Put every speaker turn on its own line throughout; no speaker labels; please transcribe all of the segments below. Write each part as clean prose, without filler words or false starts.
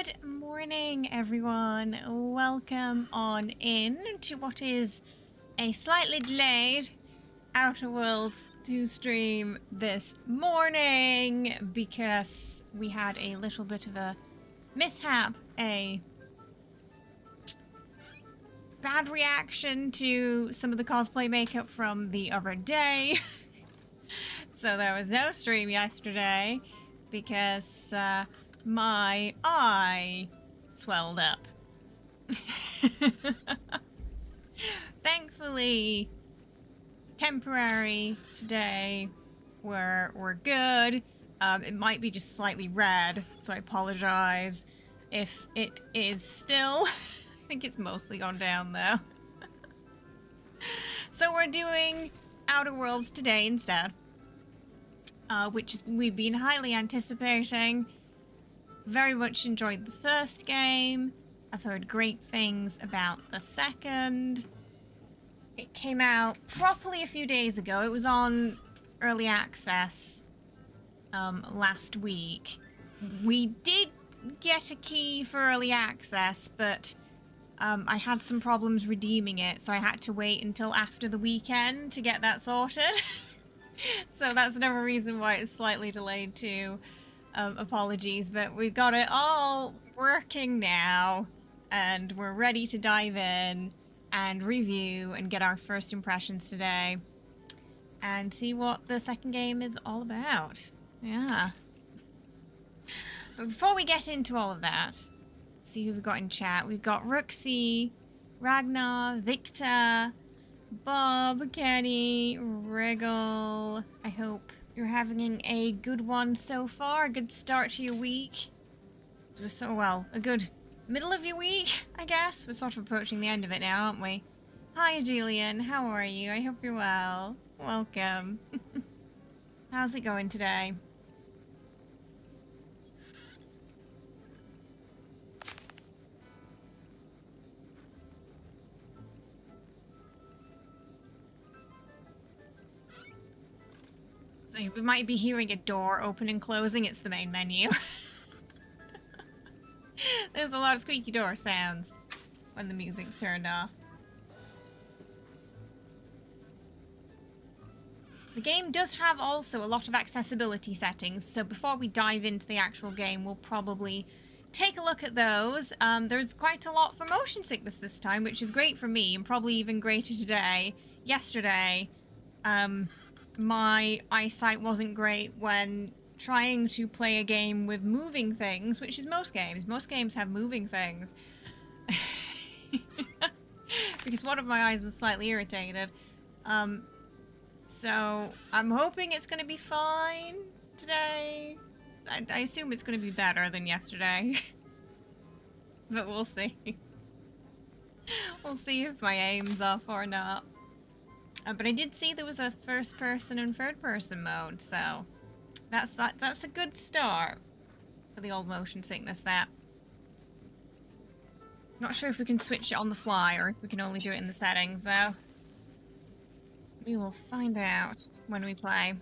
Good morning, everyone. Welcome on in to what is a slightly delayed Outer Worlds 2 stream this morning because we had a little bit of a mishap, a bad reaction to some of the cosplay makeup from the other day. So there was no stream yesterday because my eye swelled up. Thankfully, temporary today. We're good. It might be just slightly red, so I apologize if it is still. I think it's mostly gone down though. So we're doing Outer Worlds today instead, which we've been highly anticipating. Very much enjoyed the first game. I've heard great things about the second. It came out properly a few days ago. It was on early access last week. We did get a key for early access, but I had some problems redeeming it, so I had to wait until after the weekend to get that sorted. So that's another reason why it's slightly delayed too. Apologies, but we've got it all working now, and we're ready to dive in and review and get our first impressions today and see what the second game is all about. Yeah. But before we get into all of that, see who we've got in chat. We've got Rooksy, Ragnar, Victor, Bob, Kenny, Wriggle. I hope you're having a good one so far, a good start to your week. A good middle of your week, I guess. We're sort of approaching the end of it now, aren't we? Hi, Julian. How are you? I hope you're well. Welcome. How's it going today? So we might be hearing a door open and closing. It's the main menu. There's a lot of squeaky door sounds when the music's turned off. The game does have also a lot of accessibility settings, so before we dive into the actual game, we'll probably take a look at those. There's quite a lot for motion sickness this time, which is great for me, and probably even greater today. Yesterday, my eyesight wasn't great when trying to play a game with moving things, which is most games. Most games have moving things. Because one of my eyes was slightly irritated. So I'm hoping it's going to be fine today. I assume it's going to be better than yesterday. But we'll see. We'll see if my aim's off or not. But I did see there was a first person and third person mode, so that's a good start for the old motion sickness there. Not sure if we can switch it on the fly or if we can only do it in the settings though. We will find out when we play.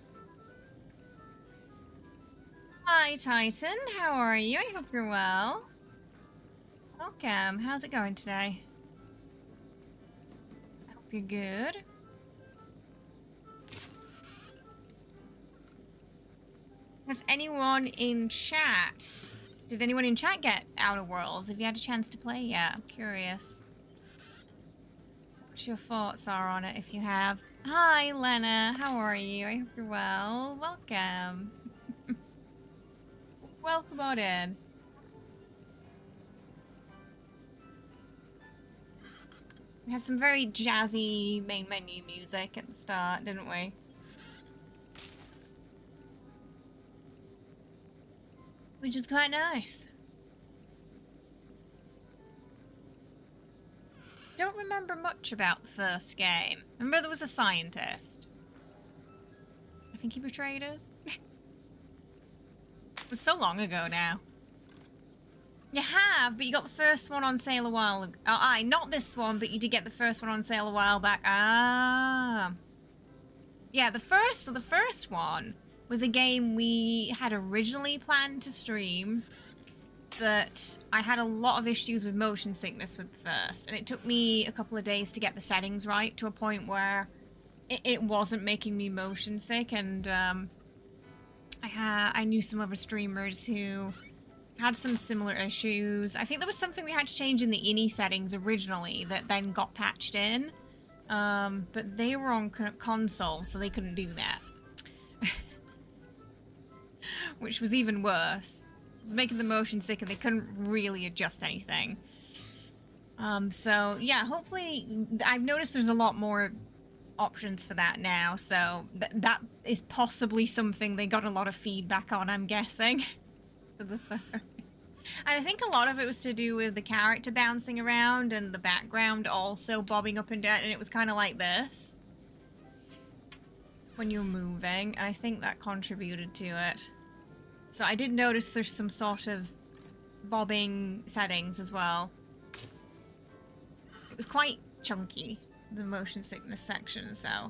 Hi Titan, how are you? I hope you're well. Welcome, how's it going today? I hope you're good. Has anyone in chat... Did anyone in chat get Outer Worlds? Have you had a chance to play yet? I'm curious. What your thoughts are on it if you have. Hi, Lena. How are you? I hope you're well. Welcome. Welcome on in. We had some very jazzy main menu music at the start, didn't we? Which is quite nice. Don't remember much about the first game. Remember there was a scientist. I think he betrayed us. It was so long ago now. You have, but you got the first one on sale a while ago. Oh, not this one, but you did get the first one on sale a while back. Ah. Yeah, the first one was a game we had originally planned to stream that I had a lot of issues with motion sickness with the first, and it took me a couple of days to get the settings right to a point where it wasn't making me motion sick, and I knew some other streamers who had some similar issues. I think there was something we had to change in the INI settings originally that then got patched in, but they were on console, so they couldn't do that. Which was even worse. It was making the motion sick and they couldn't really adjust anything. So yeah, hopefully, I've noticed there's a lot more options for that now, so that is possibly something they got a lot of feedback on, I'm guessing. For the first. And I think a lot of it was to do with the character bouncing around and the background also bobbing up and down, and it was kind of like this when you're moving, and I think that contributed to it. So I did notice there's some sort of bobbing settings as well. It was quite chunky, the motion sickness section, so.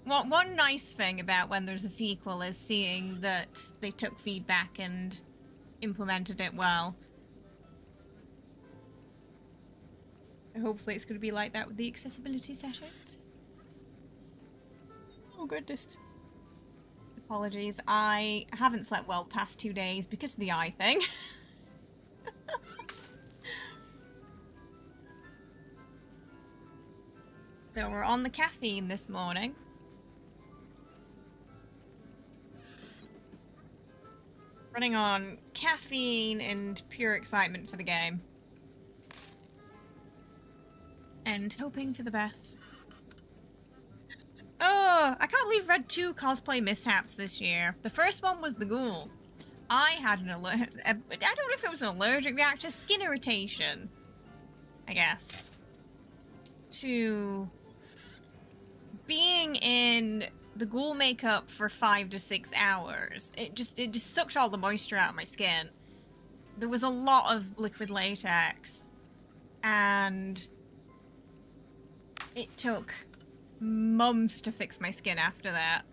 One nice thing about when there's a sequel is seeing that they took feedback and implemented it well. Hopefully it's going to be like that with the accessibility settings. Oh goodness. Apologies, I haven't slept well past 2 days because of the eye thing. So we're on the caffeine this morning. Running on caffeine and pure excitement for the game. And hoping for the best. Oh, I can't believe I've had 2 cosplay mishaps this year. The first one was the ghoul. I had an I don't know if it was an allergic reaction, skin irritation, I guess, to being in the ghoul makeup for 5 to 6 hours. It just sucked all the moisture out of my skin. There was a lot of liquid latex, and it took months to fix my skin after that.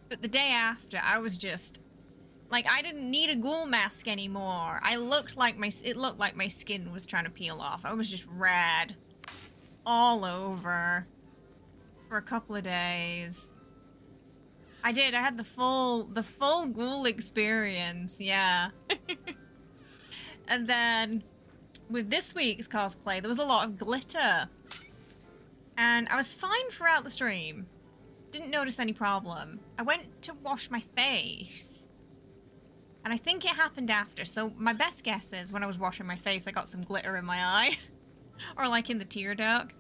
But the day after, I was just like, I didn't need a ghoul mask anymore. It looked like my skin was trying to peel off. I was just red all over for a couple of days. I had the full ghoul experience, yeah. And then with this week's cosplay, there was a lot of glitter. And I was fine throughout the stream. Didn't notice any problem. I went to wash my face, and I think it happened after. So my best guess is when I was washing my face, I got some glitter in my eye. Or like in the tear duct.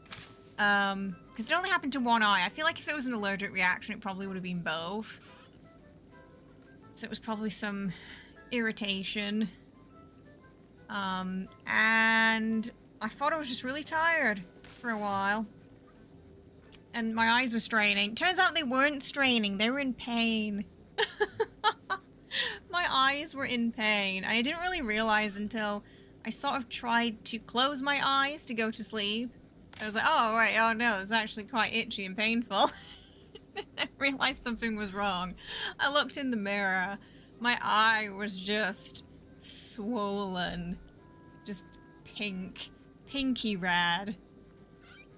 Because it only happened to one eye. I feel like if it was an allergic reaction, it probably would have been both. So it was probably some irritation. And I thought I was just really tired for a while. And my eyes were straining. Turns out they weren't straining. They were in pain. My eyes were in pain. I didn't really realize until I sort of tried to close my eyes to go to sleep. I was like, oh, right, oh no, it's actually quite itchy and painful. I realized something was wrong. I looked in the mirror. My eye was just swollen. Just pink. Pinky red.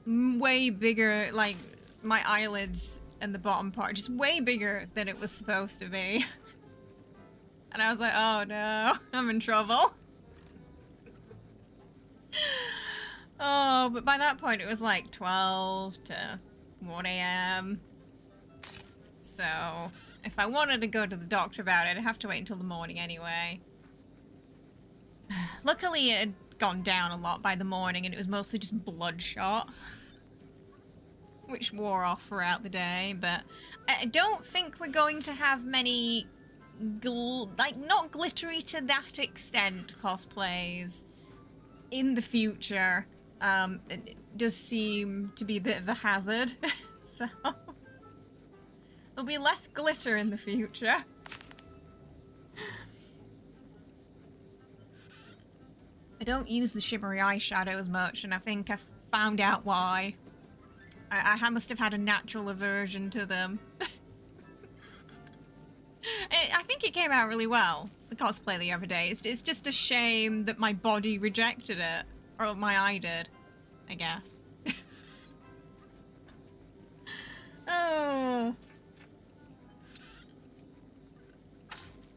Way bigger, like, my eyelids and the bottom part, just way bigger than it was supposed to be. And I was like, oh no, I'm in trouble. Oh, but by that point it was like 12 to 1 a.m. So, if I wanted to go to the doctor about it, I'd have to wait until the morning anyway. Luckily, it had gone down a lot by the morning, and it was mostly just bloodshot. Which wore off throughout the day, but I don't think we're going to have many, not glittery to that extent cosplays in the future. It does seem to be a bit of a hazard, so there'll be less glitter in the future. I don't use the shimmery eyeshadows much, and I think I found out why. I must have had a natural aversion to them. I think it came out really well, the cosplay the other day. It's just a shame that my body rejected it. Or my eye did, I guess. Oh.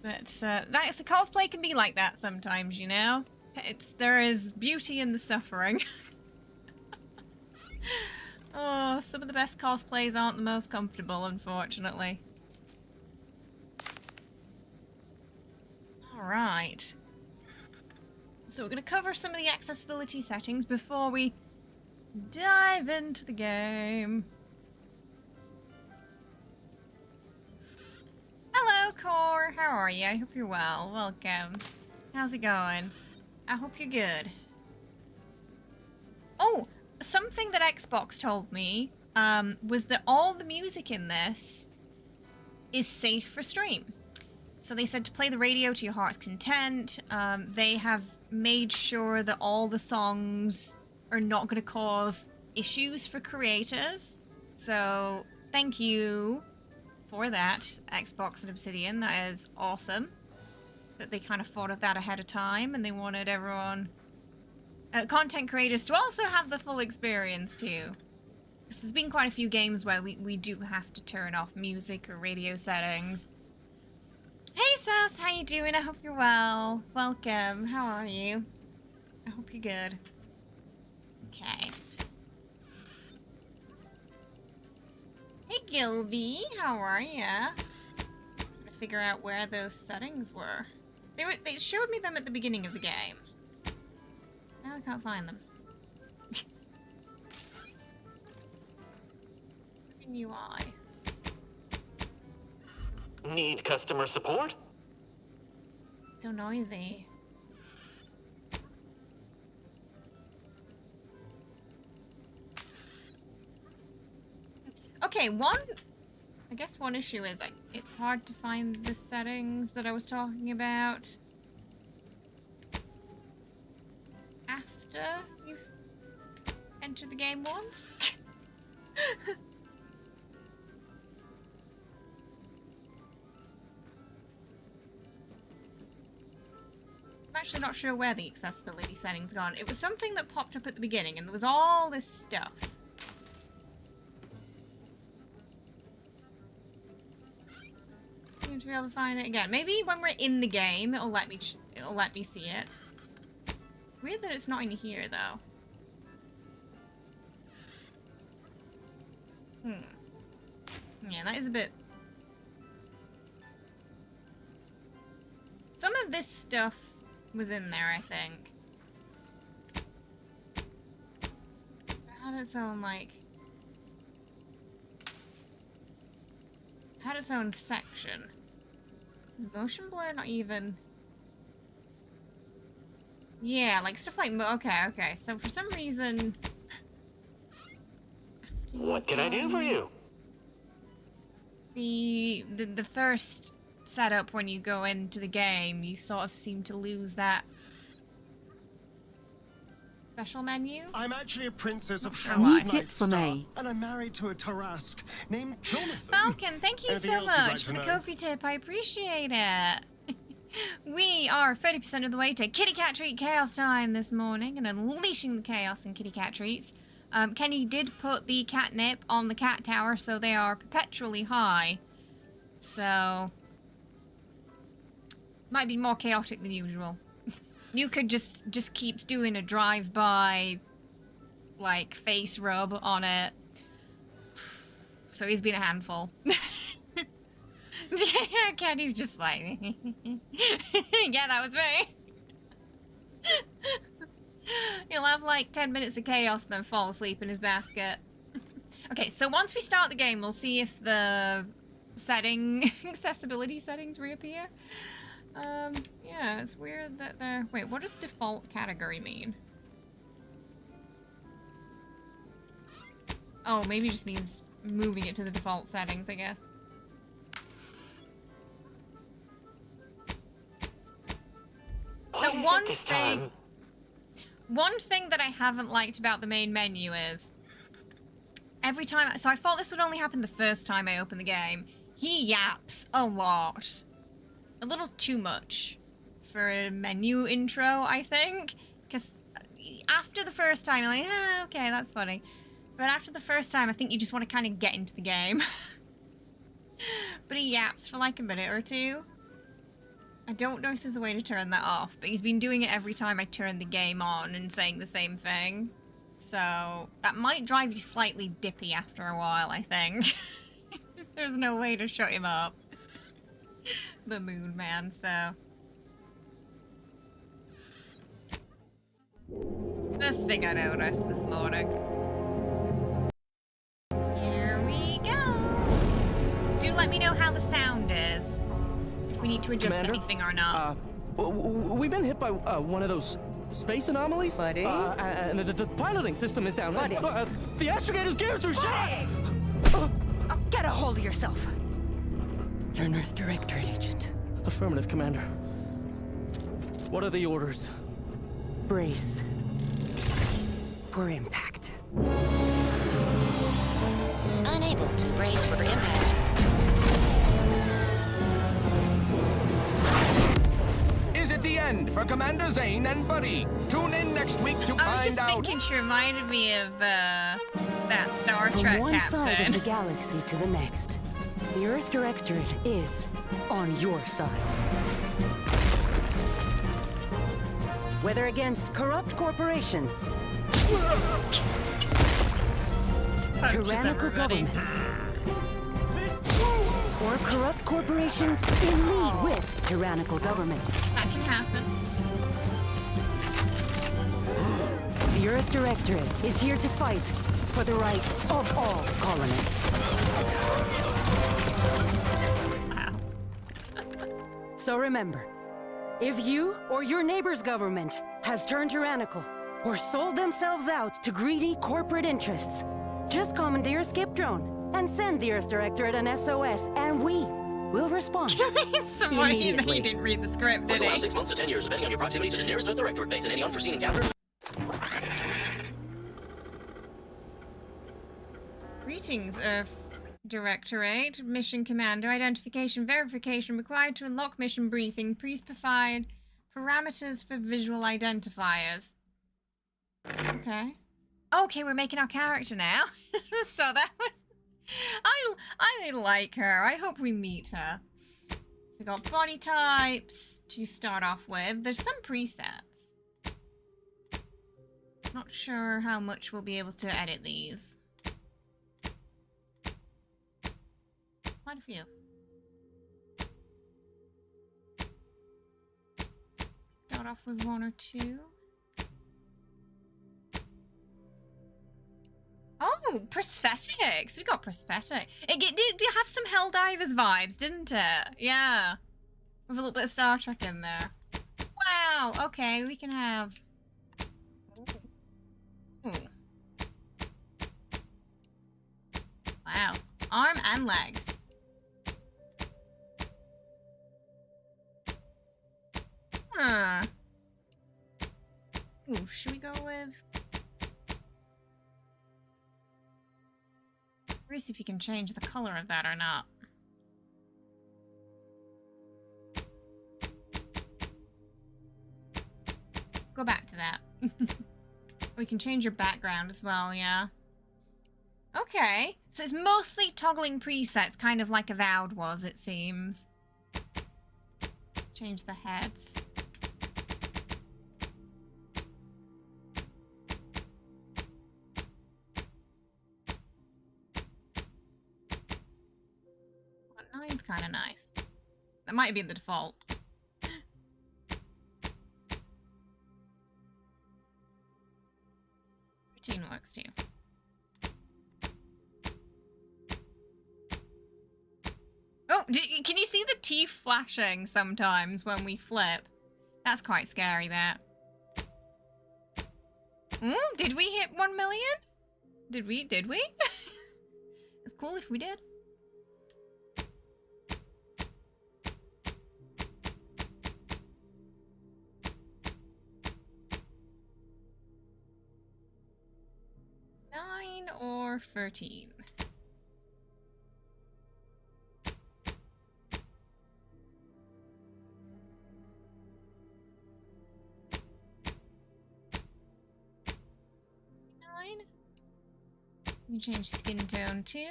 That's the cosplay can be like that sometimes, you know? There is beauty in the suffering. Oh, some of the best cosplays aren't the most comfortable, unfortunately. Alright. So we're going to cover some of the accessibility settings before we dive into the game. Hello, Core. How are you? I hope you're well. Welcome. How's it going? I hope you're good. Oh, something that Xbox told me was that all the music in this is safe for stream. So they said to play the radio to your heart's content. They have made sure that all the songs are not going to cause issues for creators. So thank you for that, Xbox and Obsidian. That is awesome that they kind of thought of that ahead of time, and they wanted everyone, content creators, to also have the full experience too. Because there's been quite a few games where we do have to turn off music or radio settings. Hey Sass, how you doing? I hope you're well. Welcome. How are you? I hope you're good. Okay. Hey Gilby, how are ya? Trying to figure out where those settings were. They showed me them at the beginning of the game. Now I can't find them. In UI.
Need customer support?
So noisy. Okay, I guess one issue is it's hard to find the settings that I was talking about after you enter the game once. I'm actually not sure where the accessibility settings gone. It was something that popped up at the beginning, and there was all this stuff. Seem to be able to find it again. Maybe when we're in the game, it'll let me see it. Weird that it's not in here though. Yeah, that is a bit. Some of this stuff was in there, I think. How does it sound like? Had its own section. Is motion blur not even? Yeah, like stuff like okay. So for some reason,
What can I do for you?
The first setup when you go into the game, you sort of seem to lose that special menu.
I'm actually a princess of
Sure
House
why.
Tip for
Nightstar,
me.
and I'm married to a Tarask named Jonathan.
Falcon, thank you
Anything
so
else you'd like
much
to
for the
know?
Ko-fi tip. I appreciate it. We are 30% of the way to Kitty Cat Treat Chaos time this morning and unleashing the chaos in Kitty Cat Treats. Kenny did put the catnip on the cat tower, so they are perpetually high. So might be more chaotic than usual. Nuka just keeps doing a drive-by, like, face rub on it. So he's been a handful. Kenny's just like, yeah, that was me. He'll have like 10 minutes of chaos and then fall asleep in his basket. Okay, so once we start the game, we'll see if the accessibility settings reappear. Yeah, it's weird that they're... Wait, what does default category mean? Oh, maybe it just means moving it to the default settings, I guess.
What
So
is
one
it this
thing-
time?
One thing that I haven't liked about the main menu is every time... So I thought this would only happen the first time I opened the game. He yaps a lot. a little too much for a menu intro, I think. Because after the first time, you're like, okay, that's funny. But after the first time, I think you just want to kind of get into the game. But he yaps for like a minute or two. I don't know if there's a way to turn that off, but he's been doing it every time I turn the game on and saying the same thing. So that might drive you slightly dippy after a while, I think. There's no way to shut him up. The Moon Man, so. First thing I noticed this morning. Here we go. Do let me know how the sound is. If we need to adjust
Commander,
anything or not.
We've been hit by one of those space anomalies.
Buddy?
And the piloting system is down.
Buddy?
The astrogator's gears are shot!
Oh, get a hold of yourself. You're an Earth Directorate agent.
Affirmative, Commander. What are the orders?
Brace for impact.
Unable to brace for impact.
Is it the end for Commander Zane and Buddy? Tune in next week to
I was
find
just
out.
thinking she reminded me of that Star
From
Trek
one side of
captain.
the galaxy to the next, the Earth Directorate is on your side. Whether against corrupt corporations,
Punches
tyrannical
everybody.
governments, or corrupt corporations in league with tyrannical governments,
That can happen.
the Earth Directorate is here to fight for the rights of all colonists.
Wow.
So remember, if you or your neighbor's government has turned tyrannical or sold themselves out to greedy corporate interests, just commandeer a skip drone and send the Earth Directorate an SOS, and we will respond.
Somebody he
Immediately.
didn't read the script,
What's
did
the last
he?
6 months to 10 years, depending on your proximity to the nearest Earth Directorate base and any unforeseen encounters?
Greetings, Earth Directorate. Mission Commander. Identification verification required to unlock mission briefing. Please provide parameters for visual identifiers. Okay. Okay, we're making our character now. So that was... I like her. I hope we meet her. So we got body types to start off with. There's some presets. Not sure how much we'll be able to edit these. Quite a few. Start off with one or two. Oh, prosthetics. We got prosthetic. It did have some Helldivers vibes, didn't it? Yeah. With a little bit of Star Trek in there. Wow. Okay, we can have... Ooh. Wow. Arm and legs. Huh. Ooh, should we go with... Curious if you can change the color of that or not. Go back to that. We can change your background as well, yeah. Okay, so it's mostly toggling presets, kind of like Avowed was, it seems. Change the heads. Nine's kind of nice. That might be the default. Routine works too. Oh, can you see the teeth flashing sometimes when we flip? That's quite scary, that. Did we hit 1 million? Did we? It's cool if we did. Or 13. You change skin tone too.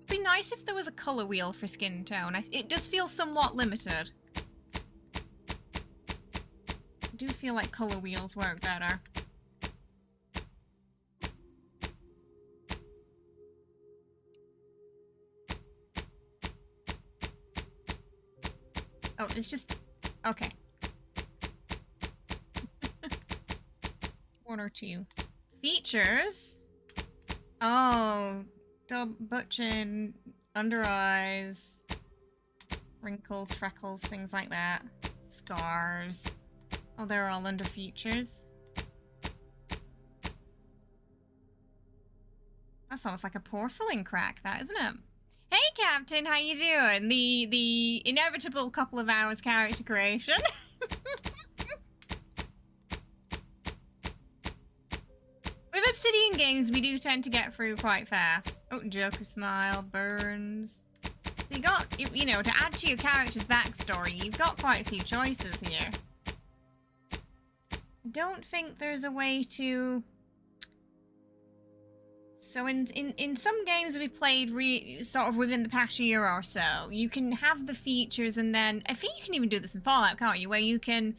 It'd be nice if there was a color wheel for skin tone. It does feel somewhat limited. I do feel like color wheels work better. Oh, it's just... okay. One or two. Features? Oh, butt chin, under eyes, wrinkles, freckles, things like that. Scars. Oh, they're all under features. That's almost like a porcelain crack, that, isn't it? Hey, Captain, how you doing? The inevitable couple of hours character creation. With Obsidian games, we do tend to get through quite fast. Oh, Joker smile, burns. So you got, you know, to add to your character's backstory, you've got quite a few choices here. I don't think there's a way to... So in some games we've played sort of within the past year or so, you can have the features and then... I think you can even do this in Fallout, can't you? Where you can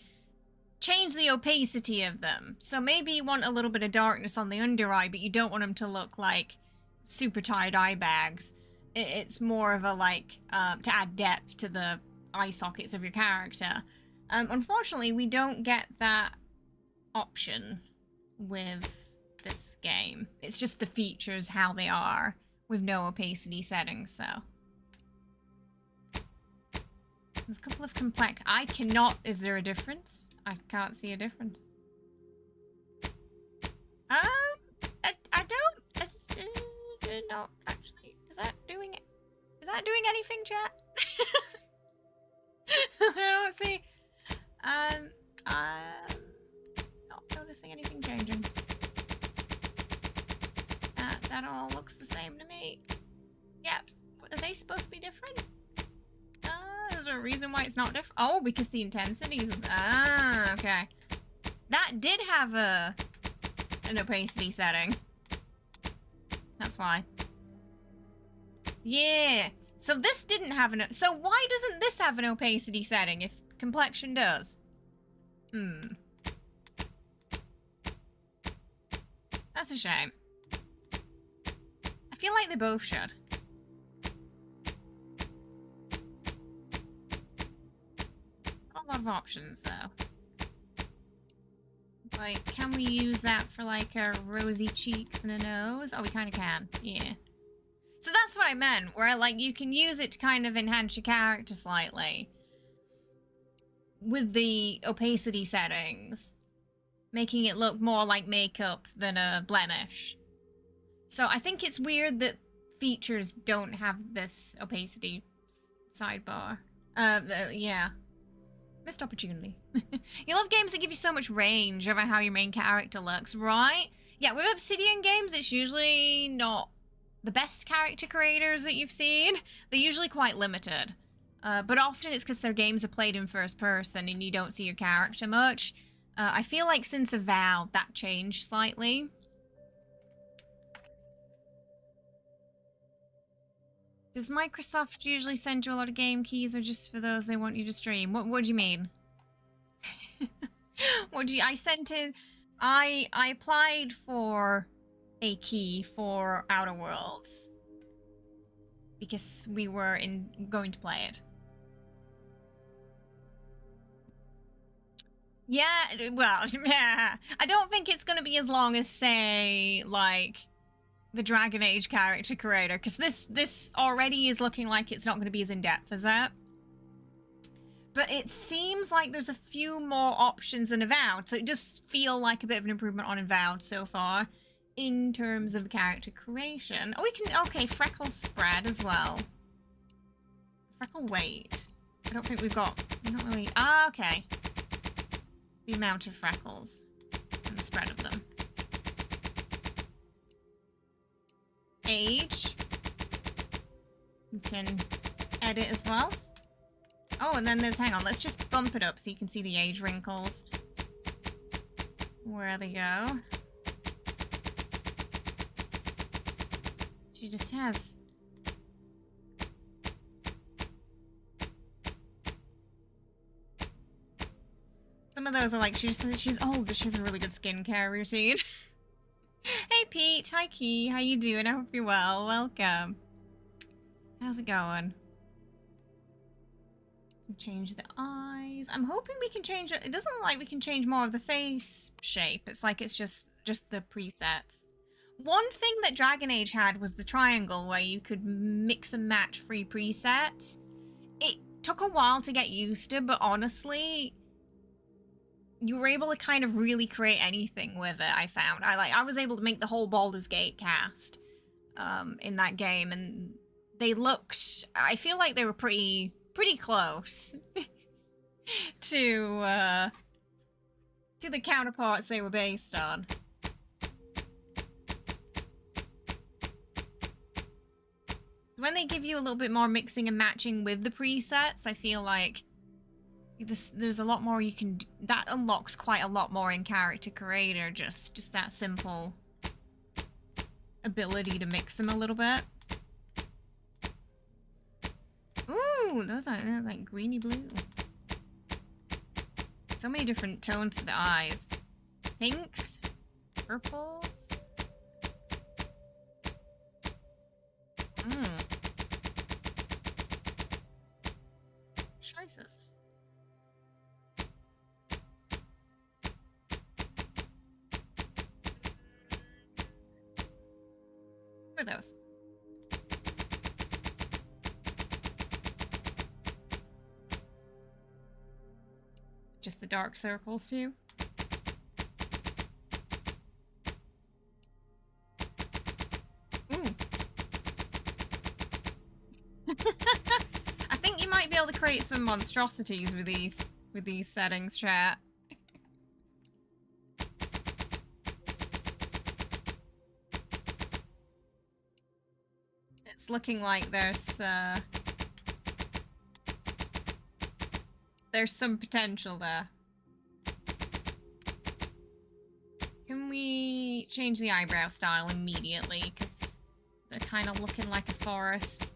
change the opacity of them. So maybe you want a little bit of darkness on the under eye, but you don't want them to look like super tight eye bags. It's more of a like, to add depth to the eye sockets of your character. Unfortunately, we don't get that option with this game. It's just the features, how they are, with no opacity settings, so. There's a couple of complex... I cannot... Is there a difference? I can't see a difference. I don't... no, actually. Is that doing it? Is that doing anything, chat? I don't see... I'm not noticing anything changing. That all looks the same to me. Yeah. Are they supposed to be different? Is there a reason why it's not different? Oh, because the intensities is... Ah, okay. That did have an opacity setting. That's why. Yeah. So this didn't have an... So why doesn't this have an opacity setting if complexion does? That's a shame. I feel like they both should. Not a lot of options, though. Like, can we use that for, like, a rosy cheeks and a nose? Oh, we kind of can. Yeah. So that's what I meant, where, like, you can use it to kind of enhance your character slightly. With the opacity settings. Making it look more like makeup than a blemish. So I think it's weird that features don't have this opacity sidebar. Yeah. Missed opportunity. You love games that give you so much range over how your main character looks, right? Yeah, with Obsidian games, it's usually not the best character creators that you've seen. They're usually quite limited. But often it's because their games are played in first person and you don't see your character much. I feel like since Avowed, that changed slightly. Does Microsoft usually send you a lot of game keys or just for those they want you to stream? What do you mean? I sent in... I applied for a key for Outer Worlds. Because we were going to play it. Yeah, well, yeah. I don't think it's going to be as long as, say, like... the Dragon Age character creator, because this already is looking like it's not going to be as in-depth as that. But it seems like there's a few more options than Avowed, so it does feel like a bit of an improvement on Avowed so far, in terms of the character creation. Oh, we can... Okay, freckle spread as well. Freckle weight. I don't think we've got... Not really... Ah, okay. The amount of freckles and the spread of them. Age. You can edit as well. Oh, and then there's, hang on, let's just bump it up so you can see the age wrinkles. where they go. She just has... Some of those are like, she's old, but she has a really good skincare routine. Hey Pete, hi Key, how you doing? I hope you're well. Welcome. How's it going? Change the eyes. I'm hoping we can change it. It doesn't look like we can change more of the face shape. It's like it's just the presets. One thing that Dragon Age had was the triangle where you could mix and match free presets. It took a while to get used to, but honestly, you were able to kind of really create anything with it, I found. I was able to make the whole Baldur's Gate cast in that game, and they looked, I feel like they were pretty close to the counterparts they were based on. When they give you a little bit more mixing and matching with the presets, I feel like there's a lot more you can do. That unlocks quite a lot more in Character Creator, just that simple ability to mix them a little bit. Ooh, those are like greeny blue. So many different tones for the eyes. Pinks, purples. Choices. What are those? Just the dark circles too? Ooh. I think you might be able to create some monstrosities with these settings, chat. It's looking like there's some potential there. Can we change the eyebrow style immediately? Because they're kind of looking like a forest.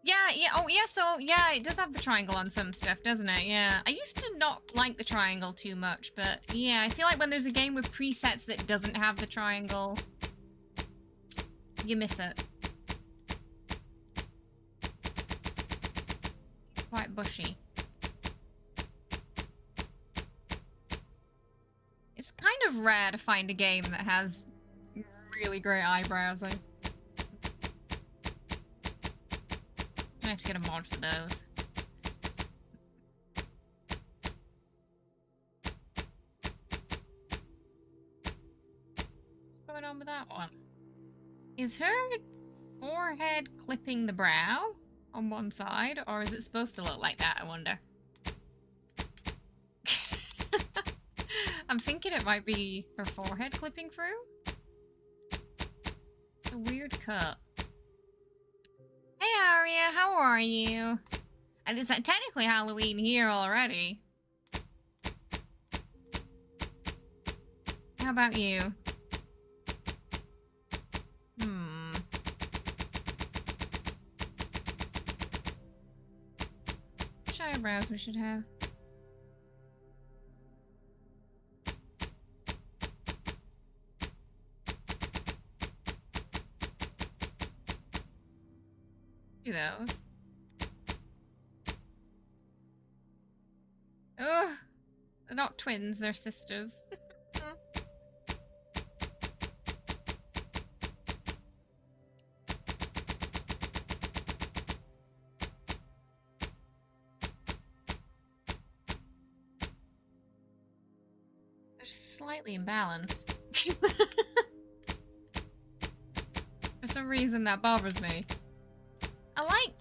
Yeah, oh yeah, so yeah, it does have the triangle on some stuff, doesn't it? Yeah. I used to not like the triangle too much, but yeah, I feel like when there's a game with presets that doesn't have the triangle, you miss it. Quite bushy. It's kind of rare to find a game that has really great eyebrows. I have to get a mod for those. What's going on with that one? Is her forehead clipping the brow on one side, or is it supposed to look like that, I wonder? I'm thinking it might be her forehead clipping through. It's a weird cut. Hey Aria, how are you? And it's technically Halloween here already. How about you? Which eyebrows we should have? Do those. Ugh! They're not twins, they're sisters. They're slightly imbalanced. For some reason that bothers me. I like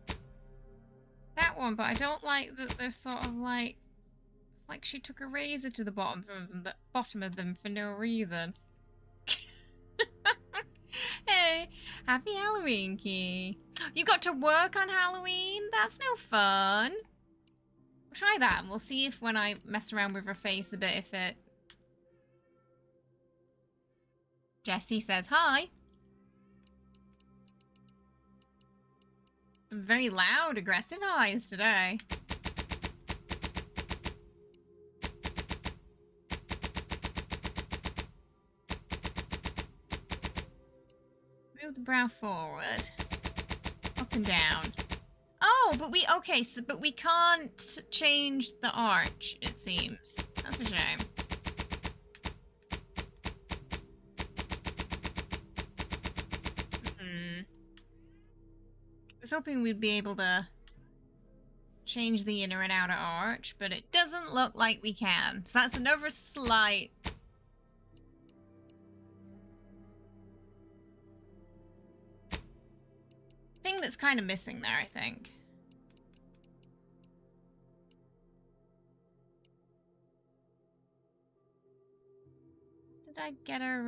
that one, but I don't like that they're sort of like she took a razor to the bottom of them for no reason. Hey, happy Halloween, Key. You got to work on Halloween? That's no fun. We'll try that, and we'll see if when I mess around with her face a bit, if it... Jessie says hi. Very loud, aggressive eyes today. Move the brow forward. Up and down. Oh, but but we can't change the arch, it seems. That's a shame. I was hoping we'd be able to change the inner and outer arch, but it doesn't look like we can. So that's another slight... thing that's kind of missing there, I think. Did I get her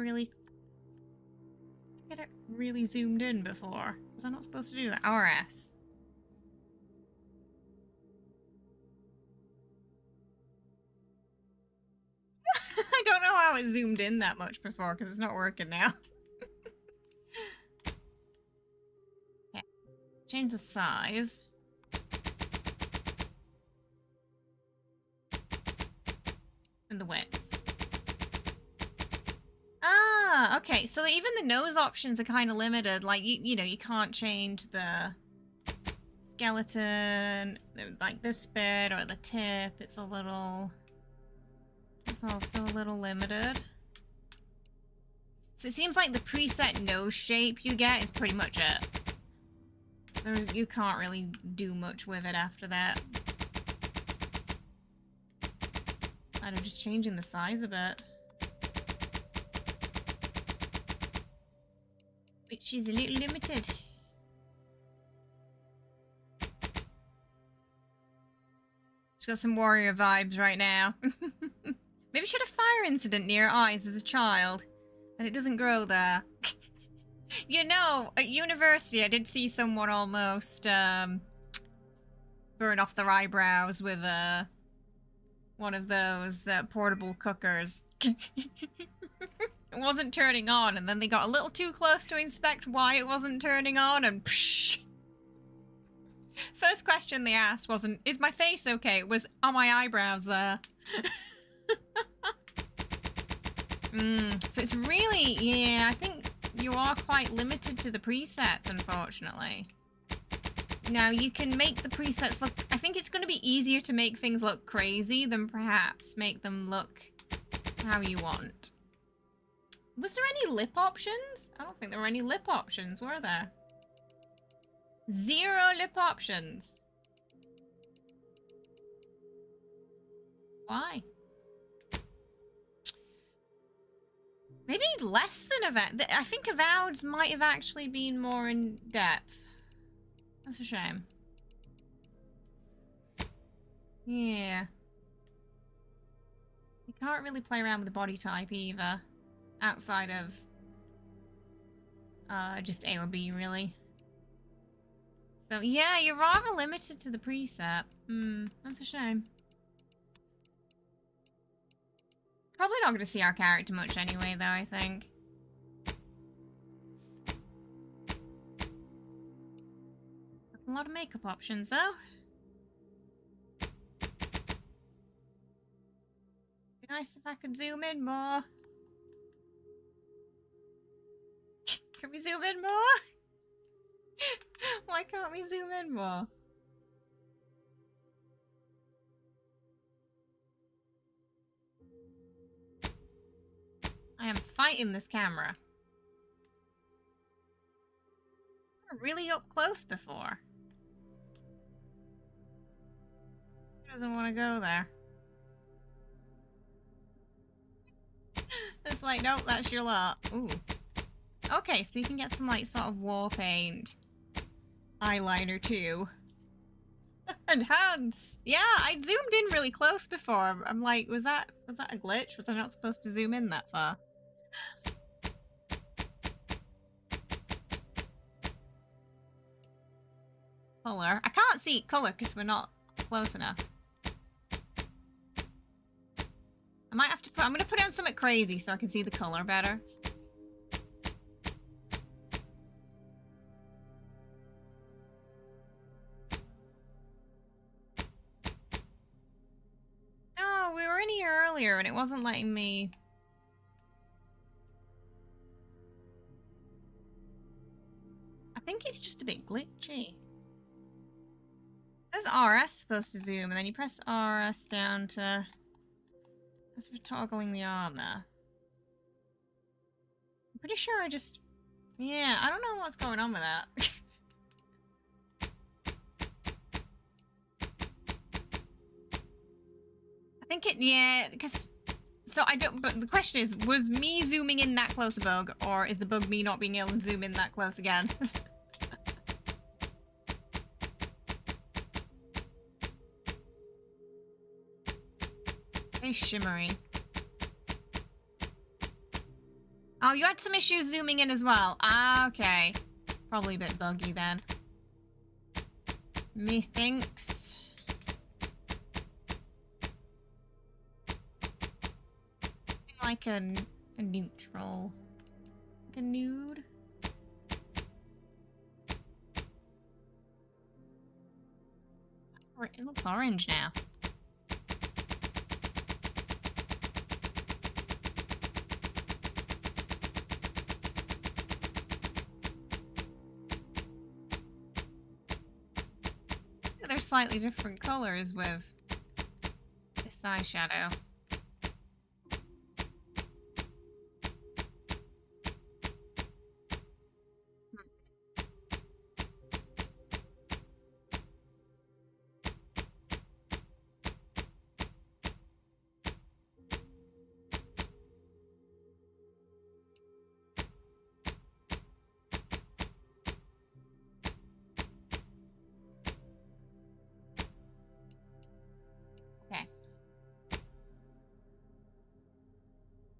really zoomed in before? Was I not supposed to do that? RS. I don't know how it zoomed in that much before because it's not working now. Okay. Change the size. And the width. Ah, okay. So even the nose options are kind of limited. Like, you know, you can't change the skeleton, like this bit, or the tip. It's also a little limited. So it seems like the preset nose shape you get is pretty much it. You can't really do much with it after that. I'm just changing the size a bit. Which is a little limited. She's got some warrior vibes right now. Maybe she had a fire incident near her eyes as a child, and it doesn't grow there. You know, at university I did see someone almost burn off their eyebrows with one of those portable cookers. It wasn't turning on, and then they got a little too close to inspect why it wasn't turning on, and psh. First question they asked wasn't, is my face okay? It was, are my eyebrows there? So it's really, yeah, I think you are quite limited to the presets, unfortunately. Now, you can make the presets look, I think it's going to be easier to make things look crazy than perhaps make them look how you want. Was there any lip options? I don't think there were any lip options, were there? 0 lip options. Why? Maybe less than Avowed. I think Avowed's might have actually been more in depth. That's a shame. Yeah. You can't really play around with the body type either. Outside of just A or B, really. So yeah, you're rather limited to the preset. That's a shame. Probably not going to see our character much anyway, though, I think. A lot of makeup options, though. Be nice if I could zoom in more. Can we zoom in more? Why can't we zoom in more? I am fighting this camera. We're really up close before. He doesn't want to go there. It's like, nope, that's your lot. Ooh. Okay, so you can get some, like, sort of war paint eyeliner, too. And hands! Yeah, I zoomed in really close before. I'm like, was that a glitch? Was I not supposed to zoom in that far? Color. I can't see color because we're not close enough. I'm gonna put on something crazy so I can see the color better. No, we were in here earlier and it wasn't letting me. I think it's just a bit glitchy. There's RS supposed to zoom, and then you press RS down to. That's for toggling the armor. I'm pretty sure I just. Yeah, I don't know what's going on with that. I think it. Yeah, because. So I don't. But the question is, was me zooming in that close a bug, or is the bug me not being able to zoom in that close again? Very shimmery. Oh, you had some issues zooming in as well. Ah, okay. Probably a bit buggy then. Methinks. Like a neutral. Like a nude. It looks orange now. They're slightly different colors with this eyeshadow.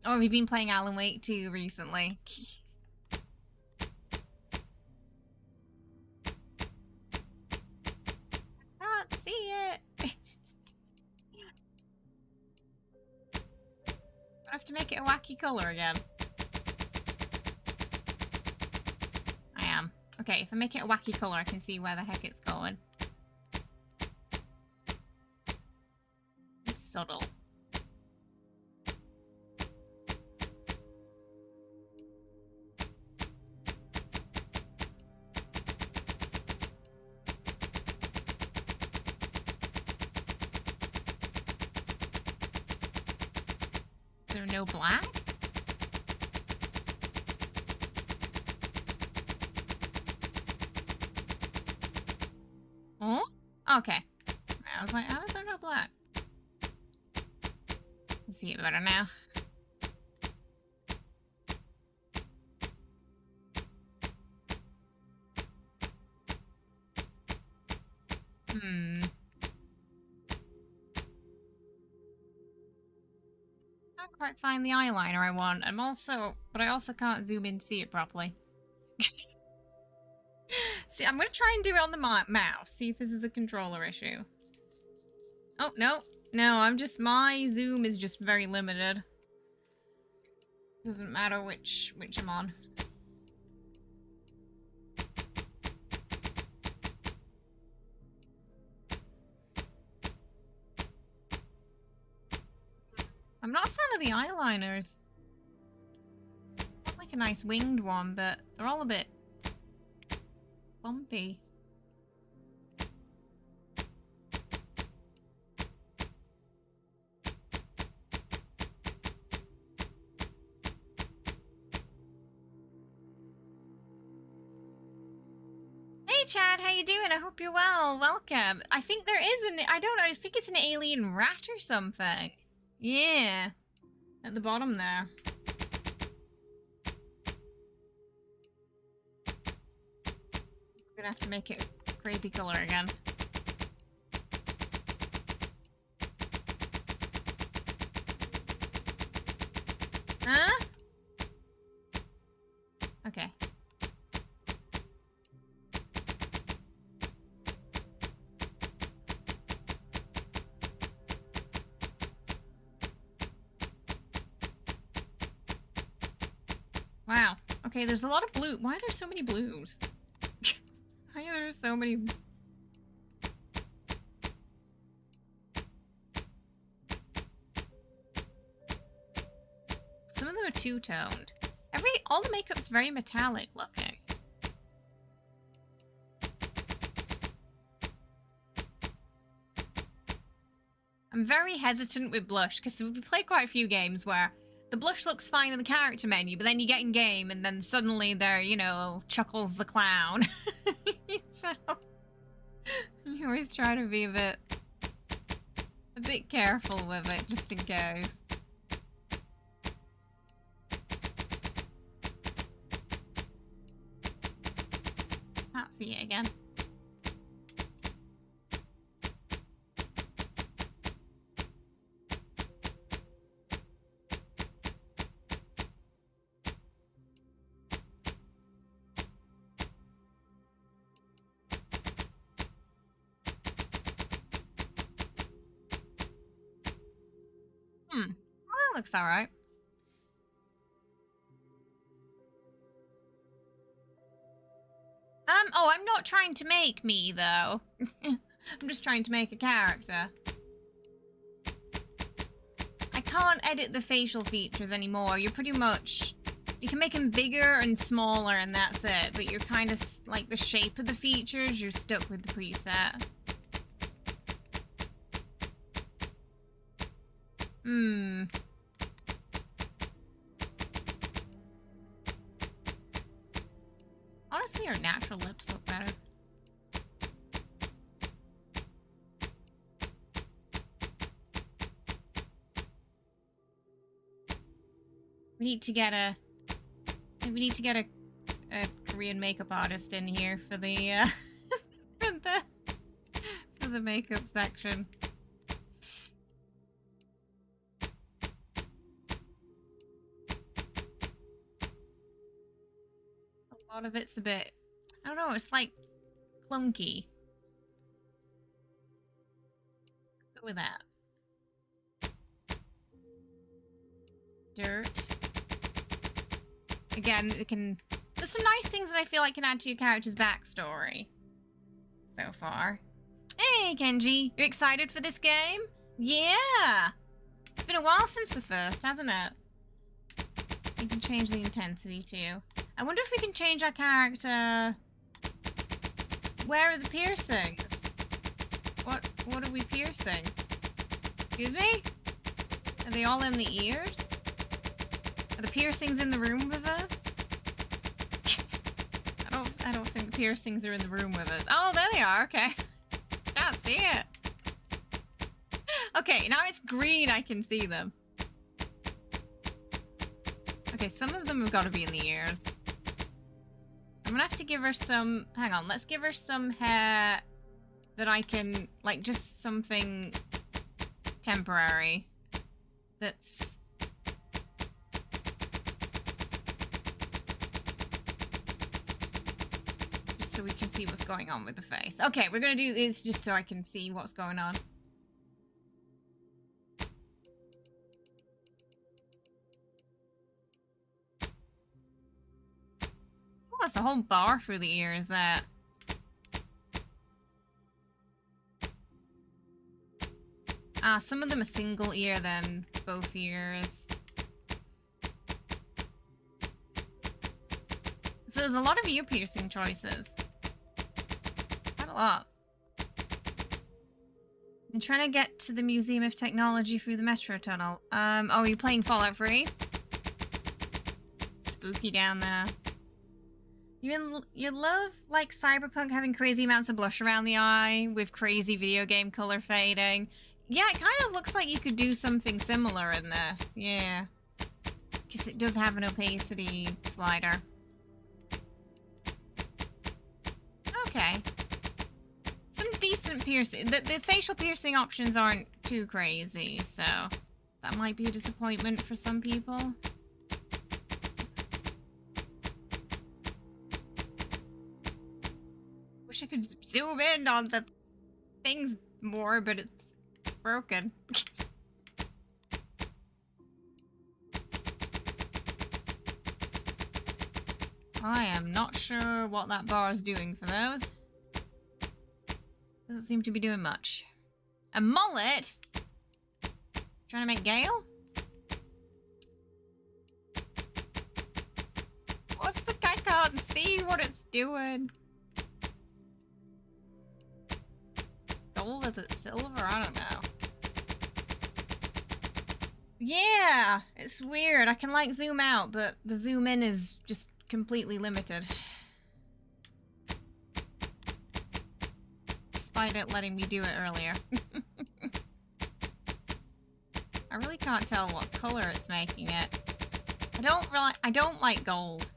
Oh, have you been playing Alan Wake 2 recently? I can't see it. I have to make it a wacky color again. I am. Okay, if I make it a wacky color, I can see where the heck it's going. It's subtle. No black? Oh? Okay. I was like, how is there no black? I see it better now. Quite find the eyeliner I want. But I also can't zoom in to see it properly. See, I'm gonna try and do it on the mouse. See if this is a controller issue. Oh, no. No, my zoom is just very limited. Doesn't matter which I'm on. I'm not a fan of the eyeliners. Not like a nice winged one, but they're all a bit bumpy. Hey Chad, how you doing? I hope you're well. Welcome. I think there is I don't know, I think it's an alien rat or something. Yeah, at the bottom there. We're gonna have to make it a crazy color again. Huh? Okay. Okay, there's a lot of blue. Why are there so many blues? Why are there so many... Some of them are two-toned. All the makeup's very metallic looking. I'm very hesitant with blush because we played quite a few games where the blush looks fine in the character menu, but then you get in game and then suddenly there, you know, Chuckles the clown. So you always try to be a bit careful with it just in case. Can't see it again. Well, that looks alright. Oh, I'm not trying to make me, though. I'm just trying to make a character. I can't edit the facial features anymore. You're pretty much... You can make them bigger and smaller and that's it, but you're kind of, like, the shape of the features, you're stuck with the preset. Honestly, our natural lips look better. We need to get a Korean makeup artist in here for the for the makeup section. A lot of it's a bit, I don't know, it's like clunky. Go with that. Dirt. Again, it can... There's some nice things that I feel like can add to your character's backstory. So far. Hey, Kenji! You excited for this game? Yeah! It's been a while since the first, hasn't it? You can change the intensity too. I wonder if we can change our character... Where are the piercings? What are we piercing? Excuse me? Are they all in the ears? Are the piercings in the room with us? I don't think the piercings are in the room with us. Oh, there they are, okay. Can't see it. Okay, now it's green, I can see them. Okay, some of them have got to be in the ears. I'm gonna have to give her some... Hang on, let's give her some hair that I can... Like, just something temporary. That's... Just so we can see what's going on with the face. Okay, we're gonna do this just so I can see what's going on. Oh, it's a whole bar through the ears, that. Ah, some of them a single ear, then both ears. So there's a lot of ear piercing choices. Quite a lot. I'm trying to get to the Museum of Technology through the metro tunnel. Oh, you're playing Fallout 3? Spooky down there. You love, like, Cyberpunk having crazy amounts of blush around the eye with crazy video game color fading. Yeah, it kind of looks like you could do something similar in this. Yeah. Because it does have an opacity slider. Okay. Some decent piercing. The facial piercing options aren't too crazy, so that might be a disappointment for some people. Wish I could zoom in on the things more, but it's broken. I am not sure what that bar is doing for those. Doesn't seem to be doing much. A mullet? Trying to make Gale? What's the... I can't see what it's doing. Gold? Is it silver? I don't know. Yeah, it's weird. I can like zoom out, but the zoom in is just completely limited. Despite it letting me do it earlier. I really can't tell what color it's making it. I don't like gold.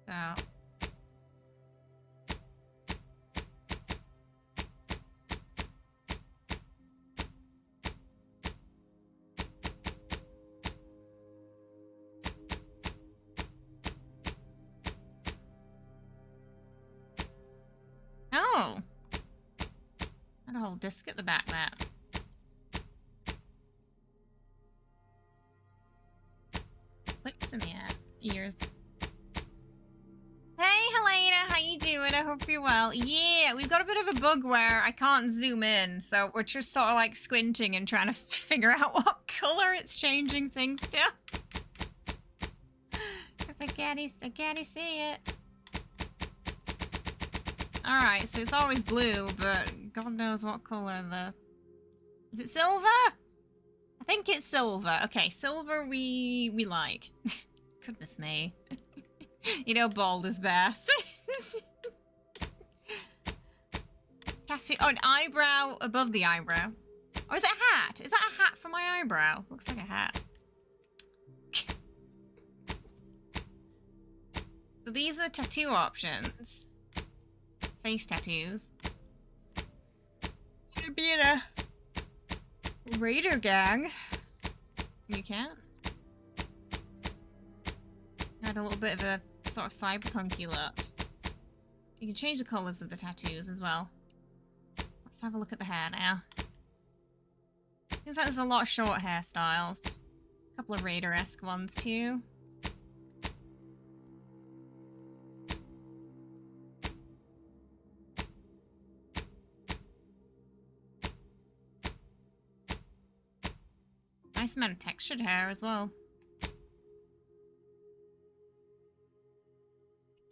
So. Oh! Got a whole disc at the back there. Clicks in the ears. Hey, Helena, how you doing? I hope you're well. Yeah, we've got a bit of a bug where I can't zoom in, so we're just sort of like squinting and trying to figure out what color it's changing things to. Because I can't see it. Alright, so it's always blue, but God knows what color the... Is it silver? I think it's silver. Okay, silver we like. Goodness me. You know bald is best. Tattoo... Oh, an eyebrow above the eyebrow. Or is it a hat? Is that a hat for my eyebrow? Looks like a hat. So these are the tattoo options. Face tattoos. You'd be in a raider gang. You can. Had a little bit of a sort of cyberpunky look. You can change the colours of the tattoos as well. Let's have a look at the hair now. Seems like there's a lot of short hairstyles. A couple of raider-esque ones too. Nice amount of textured hair as well.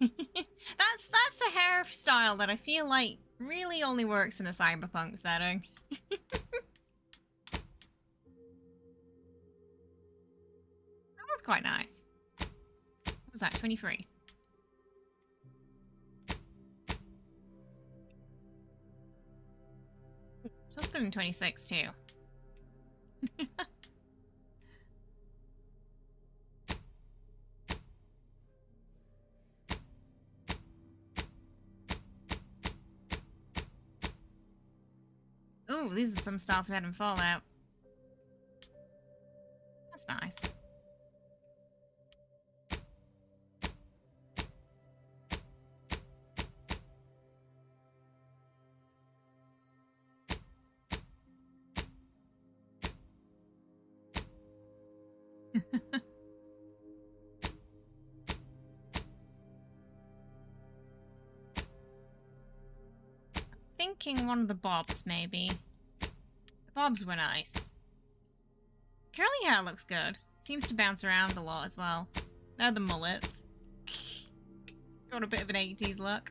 That's a hairstyle that I feel like really only works in a cyberpunk setting. That was quite nice. What was that? 23. So it's good in 26 too. Ooh, these are some styles we had in Fallout. That's nice. Thinking one of the bobs, maybe. The bobs were nice. Curly hair looks good. Seems to bounce around a lot as well. They're the mullets. Got a bit of an 80s look.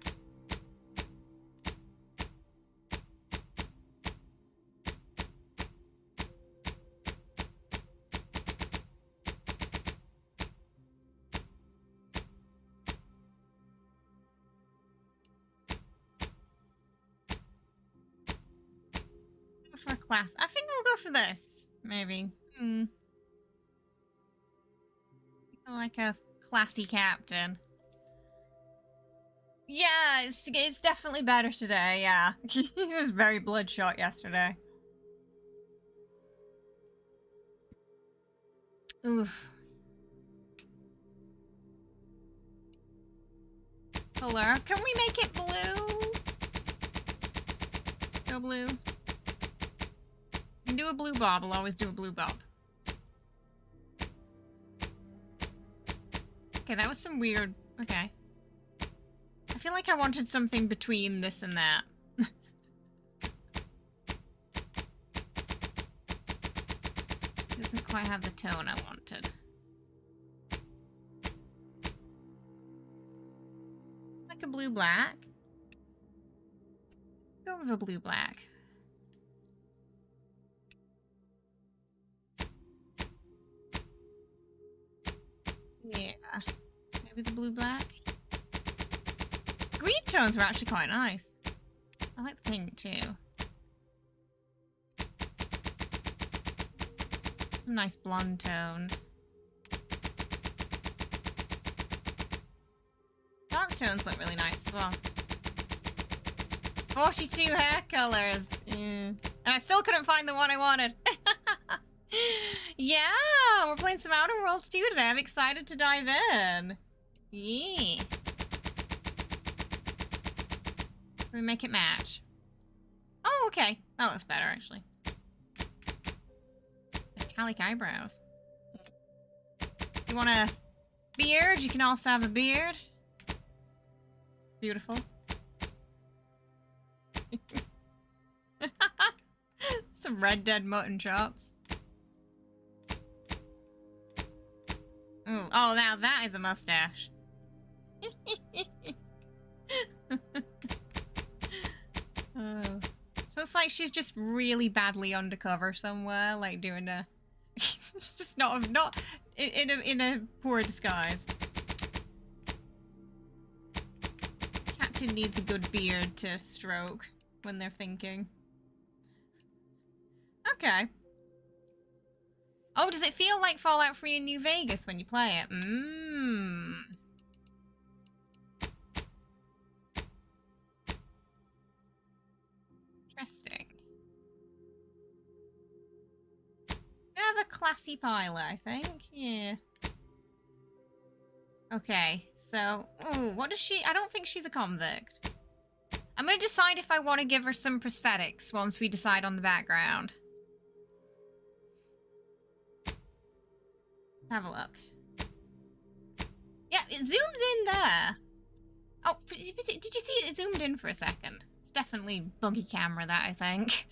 For a class. I think we'll go for this. Maybe. Like a classy captain. Yeah, it's definitely better today, yeah. He was very bloodshot yesterday. Oof. Color. Can we make it blue? Go blue. You can do a blue bob. I'll always do a blue bob. Okay, that was some weird... Okay. I feel like I wanted something between this and that. Doesn't quite have the tone I wanted. Like a blue-black. Go with a blue-black. Yeah. Maybe the blue-black. Green tones were actually quite nice. I like the pink too. Some nice blonde tones. Dark tones look really nice as well. 42 hair colors. And I still couldn't find the one I wanted. Yeah, we're playing some Outer Worlds 2 today. I'm excited to dive in. Yeah. We make it match. Oh, okay. That looks better, actually. Metallic eyebrows. You want a beard? You can also have a beard. Beautiful. Some Red Dead mutton chops. Ooh. Oh, now that is a mustache. Oh. Looks like she's just really badly undercover somewhere, like doing a... just not in a poor disguise. Captain needs a good beard to stroke when they're thinking. Okay. Oh, does it feel like Fallout 3 in New Vegas when you play it? Mmm. Interesting. I have a classy pilot, I think. Yeah. Okay, so... Ooh, what does she... I don't think she's a convict. I'm gonna decide if I want to give her some prosthetics once we decide on the background. Have a look. Yeah, it zooms in there. Oh, did you see it zoomed in for a second? It's definitely buggy camera, that, I think.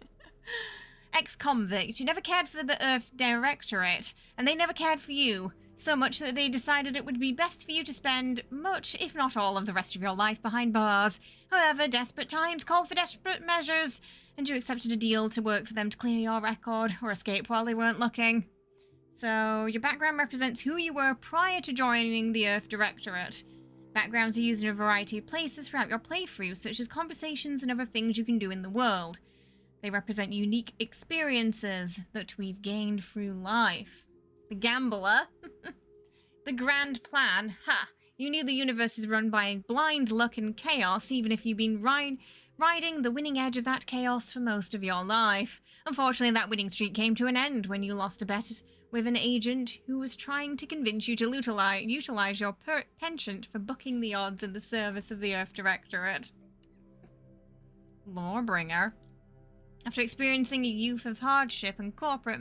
Ex-convict. You never cared for the Earth Directorate, and they never cared for you. So much that they decided it would be best for you to spend much, if not all, of the rest of your life behind bars. However, desperate times call for desperate measures, and you accepted a deal to work for them to clear your record, or escape while they weren't looking. So, your background represents who you were prior to joining the Earth Directorate. Backgrounds are used in a variety of places throughout your playthrough, such as conversations and other things you can do in the world. They represent unique experiences that we've gained through life. The Gambler. The Grand Plan. Ha! You knew the universe is run by blind luck and chaos, even if you've been riding the winning edge of that chaos for most of your life. Unfortunately, that winning streak came to an end when you lost a bet with an agent who was trying to convince you to utilize your penchant for bucking the odds in the service of the Earth Directorate. Lawbringer. After experiencing a youth of hardship and corporate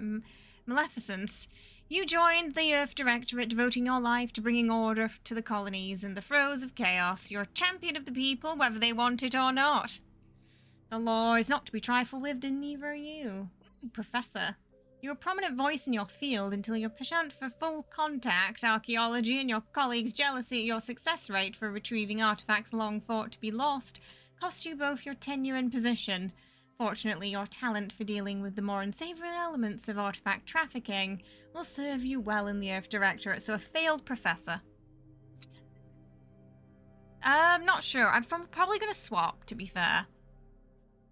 maleficence, you joined the Earth Directorate, devoting your life to bringing order to the colonies in the throes of chaos. You're a champion of the people, whether they want it or not. The law is not to be trifled with, and neither are you. Ooh, Professor. You're a prominent voice in your field until your penchant for full contact archaeology and your colleagues' jealousy at your success rate for retrieving artifacts long thought to be lost cost you both your tenure and position. Fortunately, your talent for dealing with the more unsavory elements of artifact trafficking will serve you well in the Earth Directorate, so a failed professor. Not sure. I'm probably going to swap, to be fair.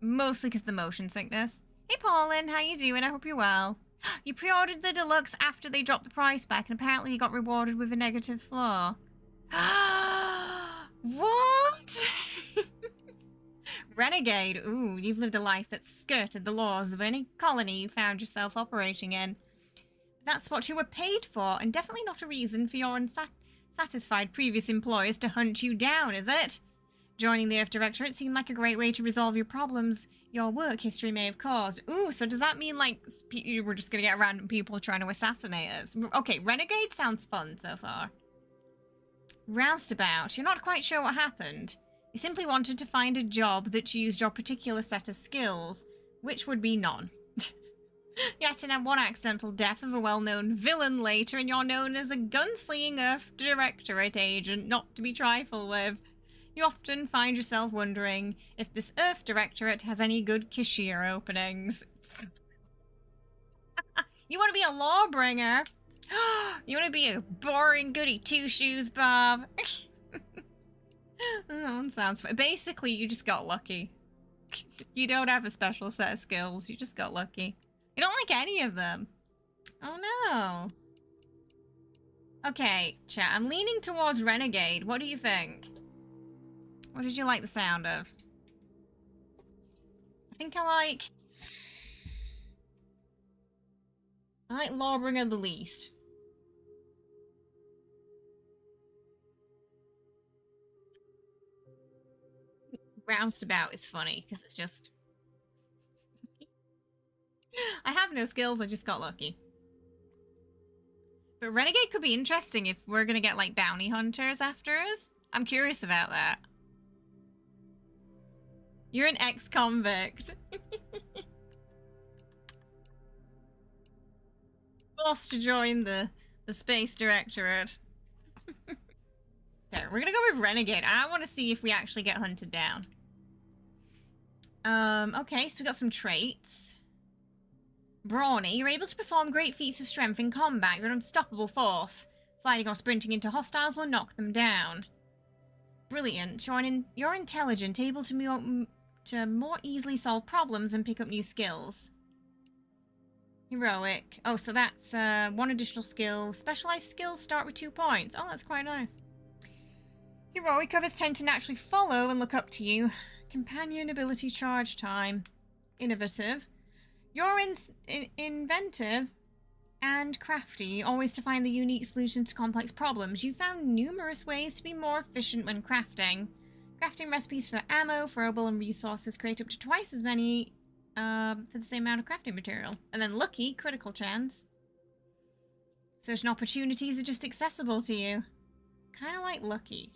Mostly because of the motion sickness. Hey, Paulin, how you doing? I hope you're well. You pre-ordered the deluxe after they dropped the price back, and apparently you got rewarded with a negative floor. What? Renegade. Ooh, you've lived a life that skirted the laws of any colony you found yourself operating in. That's what you were paid for, and definitely not a reason for your unsatisfied previous employers to hunt you down, is it? Joining the Earth Directorate seemed like a great way to resolve your problems your work history may have caused. Ooh, so does that mean, like, you were just gonna get random people trying to assassinate us? Okay, Renegade sounds fun so far. Roustabout. You're not quite sure what happened. You simply wanted to find a job that used your particular set of skills, which would be none. You had to have one accidental death of a well-known villain later, and you're known as a gunslinging Earth Directorate agent not to be trifled with. You often find yourself wondering if this Earth Directorate has any good cashier openings. You want to be a lawbringer? You want to be a boring goody two-shoes, Bob? Oh, that sounds fun. Basically, you just got lucky. You don't have a special set of skills. You just got lucky. You don't like any of them. Oh, no. Okay, chat. I'm leaning towards Renegade. What do you think? What did you like the sound of? I think I like Lawbringer the least. Roustabout is funny because it's just I have no skills, I just got lucky. But Renegade could be interesting if we're gonna get like bounty hunters after us. I'm curious about that. You're an ex-convict. Forced to join the Space Directorate. Okay, we're gonna go with Renegade. I want to see if we actually get hunted down. Okay, so we got some traits. Brawny, you're able to perform great feats of strength in combat. You're an unstoppable force. Sliding or sprinting into hostiles will knock them down. Brilliant. You're intelligent, able to more easily solve problems and pick up new skills. Heroic. Oh, so that's one additional skill. Specialized skills start with 2 points. Oh, that's quite nice. Heroic others tend to naturally follow and look up to you. Companion ability charge time. Innovative. You're inventive and crafty, always to find the unique solutions to complex problems. You found numerous ways to be more efficient when crafting. Crafting recipes for ammo, throwable, and resources create up to twice as many for the same amount of crafting material. And then lucky, critical chance. Certain opportunities are just accessible to you. Kind of like lucky.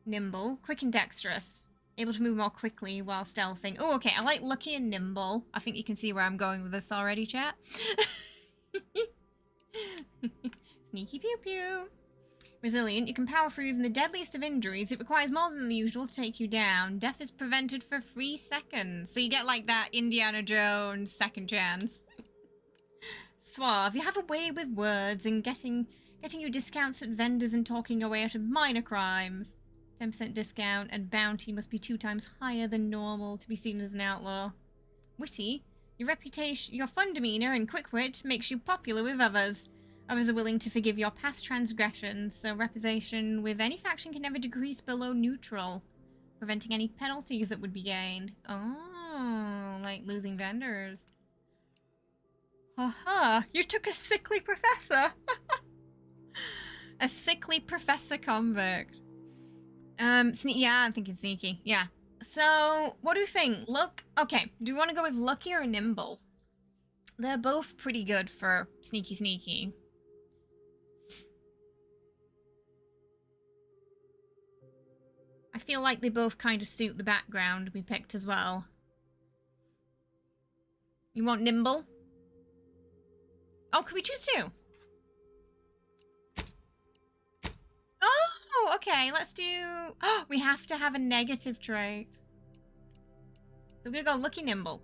Nimble, quick and dexterous. Able to move more quickly while stealthing. Oh, okay, I like lucky and nimble. I think you can see where I'm going with this already, chat. Sneaky pew pew. Resilient, you can power through even the deadliest of injuries. It requires more than the usual to take you down. Death is prevented for 3 seconds. So you get like that Indiana Jones second chance. Suave, you have a way with words and getting you discounts at vendors and talking your way out of minor crimes. 10% discount and bounty must be 2 times higher than normal to be seen as an outlaw. Witty, your reputation, your fun demeanor and quick wit makes you popular with others. Others are willing to forgive your past transgressions, so reputation with any faction can never decrease below neutral, preventing any penalties that would be gained. Oh, like losing vendors. Haha, you took a sickly professor. A sickly professor convict. Yeah, I'm thinking sneaky. Yeah. So, what do we think? Look, okay, do we want to go with lucky or nimble? They're both pretty good for sneaky. I feel like they both kind of suit the background we picked as well. You want nimble? Oh, can we choose 2? Oh, okay, let's do... Oh, we have to have a negative trait. So we're gonna go lucky nimble.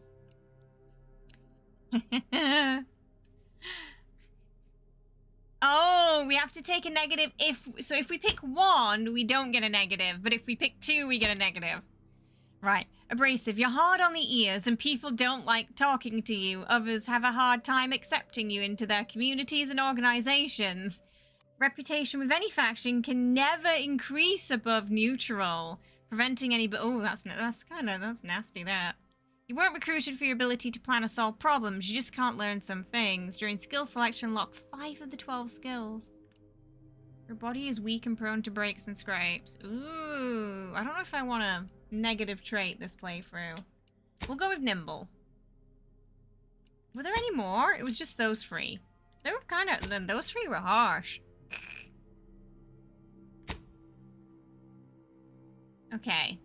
Oh, we have to take a negative so if we pick 1, we don't get a negative, but if we pick 2, we get a negative. Right. Abrasive, you're hard on the ears and people don't like talking to you. Others have a hard time accepting you into their communities and organizations. Reputation with any faction can never increase above neutral, preventing any that's nasty, that. You weren't recruited for your ability to plan or solve problems, you just can't learn some things. During skill selection, lock 5 of the 12 skills. Your body is weak and prone to breaks and scrapes. Ooh, I don't know if I want a negative trait this playthrough. We'll go with nimble. Were there any more? It was just those 3. They were those 3 were harsh. Okay.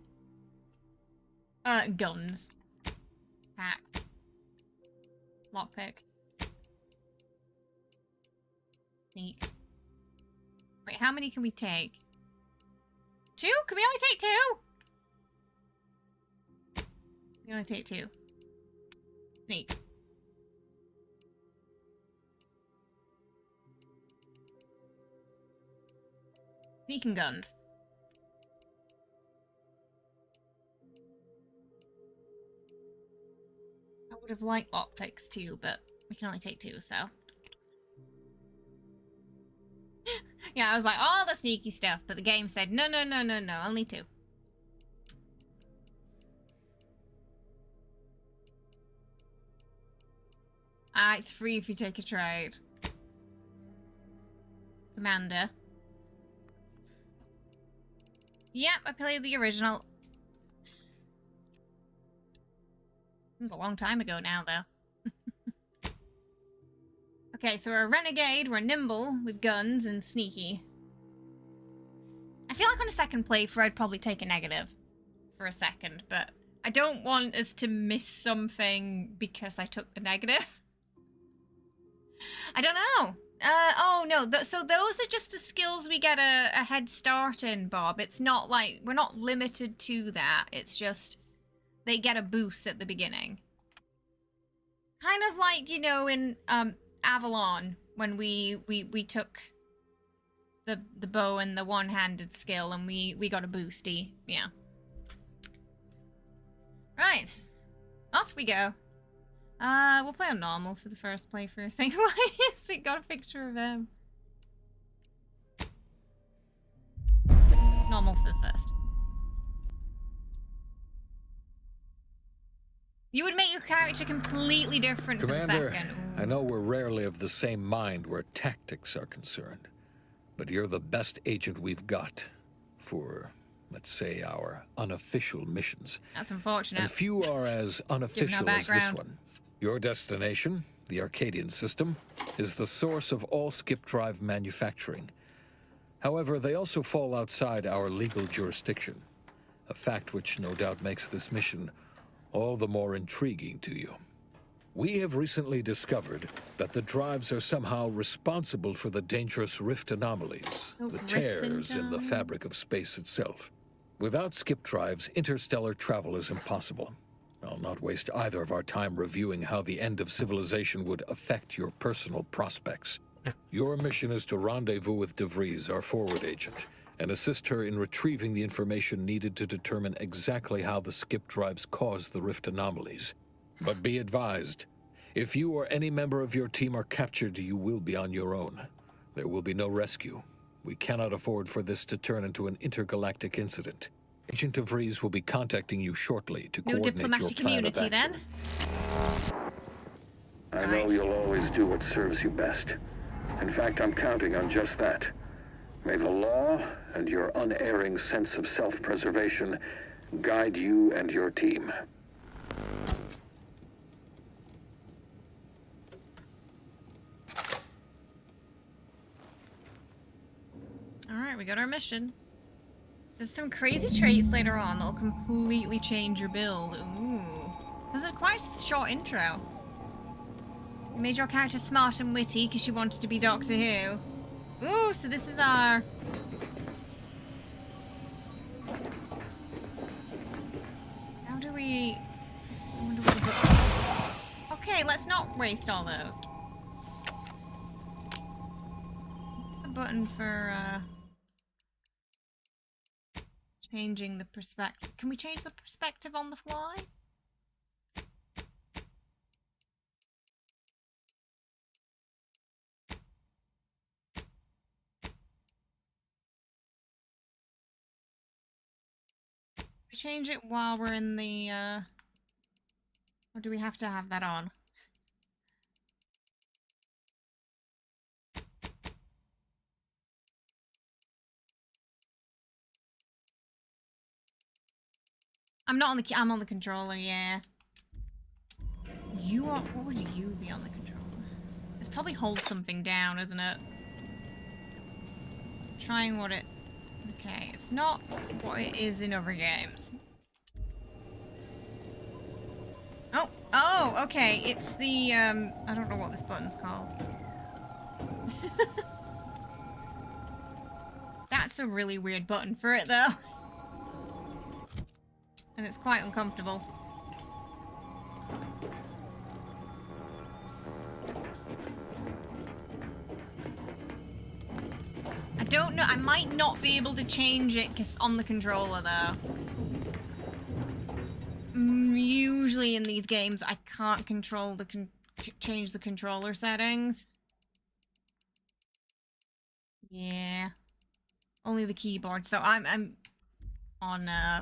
Guns. Pack. Lockpick. Sneak. Wait, how many can we take? 2? Can we only take 2? We can only take 2. Sneak. Sneaking guns. I would have liked lockpicks too, but we can only take 2, so. Yeah, I was like, oh, the sneaky stuff, but the game said, no, no, no, no, no, only 2. Ah, it's free if you take a trade. Commander. Yep, I played the original. It was a long time ago now, though. Okay, so we're a renegade, we're nimble, with guns, and sneaky. I feel like on a second playthrough I'd probably take a negative for a second, but I don't want us to miss something because I took the negative. I don't know. Oh no, so those are just the skills we get a head start in, Bob. It's not like, we're not limited to that. It's just, they get a boost at the beginning. Kind of like, you know, in Avalon, when we took the bow and the one-handed skill and we got a boosty. Yeah. Right. Off we go. We'll play on normal for the first playthrough, I think. Why is it got a picture of him? Normal for the first. You would make your character completely different
Commander,
for the second.
I know we're rarely of the same mind where tactics are concerned, but you're the best agent we've got for, let's say, our unofficial missions.
That's unfortunate.
And few are as unofficial as this
background.
one. Your destination, the Arcadian system, is the source of all skip drive manufacturing. However, they also fall outside our legal jurisdiction, a fact which no doubt makes this mission all the more intriguing to you. We have recently discovered that the drives are somehow responsible for the dangerous rift anomalies, the tears in the fabric of space itself. Without skip drives, interstellar travel is impossible. I'll not waste either of our time reviewing how the end of civilization would affect your personal prospects. Your mission is to rendezvous with DeVries, our forward agent, and assist her in retrieving the information needed to determine exactly how the skip drives cause the rift anomalies. But be advised, if you or any member of your team are captured, you will be on your own. There will be no rescue. We cannot afford for this to turn into an intergalactic incident. Agent DeVries will be contacting you shortly to coordinate your plan of action.
Community then.
I know you'll always do what serves you best. In fact, I'm counting on just that. May the law and your unerring sense of self-preservation guide you and your team.
Alright, we got our mission. There's some crazy traits later on that'll completely change your build. Ooh. This is a quite short intro. You made your character smart and witty because you wanted to be Doctor Who. Ooh, so this is our... How do we... I wonder what the... Okay, let's not waste all those. What's the button for, changing the perspective? Can we change the perspective on the fly? We change it while we're in the, or do we have to have that on? I'm not on the, I'm on the controller, yeah. You are, what would you be on the controller? It's probably hold something down, isn't it? Trying what it Okay, it's not what it is in other games. Oh, okay, it's the, I don't know what this button's called. That's a really weird button for it, though. And it's quite uncomfortable. I don't know, I might not be able to change it on the controller, though. Usually in these games, I can't control the change the controller settings. Yeah, only the keyboard. So I'm on I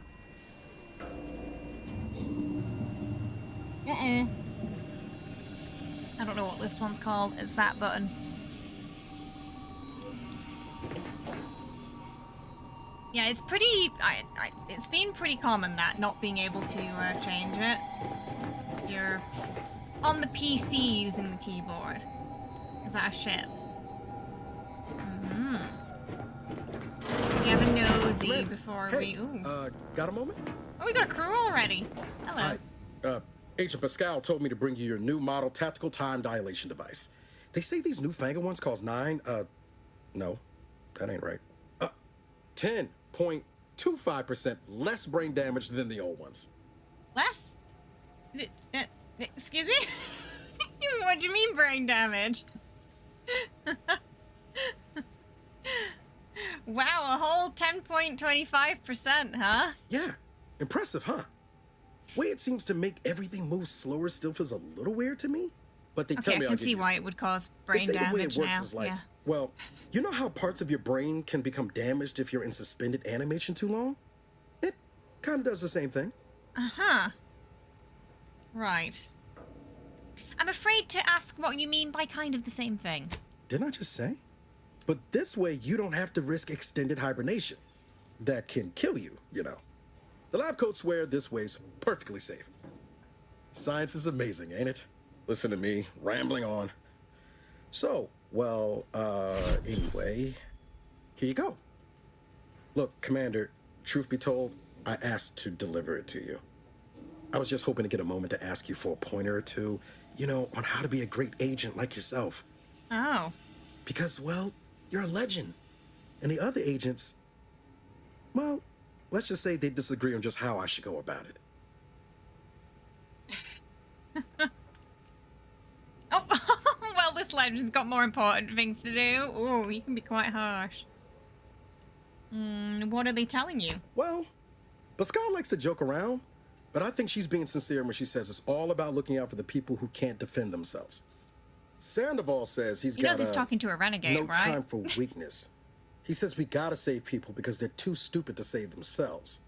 don't know what this one's called. It's that button. Yeah, it's pretty. It's been pretty common that not being able to change it. You're on the PC using the keyboard. Is that a ship? You have a nosy before we. Ooh.
Got a moment?
Oh, we got a crew already. Hello.
Hi. Agent Pascal told me to bring you your new model tactical time dilation device. They say these newfangled ones cost no, that ain't right. 10.25% less brain damage than the old ones.
Less? Excuse me? What do you mean brain damage? Wow, a whole 10.25%, huh?
Yeah, impressive, huh? Way it seems to make everything move slower still feels a little weird to me. But they tell me
I
I'll
can see why it would cause brain
damage. They say
damage
the way it works
now.
is like,
yeah.
well, you know how parts of your brain can become damaged if you're in suspended animation too long? It kind of does the same thing.
Uh-huh. Right. I'm afraid to ask what you mean by kind of the same thing.
Didn't I just say? But this way, you don't have to risk extended hibernation. That can kill you, you know. The lab coats swear this way's perfectly safe. Science is amazing, ain't it? Listen to me, rambling on. So, well, anyway, here you go. Look, Commander, truth be told, I asked to deliver it to you. I was just hoping to get a moment to ask you for a pointer or two, you know, on how to be a great agent like yourself.
Oh.
Because, well, you're a legend. And the other agents, well, let's just say they disagree on just how I should go about it.
Oh, well, this legend's got more important things to do. Oh, you can be quite harsh. What are they telling you?
Well, Pascal likes to joke around, but I think she's being sincere when she says it's all about looking out for the people who can't defend themselves. Sandoval says
he knows he's talking to a renegade,
no
right?
time for weakness. He says we gotta save people because they're too stupid to save themselves.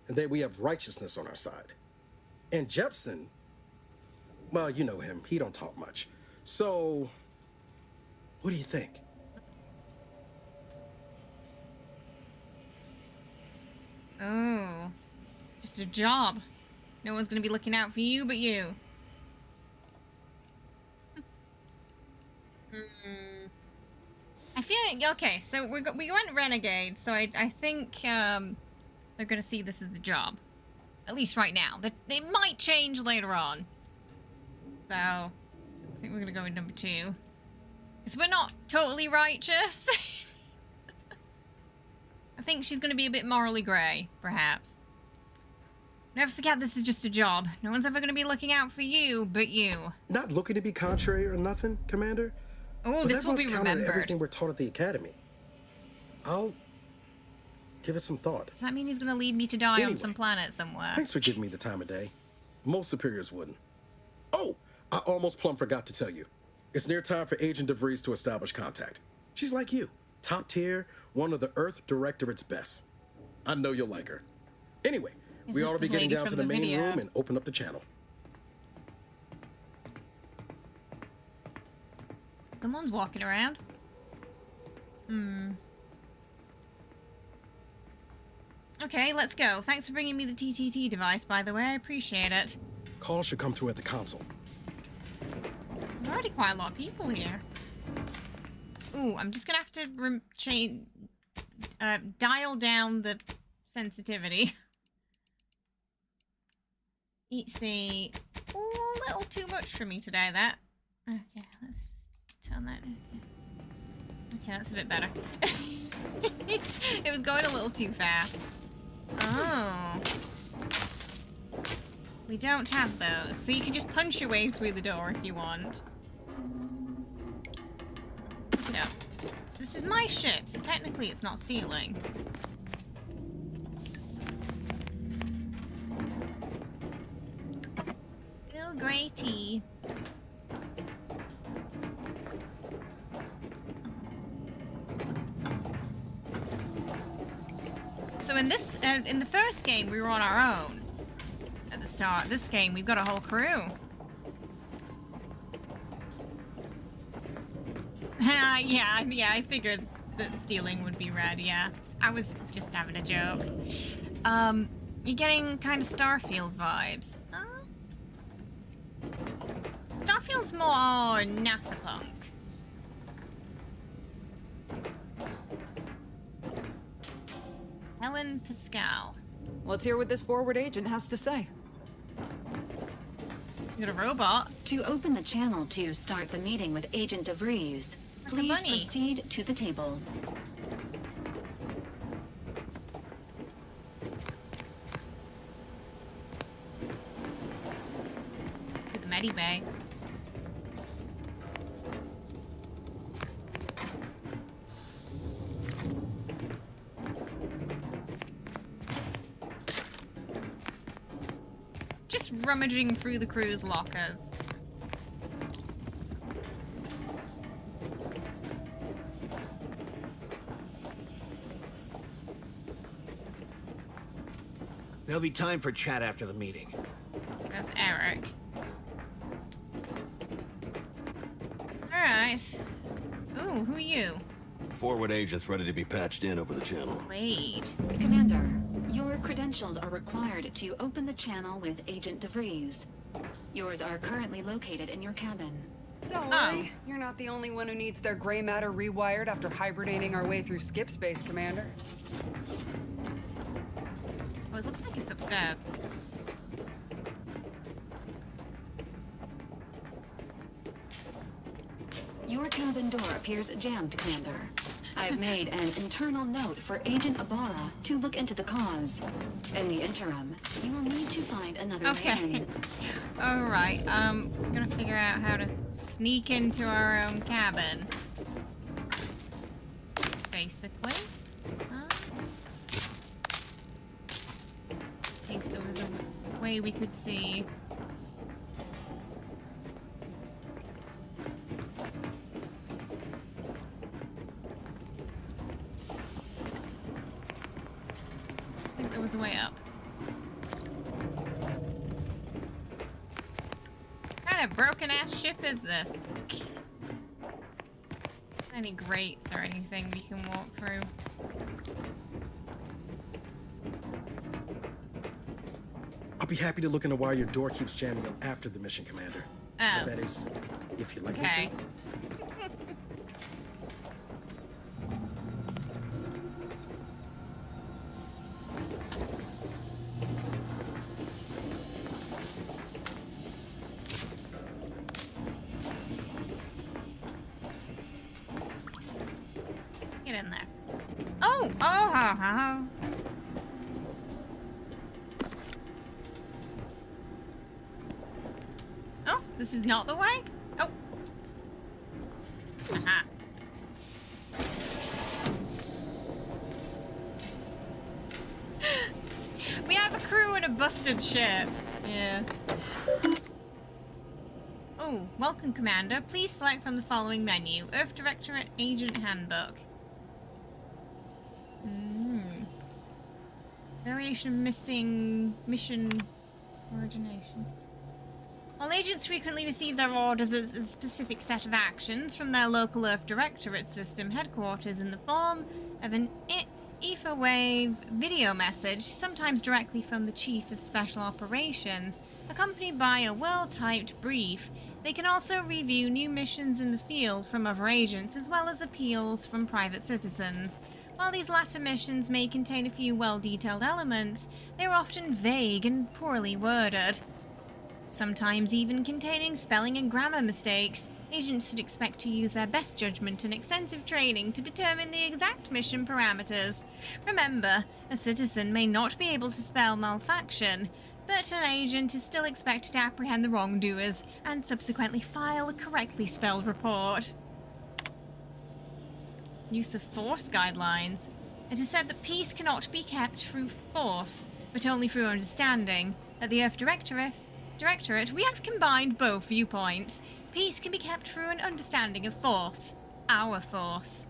And that we have righteousness on our side. And Jepson, well, you know him. He don't talk much. So, what do you think?
Oh, just a job. No one's gonna be looking out for you but you. I feel like, okay, so we went renegade, so I think they're gonna see this as a job. At least right now. They might change later on. So, I think we're gonna go with number 2. Because we're not totally righteous. I think she's gonna be a bit morally grey, perhaps. Never forget this is just a job. No one's ever gonna be looking out for you but you.
Not looking to be contrary or nothing, Commander.
Oh, this will be remembered.
Everything we're taught at the academy. I'll give it some thought.
Does that mean he's gonna lead me to die on some planet somewhere?
Thanks for giving me the time of day. Most superiors wouldn't. Oh, I almost plumb forgot to tell you. It's near time for Agent DeVries to establish contact. She's like you, top tier, one of the Earth Directorate's best. I know you'll like her. Anyway, we ought to be getting down to the main room and open up the channel.
Someone's walking around. Okay, let's go. Thanks for bringing me the TTT device, by the way. I appreciate it.
Call should come through at the console.
There's already quite a lot of people here. Ooh, I'm just gonna have to dial down the sensitivity. It's a little too much for me today, that. Okay, let's just turn that. Okay, that's a bit better. It was going a little too fast. Oh. We don't have those, so you can just punch your way through the door if you want. No. This is my ship, so technically it's not stealing. Earl Grey tea. So in this, in the first game, we were on our own. At the start, this game, we've got a whole crew. Yeah, I figured that stealing would be red, yeah. I was just having a joke. You're getting kind of Starfield vibes. Starfield's more NASA punk. Helen Pascal.
Let's hear what this forward agent has to say.
You got a robot.
To open the channel to start the meeting with Agent DeVries, please proceed to the table.
To the medibay. Just rummaging through the crew's lockers.
There'll be time for chat after the meeting.
That's Eric. Alright. Ooh, who are you?
Forward agents ready to be patched in over the channel.
Wade.
Commander, your credentials are required to open the channel with Agent DeVries. Yours are currently located in your cabin.
Don't worry, you're not the only one who needs their gray matter rewired after hibernating our way through skip space, Commander.
Oh, it looks like it's upstairs.
Your cabin door appears jammed, Commander. I've made an internal note for Agent Ibarra to look into the cause. In the interim, you will need to find another way in.
Alright, we're gonna figure out how to sneak into our own cabin. Basically. I think there was a way we could see. I think there was a way up. What kind of broken-ass ship is this? Any grates or anything we can walk through?
I'll be happy to look into why your door keeps jamming up after the mission, Commander.
Oh.
That is, if you'd like me
Okay.
to.
Let's get in there. Oh! Oh, this is not the way? Oh. Aha. We have a crew and a busted ship. Yeah. Oh, welcome, Commander. Please select from the following menu. Earth Directorate Agent Handbook. Variation of missing mission origination. While agents frequently receive their orders as a specific set of actions from their local Earth Directorate system headquarters in the form of an ether wave video message, sometimes directly from the Chief of Special Operations, accompanied by a well-typed brief, they can also review new missions in the field from other agents, as well as appeals from private citizens. While these latter missions may contain a few well-detailed elements, they are often vague and poorly worded. Sometimes even containing spelling and grammar mistakes. Agents should expect to use their best judgment and extensive training to determine the exact mission parameters. Remember, a citizen may not be able to spell malfaction, but an agent is still expected to apprehend the wrongdoers and subsequently file a correctly spelled report. Use of force guidelines. It is said that peace cannot be kept through force, but only through understanding. At the Earth Directorate, we have combined both viewpoints. Peace can be kept through an understanding of force. Our force.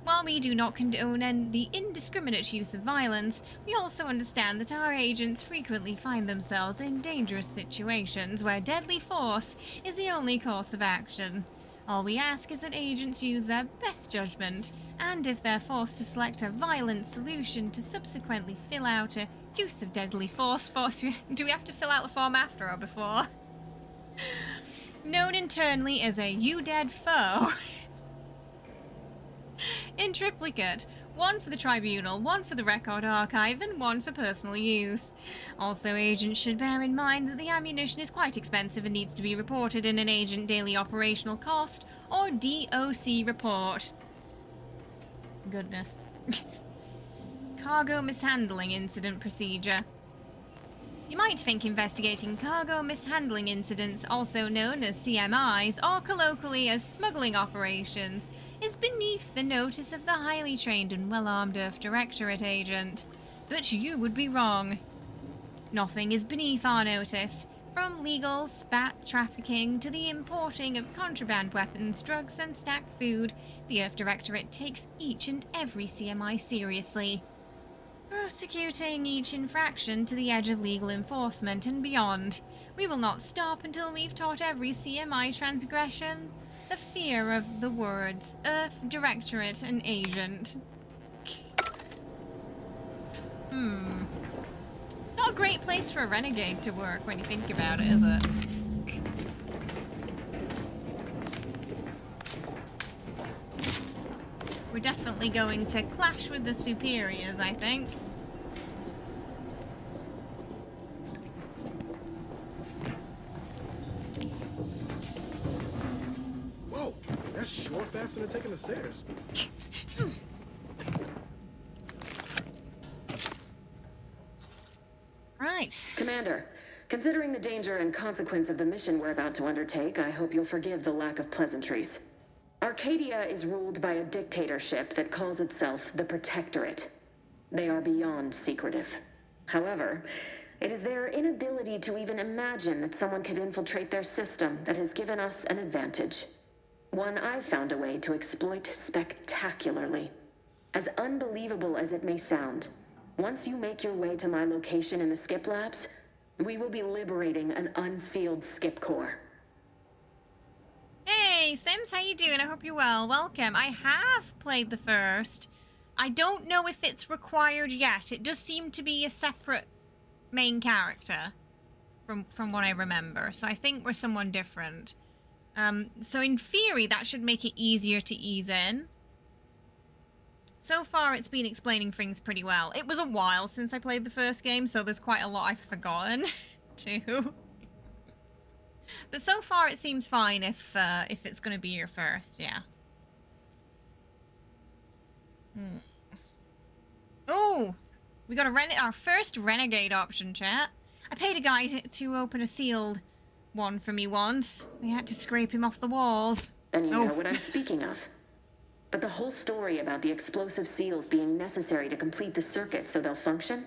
While we do not condone the indiscriminate use of violence, we also understand that our agents frequently find themselves in dangerous situations where deadly force is the only course of action. All we ask is that agents use their best judgment, and if they're forced to select a violent solution, to subsequently fill out a use of deadly force. Do we have to fill out the form after or before? Known internally as a you dead foe. In triplicate, one for the tribunal, one for the record archive, and one for personal use. Also, agents should bear in mind that the ammunition is quite expensive and needs to be reported in an agent daily operational cost, or DOC report. Goodness. Cargo mishandling incident procedure. You might think investigating cargo mishandling incidents, also known as CMIs, or colloquially as smuggling operations, is beneath the notice of the highly trained and well-armed Earth Directorate agent. But you would be wrong. Nothing is beneath our notice, from legal spat trafficking to the importing of contraband weapons, drugs, and snack food. The Earth Directorate takes each and every CMI seriously, prosecuting each infraction to the edge of legal enforcement and beyond. We will not stop until we've taught every CMI transgression the fear of the words Earth Directorate and Agent. Not a great place for a renegade to work when you think about it, is it? We're definitely going to clash with the superiors, I think.
Whoa, that's sure faster than taking the stairs.
Right.
Commander, considering the danger and consequence of the mission we're about to undertake, I hope you'll forgive the lack of pleasantries. Arcadia is ruled by a dictatorship that calls itself the Protectorate. They are beyond secretive. However, it is their inability to even imagine that someone could infiltrate their system that has given us an advantage. One I've found a way to exploit spectacularly. As unbelievable as it may sound, once you make your way to my location in the Skip Labs, we will be liberating an unsealed Skip Core.
Hey, Sims, how you doing? I hope you're well. Welcome. I have played the first. I don't know if it's required yet. It does seem to be a separate main character from what I remember. So I think we're someone different. So in theory, that should make it easier to ease in. So far, it's been explaining things pretty well. It was a while since I played the first game, so there's quite a lot I've forgotten, too. But so far, it seems fine if it's going to be your first, yeah. Oh, we got our first renegade option, chat. I paid a guy to open a sealed one for me once. They had to scrape him off the walls.
Then you know what I'm speaking of. But the whole story about the explosive seals being necessary to complete the circuit so they'll function?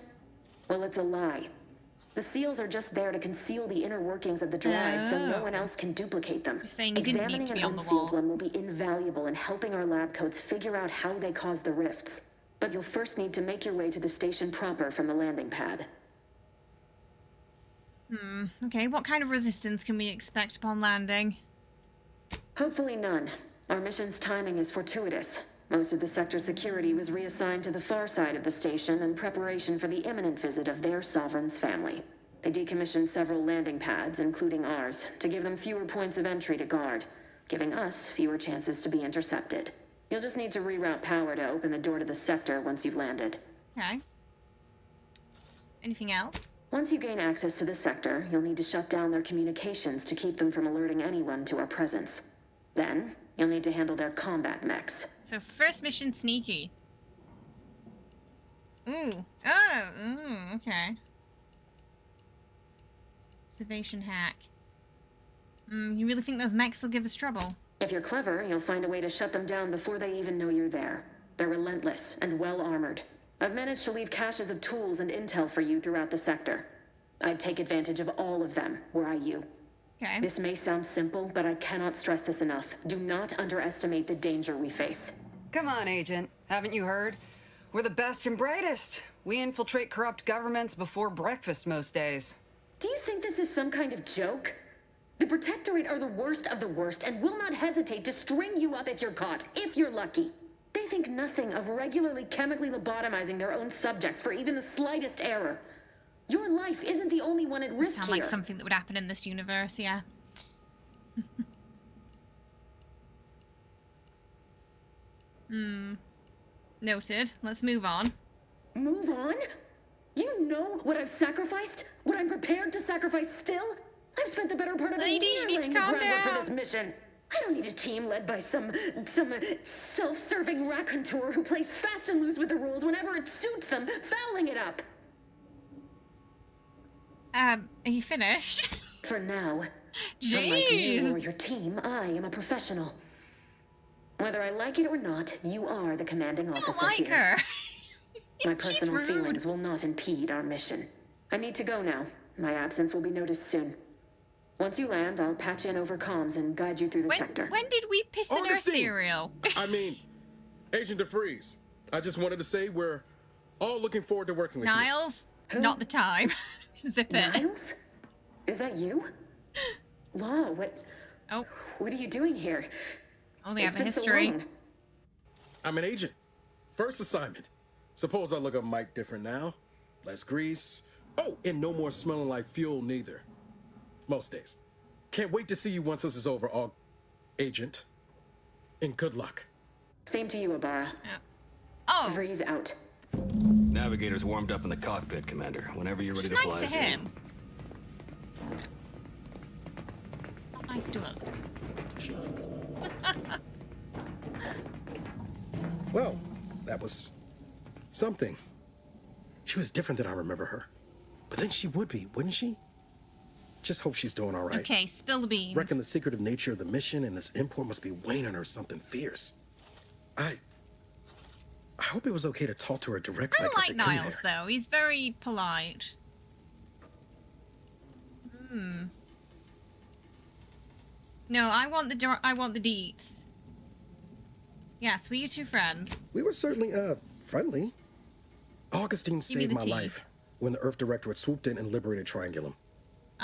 Well, it's a lie. The seals are just there to conceal the inner workings of the drive so no one else can duplicate them.
You're saying you didn't need to be on the walls.
Examining an unsealed one will be invaluable in helping our lab coats figure out how they cause the rifts. But you'll first need to make your way to the station proper from the landing pad.
Okay, what kind of resistance can we expect upon landing?
Hopefully none. Our mission's timing is fortuitous. Most of the sector security was reassigned to the far side of the station in preparation for the imminent visit of their sovereign's family. They decommissioned several landing pads, including ours, to give them fewer points of entry to guard, giving us fewer chances to be intercepted. You'll just need to reroute power to open the door to the sector once you've landed.
Okay. Anything else?
Once you gain access to the sector, you'll need to shut down their communications to keep them from alerting anyone to our presence. Then, you'll need to handle their combat mechs.
So first mission, sneaky. Ooh. Oh, okay. Observation hack. You really think those mechs will give us trouble?
If you're clever, you'll find a way to shut them down before they even know you're there. They're relentless and well-armored. I've managed to leave caches of tools and intel for you throughout the sector. I'd take advantage of all of them, were I you.
Okay.
This may sound simple, but I cannot stress this enough. Do not underestimate the danger we face.
Come on, Agent. Haven't you heard? We're the best and brightest. We infiltrate corrupt governments before breakfast most days.
Do you think this is some kind of joke? The Protectorate are the worst of the worst and will not hesitate to string you up if you're caught, if you're lucky. They think nothing of regularly chemically lobotomizing their own subjects for even the slightest error. Your life isn't the only one at risk
Sound
here.
like something that would happen in this universe, yeah. Noted. Let's move on.
Move on? You know what I've sacrificed? What I'm prepared to sacrifice still? I've spent the better part of
Lady,
a year
you need to
laying the
calm
groundwork for
down.
this mission. I don't need a team led by some self-serving raconteur who plays fast and loose with the rules whenever it suits them, fouling it up.
Are you finished?
For now.
Jeez.
Unlike you or your team, I am a professional. Whether I like it or not, you are the commanding officer
I don't like
here.
her.
My
She's
personal
rude.
feelings will not impede our mission. I need to go now. My absence will be noticed soon. Once you land, I'll patch in over comms and guide you through the sector.
When did we piss in our
Augustine!
cereal?
I mean, Agent DeFreeze. I just wanted to say we're all looking forward to working with
Niles,
Who?
not the time. Zip it.
Niles? Is that you? Law, what?
Oh.
What are you doing here?
Oh, they
It's
have a
been so
history.
long.
I'm an agent. First assignment. Suppose I look a mite different now. Less grease. Oh, and no more smelling like fuel neither. Most days. Can't wait to see you once this is over, Agent. And good luck.
Same to you, Abara.
Oh.
Freeze out.
Navigator's warmed up in the cockpit, Commander. Whenever you're ready to fly
Nice
us
to
in.
him. Not nice to us.
Well, that was something. She was different than I remember her. But then she would be, wouldn't she? Just hope she's doing all right.
Okay, spill the beans.
Reckon the secretive nature of the mission and its import must be weighing on her something fierce. I hope it was okay to talk to her directly.
I like
with the crew
Niles,
there.
though. He's very polite. No, I want the deets. Yes, were you two friends?
We were certainly, friendly. Augustine
me
saved
the
my
tea.
life when the Earth Directorate swooped in and liberated Triangulum.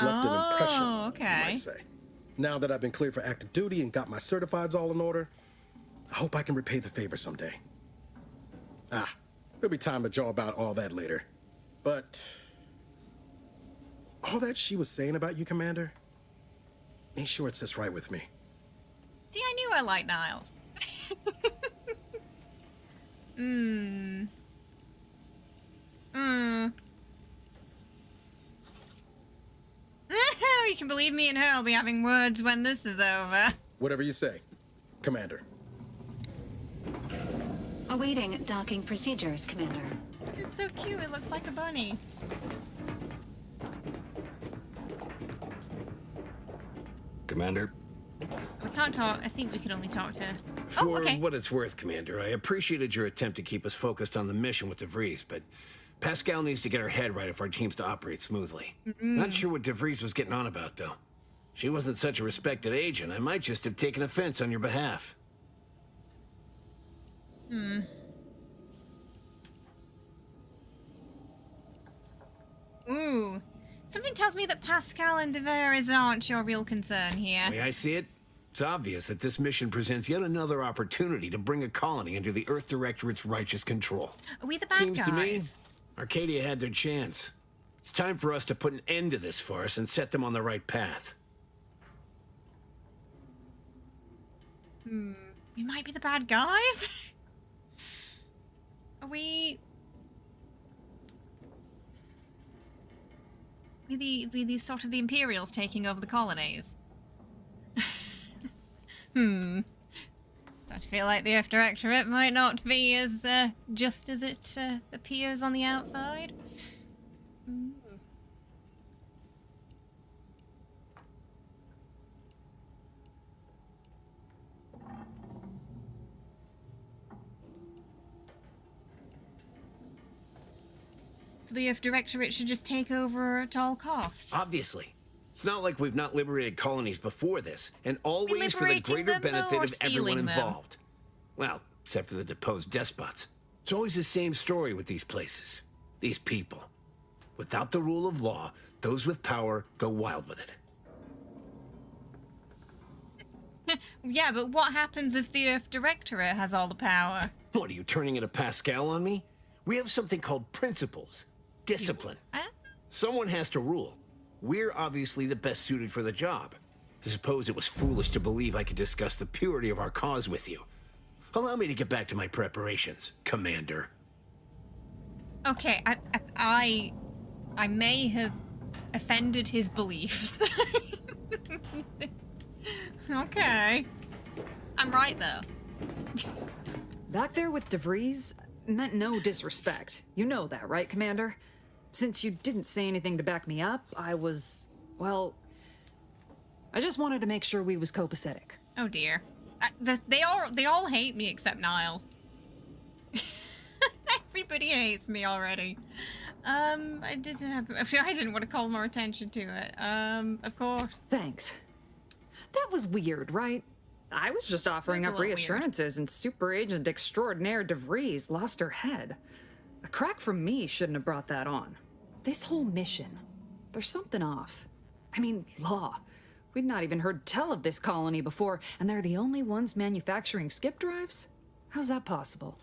Left an impression,
okay.
you might say. Now that I've been cleared for active duty and got my certifieds all in order, I hope I can repay the favor someday. There'll be time to jaw about all that later. But all that she was saying about you, Commander, ain't sure it sits right with me.
See, I knew I liked Niles. You can believe me and her will be having words when this is over.
Whatever you say, Commander.
Awaiting docking procedures, Commander.
It's so cute, it looks like a bunny.
Commander?
We can't talk. I think we could only talk to...
For
Oh, okay.
what it's worth, Commander, I appreciated your attempt to keep us focused on the mission with DeVries, but Pascal needs to get her head right if our team's to operate smoothly. Not sure what DeVries was getting on about, though. She wasn't such a respected agent. I might just have taken offense on your behalf.
Ooh. Something tells me that Pascal and DeVries aren't your real concern here.
The way I see it, it's obvious that this mission presents yet another opportunity to bring a colony under the Earth Directorate's righteous control.
Are we the bad
Seems
guys?
to me, Arcadia had their chance. It's time for us to put an end to this farce and set them on the right path.
We might be the bad guys? Are we... We the sort of the Imperials taking over the colonies? Don't feel like the Earth Directorate might not be as just as it appears on the outside. So the Earth Directorate should just take over at all costs.
Obviously. It's not like we've not liberated colonies before this, and always for the
Liberating
greater
them,
benefit
or
of everyone
stealing them?
involved. Well, except for the deposed despots. It's always the same story with these places. These people. Without the rule of law, those with power go wild with it.
Yeah, but what happens if the Earth Directorate has all the power?
What, are you turning into Pascal on me? We have something called principles. Discipline. Someone has to rule. We're obviously the best suited for the job. I suppose it was foolish to believe I could discuss the purity of our cause with you. Allow me to get back to my preparations, Commander.
Okay, I may have offended his beliefs. Okay. I'm right, though.
Back there with DeVries meant no disrespect. You know that, right, Commander? Since you didn't say anything to back me up, I was... well... I just wanted to make sure we was copacetic.
Oh, dear. They all hate me except Niles. Everybody hates me already. I didn't want to call more attention to it. Of course.
Thanks. That was weird, right? I was just offering up reassurances, and Super Agent Extraordinaire DeVries lost her head. A crack from me shouldn't have brought that on. This whole mission, there's something off. I mean, law. We'd not even heard tell of this colony before, and they're the only ones manufacturing skip drives? How's that possible?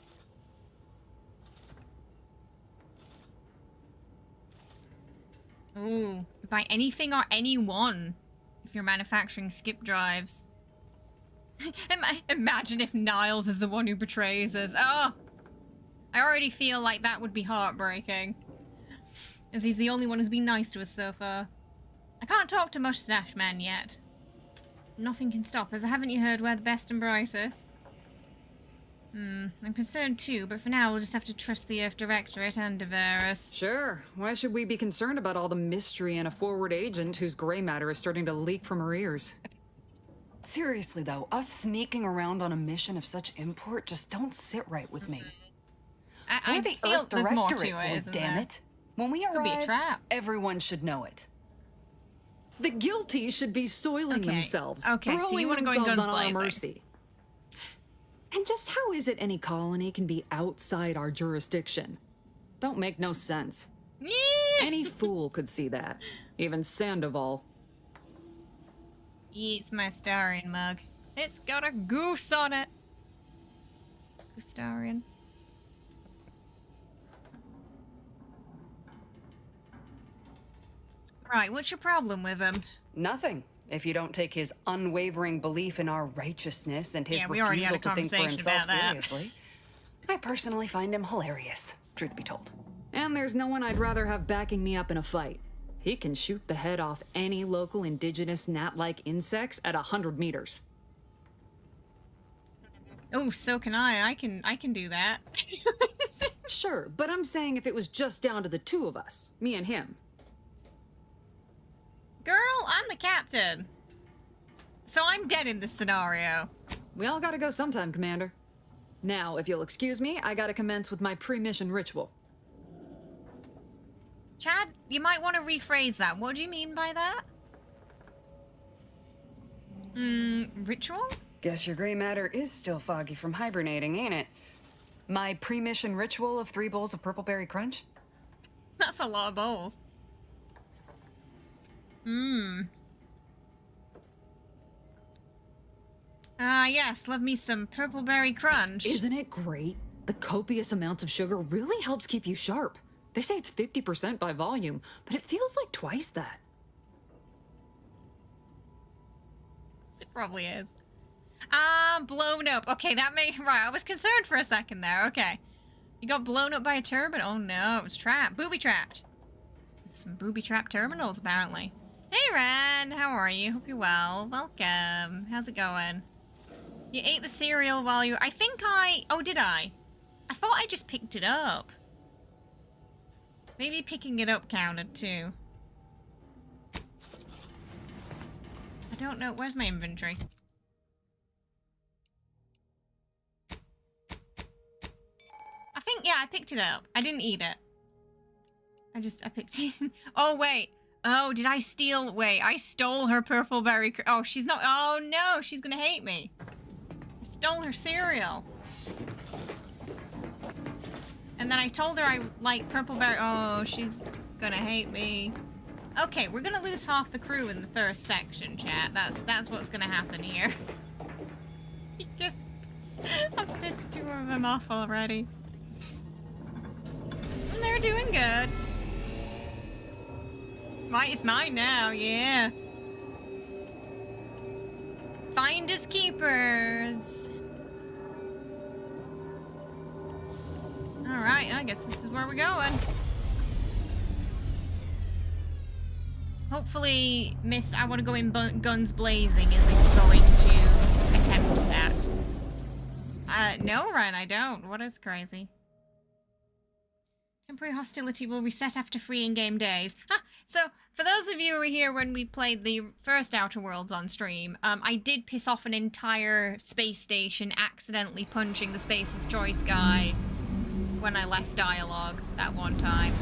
Ooh, by anything or anyone, if you're manufacturing skip drives. Imagine if Niles is the one who betrays us. Oh, I already feel like that would be heartbreaking, as he's the only one who's been nice to us so far. I can't talk to Mustache Man yet. Nothing can stop us. Haven't you heard we're the best and brightest? I'm concerned too, but for now we'll just have to trust the Earth Directorate and DeVries.
Sure. Why should we be concerned about all the mystery in a forward agent whose gray matter is starting to leak from her ears? Seriously though, us sneaking around on a mission of such import just don't sit right with me.
I
We're the
feel
Earth
there's more to
Directorate,
it, isn't
damn
there?
it. When we
Could be a
arrive,
trap.
everyone should know it. The guilty should be soiling themselves,
Okay, so you
throwing
want to go in
themselves
guns
on our
blazing.
mercy. And just how is it any colony can be outside our jurisdiction? Don't make no sense. Any fool could see that. Even Sandoval.
It's my Starian mug. It's got a goose on it. Goostarian. Right, what's your problem with him?
Nothing. If you don't take his unwavering belief in our righteousness and his
Yeah, we already had
refusal
a
to think for
conversation
himself
about that.
seriously, I personally find him hilarious, truth be told. And there's no one I'd rather have backing me up in a fight. He can shoot the head off any local indigenous gnat-like insects at 100 meters.
Oh, so can I. I can do that.
Sure, but I'm saying if it was just down to the two of us, me and him.
Girl, I'm the captain. So I'm dead in this scenario.
We all gotta go sometime, Commander. Now, if you'll excuse me, I gotta commence with my pre-mission ritual.
Chad, you might want to rephrase that. What do you mean by that? Ritual?
Guess your gray matter is still foggy from hibernating, ain't it? My pre-mission ritual of 3 bowls of purple-berry crunch?
That's a lot of bowls. Yes, love me some purple berry crunch.
Isn't it great? The copious amounts of sugar really helps keep you sharp. They say it's 50% by volume, but it feels like twice that.
It probably is. Blown up. Okay, that made... Right, I was concerned for a second there. Okay. You got blown up by a terminal. Oh, no. It was trapped. Booby-trapped. Some booby-trapped terminals, apparently. Hey, Ren. How are you? Hope you're well. Welcome. How's it going? You ate the cereal while you... I think I... Oh, did I? I thought I just picked it up. Maybe picking it up counted, too. I don't know. Where's my inventory? I think, yeah, I picked it up. I didn't eat it. I picked it. Oh, wait. Oh, did I steal? Wait, I stole her purple berry. Oh, she's not. Oh, no, she's gonna hate me. I stole her cereal. And then I told her I like purple berry. Oh, she's gonna hate me. Okay, we're gonna lose half the crew in the first section, chat. That's what's gonna happen here. Because I've pissed 2 of them off already. And they're doing good. It's mine now, yeah. Finders keepers. Alright, I guess this is where we're going. Hopefully, Miss I Want to Go in Guns Blazing isn't going to attempt that. No, Ren, I don't. What is crazy? Temporary hostility will reset after free in-game days. So, for those of you who were here when we played the first Outer Worlds on stream, I did piss off an entire space station accidentally punching the Spacer's Choice guy when I left dialogue that one time.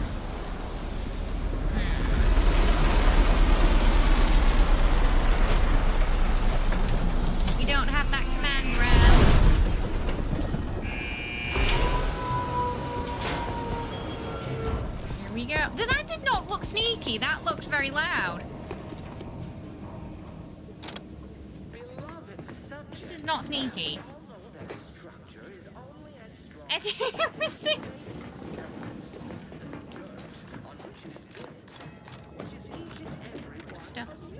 We don't have that command, Ren. Here we go. That did not look sneaky. That looked very loud. This is not sneaky. Everything. Stuffs.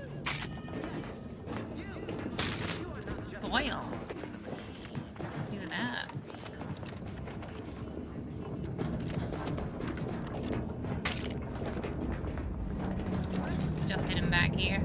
Boil. Do that. There's some stuff hidden back here.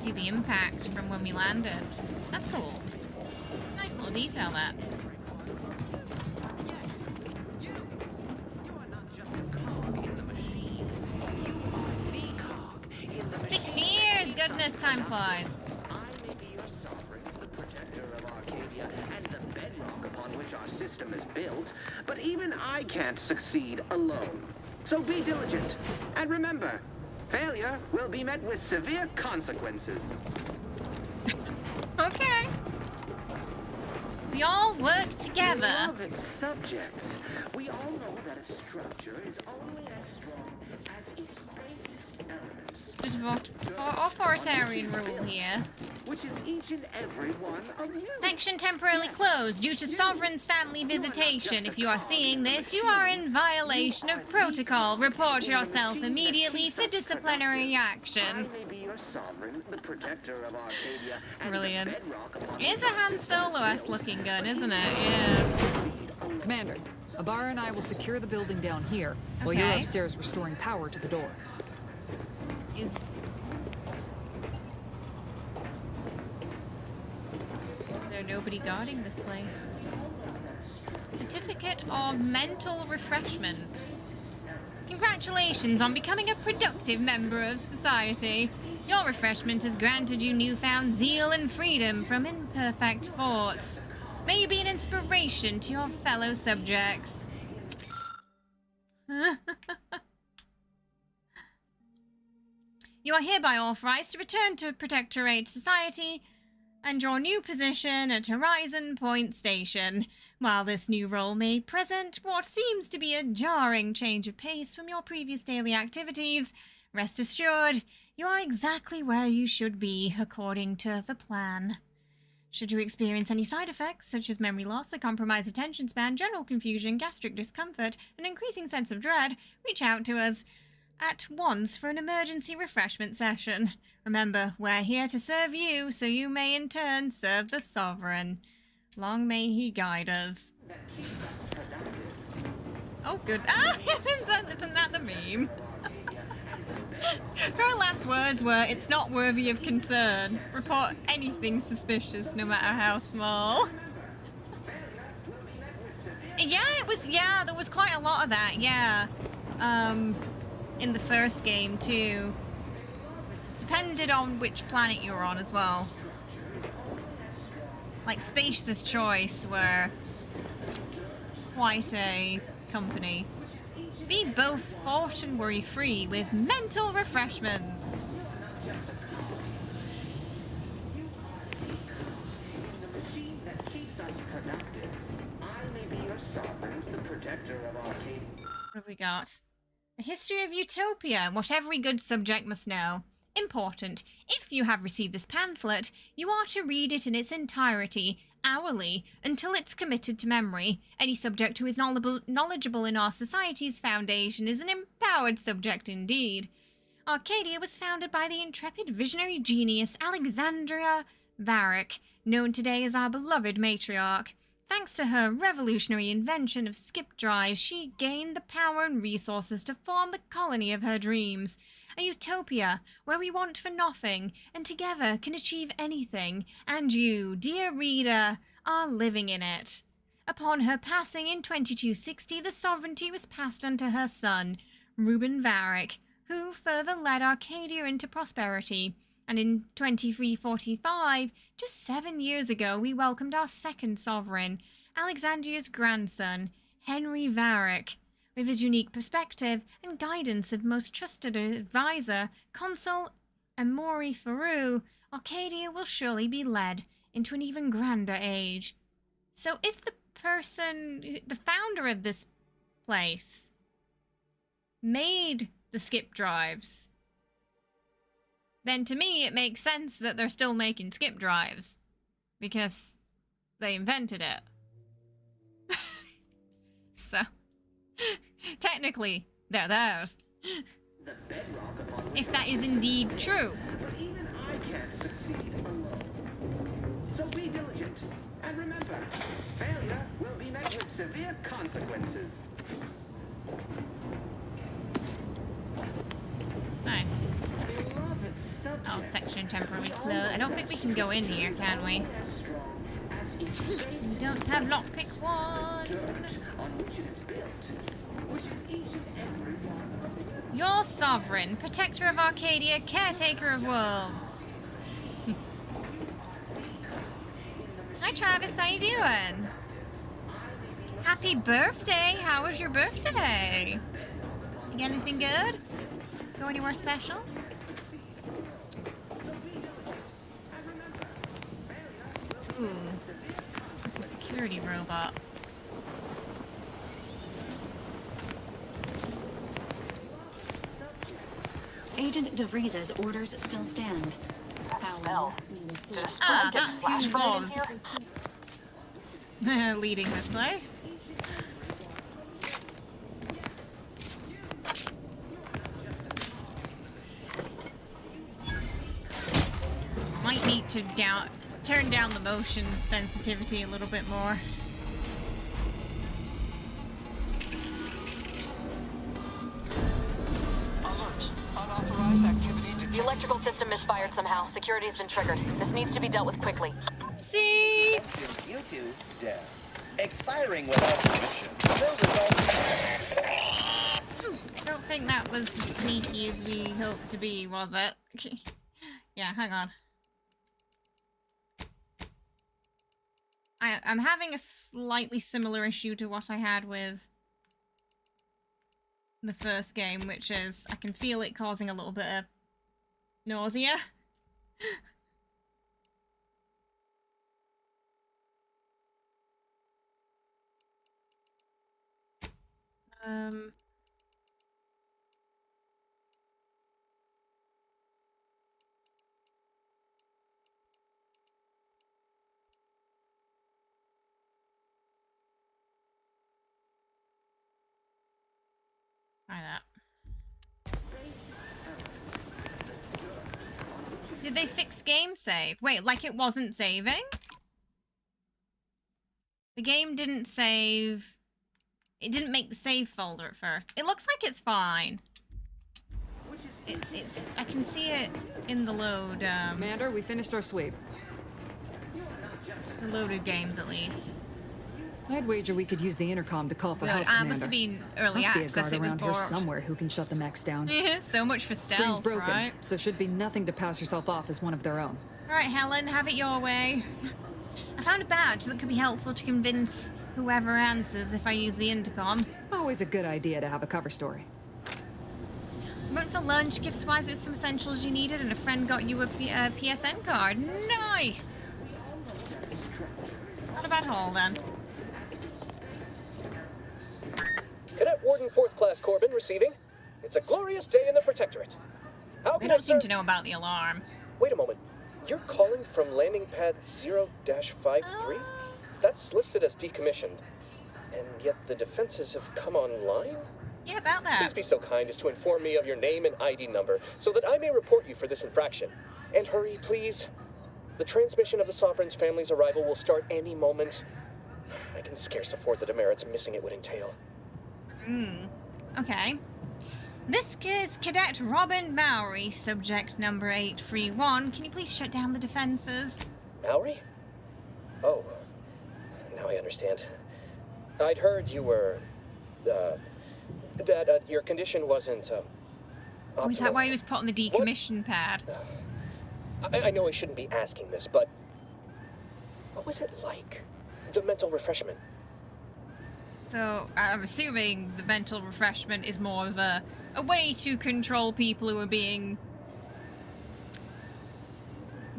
See the impact from when we landed. That's cool. Nice little detail, that.
You are not just a cog in the machine. You are the cog in the machine.
6 years! Goodness, time flies.
I may be your sovereign, the protector of Arcadia, and the bedrock upon which our system is built, but even I can't succeed alone. So be diligent, and remember, failure will be met with severe consequences.
Okay. We all work together.
Beloved subjects, we all know that a structure is only as strong as its basest elements.
Bit of authoritarian rule here.
Which is each and every one of you.
Section temporarily closed due to Sovereign's family visitation. If you are seeing this, you are in violation of protocol. Report yourself immediately for disciplinary action. Brilliant. It's a Han Solo-esque looking gun, isn't it? Yeah.
Commander, Abara and I will secure the building down here, while you're upstairs restoring power to the door.
Is there nobody guarding this place? Certificate of Mental Refreshment. Congratulations on becoming a productive member of society. Your refreshment has granted you newfound zeal and freedom from imperfect thoughts. May you be an inspiration to your fellow subjects. You are hereby authorized to return to Protectorate Society and your new position at Horizon Point Station. While this new role may present what seems to be a jarring change of pace from your previous daily activities, Rest assured, you are exactly where you should be, according to the plan. Should you experience any side effects, such as memory loss, a compromised attention span, general confusion, gastric discomfort, an increasing sense of dread, reach out to us at once for an emergency refreshment session. Remember, we're here to serve you, so you may in turn serve the Sovereign. Long may he guide us. Oh, good. Ah, isn't that the meme? Her last words were, "It's not worthy of concern. Report anything suspicious, no matter how small." Yeah, there was quite a lot of that, yeah. In the first game, too. Depended on which planet you were on as well. Like, Spacious Choice were quite a company. Be both fought and worry-free with mental refreshments. What have we got? A history of Utopia, what every good subject must know. Important. If you have received this pamphlet, you are to read it in its entirety, hourly, until it's committed to memory. Any subject who is knowledgeable in our society's foundation is an empowered subject indeed. Arcadia was founded by the intrepid visionary genius Alexandria Varick, known today as our beloved matriarch. Thanks to her revolutionary invention of skip drives, she gained the power and resources to form the colony of her dreams. A utopia where we want for nothing and together can achieve anything, and you, dear reader, are living in it. Upon her passing in 2260, the sovereignty was passed unto her son, Reuben Varick, who further led Arcadia into prosperity. And in 2345, just 7 years ago, we welcomed our second sovereign, Alexandria's grandson, Henry Varick. With his unique perspective and guidance of most trusted advisor, Consul Amori Faru, Arcadia will surely be led into an even grander age. So if the founder of this place, made the skip drives, then to me it makes sense that they're still making skip drives, because they invented it. So technically, they're theirs. If that is indeed true.
But even I can't succeed alone. So be diligent. And remember, failure will be met with severe consequences.
Fine. Oh, section temporarily closed. I don't think we can go in here, can we? We don't have lockpick one. Your sovereign, protector of Arcadia, caretaker of worlds. Hi Travis, how you doing? Happy birthday! How was your birthday? You get anything good? Go anywhere special? Ooh, it's a security robot.
Agent DeVries's orders still stand.
Ah, that's who was leading this place. Might need to turn down the motion sensitivity a little bit more.
Alert. Unauthorized activity detected.
The electrical system misfired somehow. Security has been triggered. This needs to be dealt with quickly.
See?
You two, dead. Expiring without permission. No result.
I don't think that was as sneaky as we hoped to be, was it? Yeah, hang on. I'm having a slightly similar issue to what I had with the first game, which is I can feel it causing a little bit of nausea. Did they fix game save? Wait, like it wasn't saving? The game didn't save. It didn't make the save folder at first. It looks like it's fine. It's. I can see it in the load.
Commander, we finished our sweep.
The loaded games, at least.
I'd wager we could use the intercom to call for help, Commander.
Must have been early
Must
access.
be a guard
It was
around here
bought.
somewhere who can shut the mechs down.
So much for stealth,
Screen's broken,
right?
so should be nothing to pass yourself off as one of their own.
All right, Helen, have it your way. I found a badge that could be helpful to convince whoever answers if I use the intercom.
Always a good idea to have a cover story.
Went for lunch, gifts-wise with some essentials you needed, and a friend got you a PSN card. Nice! Not a bad haul, then.
Cadet Warden 4th Class Corbin receiving. It's a glorious day in the Protectorate. How
They
can I
don't seem to know about the alarm.
Wait a moment. You're calling from landing pad 0-53? That's listed as decommissioned. And yet the defenses have come online?
Yeah, about that.
Please be so kind as to inform me of your name and ID number so that I may report you for this infraction. And hurry, please. The transmission of the Sovereign's family's arrival will start any moment. I can scarce afford the demerits missing it would entail.
Okay. This is Cadet Robin Mowry, subject number 831. Can you please shut down the defenses?
Mowry? Oh, now I understand. I'd heard you were, that your condition wasn't,
Oh, is that why he was put on the decommission pad?
I know I shouldn't be asking this, but what was it like? The mental refreshment?
So, I'm assuming the mental refreshment is more of a way to control people who are being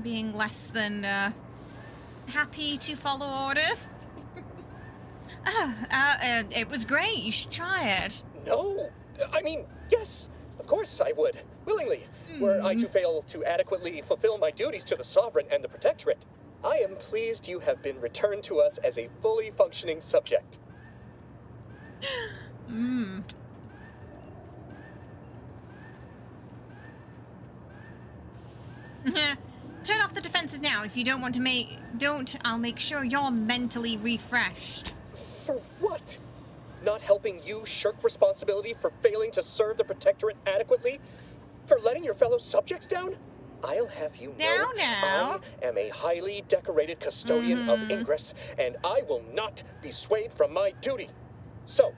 less than happy to follow orders. It was great. You should try it.
No, I mean, yes, of course I would, willingly. Were I to fail to adequately fulfill my duties to the Sovereign and the Protectorate, I am pleased you have been returned to us as a fully functioning subject.
Turn off the defenses now. If you don't want to I'll make sure you're mentally refreshed.
For what? Not helping you shirk responsibility for failing to serve the Protectorate adequately? For letting your fellow subjects down? I'll have you know I am a highly decorated custodian of Ingress, and I will not be swayed from my duty. So,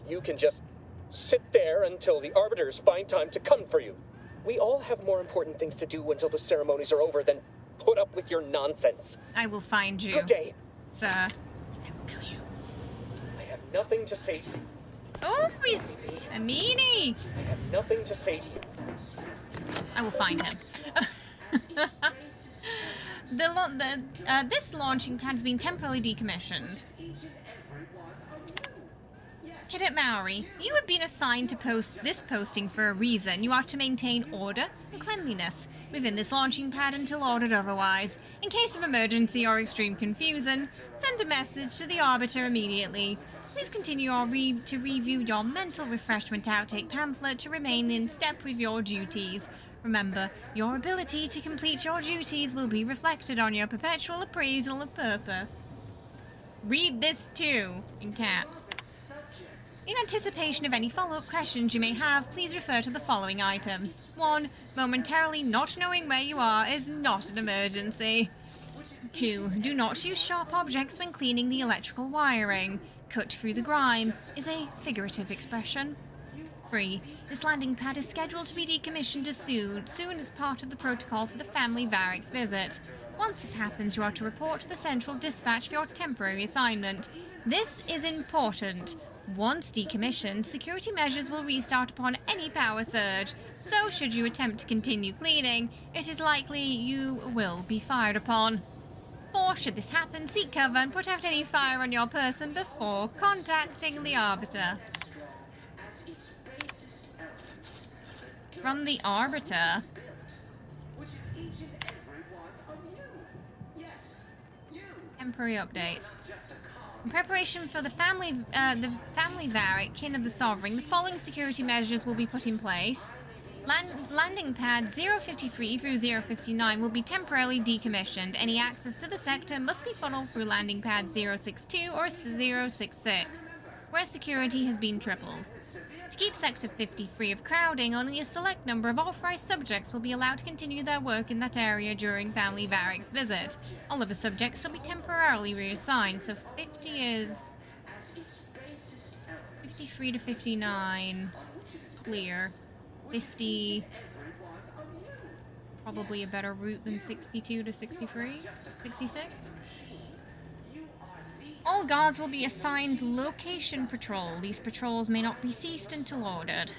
you can just sit there until the Arbiters find time to come for you. We all have more important things to do until the ceremonies are over than put up with your nonsense.
I will find you.
Good day.
Sir. I will kill you.
I have nothing to say to you.
Oh, he's a meanie.
I have nothing to say to you.
I will find him. This launching pad has been temporarily decommissioned. Cadet Mowry, you have been assigned to this posting for a reason. You are to maintain order and cleanliness within this launching pad until ordered otherwise. In case of emergency or extreme confusion, send a message to the Arbiter immediately. Please continue to review your mental refreshment outtake pamphlet to remain in step with your duties. Remember, your ability to complete your duties will be reflected on your perpetual appraisal of purpose. Read this too, in caps. In anticipation of any follow-up questions you may have, please refer to the following items. 1. Momentarily not knowing where you are is not an emergency. 2. Do not use sharp objects when cleaning the electrical wiring. Cut through the grime is a figurative expression. 3. This landing pad is scheduled to be decommissioned as soon as part of the protocol for the family Varric's visit. Once this happens, you are to report to the central dispatch for your temporary assignment. This is important. Once decommissioned, security measures will restart upon any power surge, so should you attempt to continue cleaning, it is likely you will be fired upon. 4. Should this happen, seek cover and put out any fire on your person before contacting the Arbiter. From the Arbiter? Temporary updates. In preparation for the family Varric, kin of the Sovereign, the following security measures will be put in place. Landing pad 053 through 059 will be temporarily decommissioned. Any access to the sector must be funneled through landing pad 062 or 066, where security has been tripled. To keep Sector 50 free of crowding, only a select number of authorized subjects will be allowed to continue their work in that area during Family Varric's visit. All other subjects shall be temporarily reassigned, so 50 is 53 to 59 clear. 50 probably a better route than 62 to 63, 66. All guards will be assigned location patrol. These patrols may not be ceased until ordered.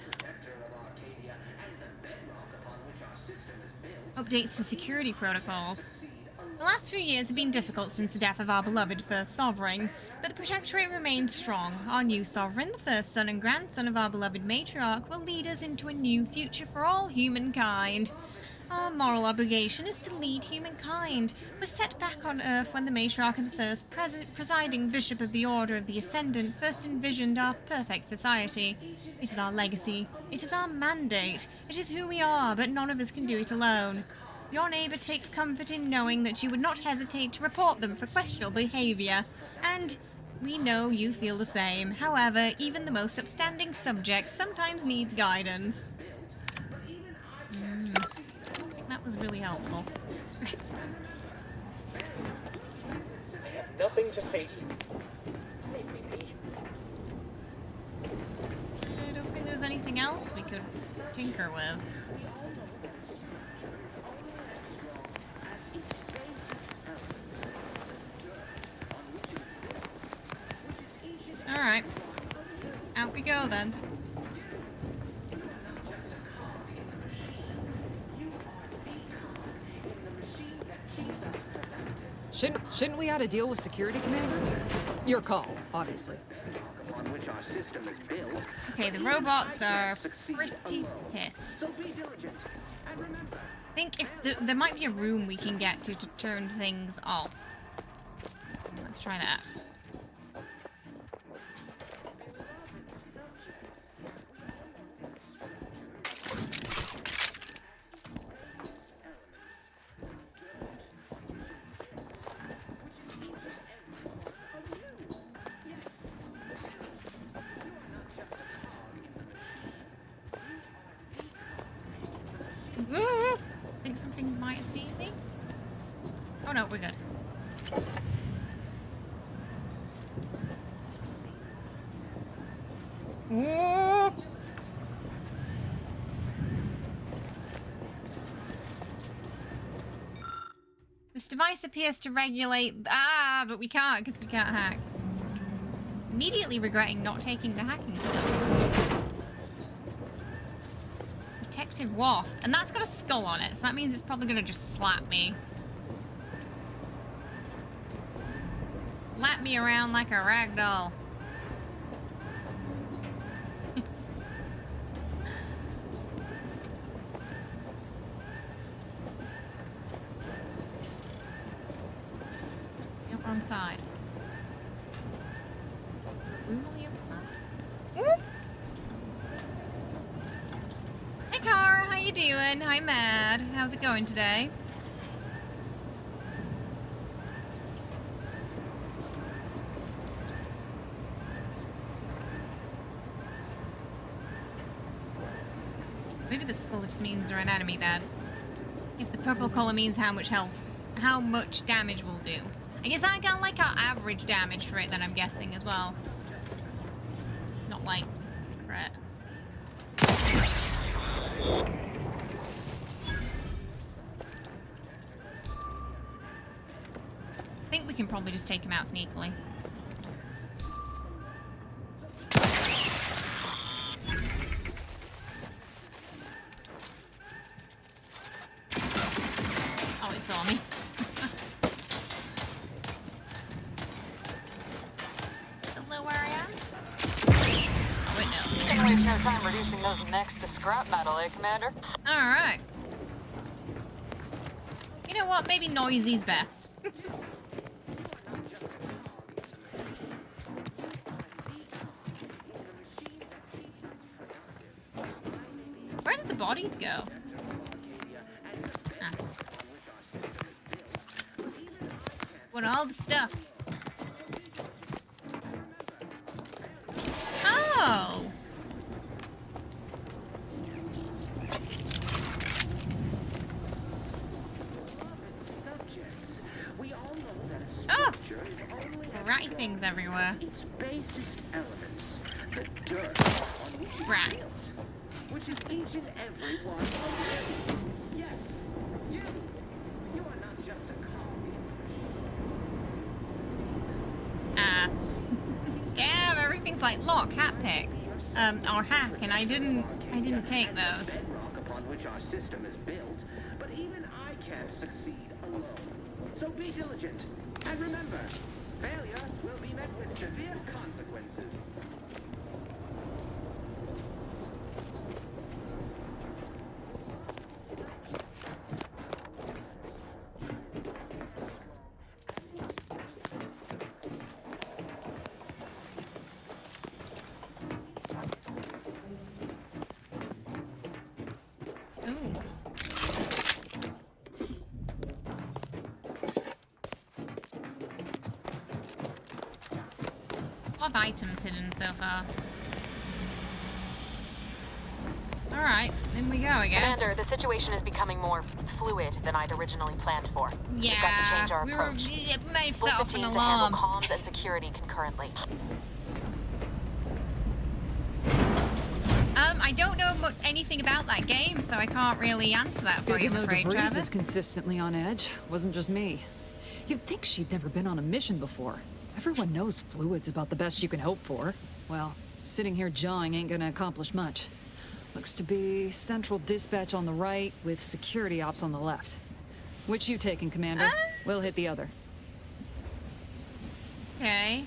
Updates to security protocols. The last few years have been difficult since the death of our beloved first sovereign, but the Protectorate remains strong. Our new sovereign, the first son and grandson of our beloved matriarch, will lead us into a new future for all humankind. Our moral obligation is to lead humankind. We're set back on Earth when the matriarch and the first presiding bishop of the Order of the Ascendant first envisioned our perfect society. It is our legacy. It is our mandate. It is who we are, but none of us can do it alone. Your neighbor takes comfort in knowing that you would not hesitate to report them for questionable behavior, and we know you feel the same. However, even the most upstanding subject sometimes needs guidance. I think that was really helpful.
I have nothing to say to you. Leave me be.
I don't think there's anything else we could tinker with. Alright. Out we go then.
Shouldn't we ought to deal with security, Commander? Your call, obviously.
Okay, the robots are pretty pissed. I think if there might be a room we can get to turn things off. Let's try that. I think something might have seen me. Oh no, we're good. Whoa! This device appears to regulate... but we can't because we can't hack. Immediately regretting not taking the hacking stuff. Protective wasp. And that's got a skull on it, so that means it's probably going to just slap me. Lap me around like a rag doll. Wrong side. Room on the other side? Hey Cara, how you doing? Hi Mad. How's it going today? Maybe the skull just means they're an enemy then. If the purple color means how much damage we'll do. I guess I got like our average damage for it then, I'm guessing as well. Not like secret. I think we can probably just take him out sneakily. Oh, it saw me.
Waste no time reducing those necks to scrap metal, eh, Commander?
Alright. You know what? Maybe noisy's best. Where did the bodies go? Ah. What all the stuff? Oh! Oh! Ratty things everywhere.
Its basest elements, the dirt on which
Rats.
which is each and every one already. Yes, you. You are not just a copy.
Ah. Damn, everything's like lock, hat pick, or hack, and I didn't take those.
Bedrock upon which our system is built, but even I can't succeed alone. So be diligent, and remember, failure will be met with severe consequences.
Ooh. A lot of items hidden so far. Alright, in we go, I guess.
Commander, the situation is becoming more fluid than I'd originally planned for. We've got to change our approach.
It may have
Split
set
the
off an
teams and
alarm.
handle comms and security concurrently.
I don't know anything about that game, so I can't really answer that for you, I'm afraid,
DeVries
Travis.
is consistently on edge. Wasn't just me. You'd think she'd never been on a mission before. Everyone knows fluid's about the best you can hope for. Well, sitting here jawing ain't gonna accomplish much. Looks to be central dispatch on the right with security ops on the left. Which you taking, Commander? We'll hit the other.
Okay.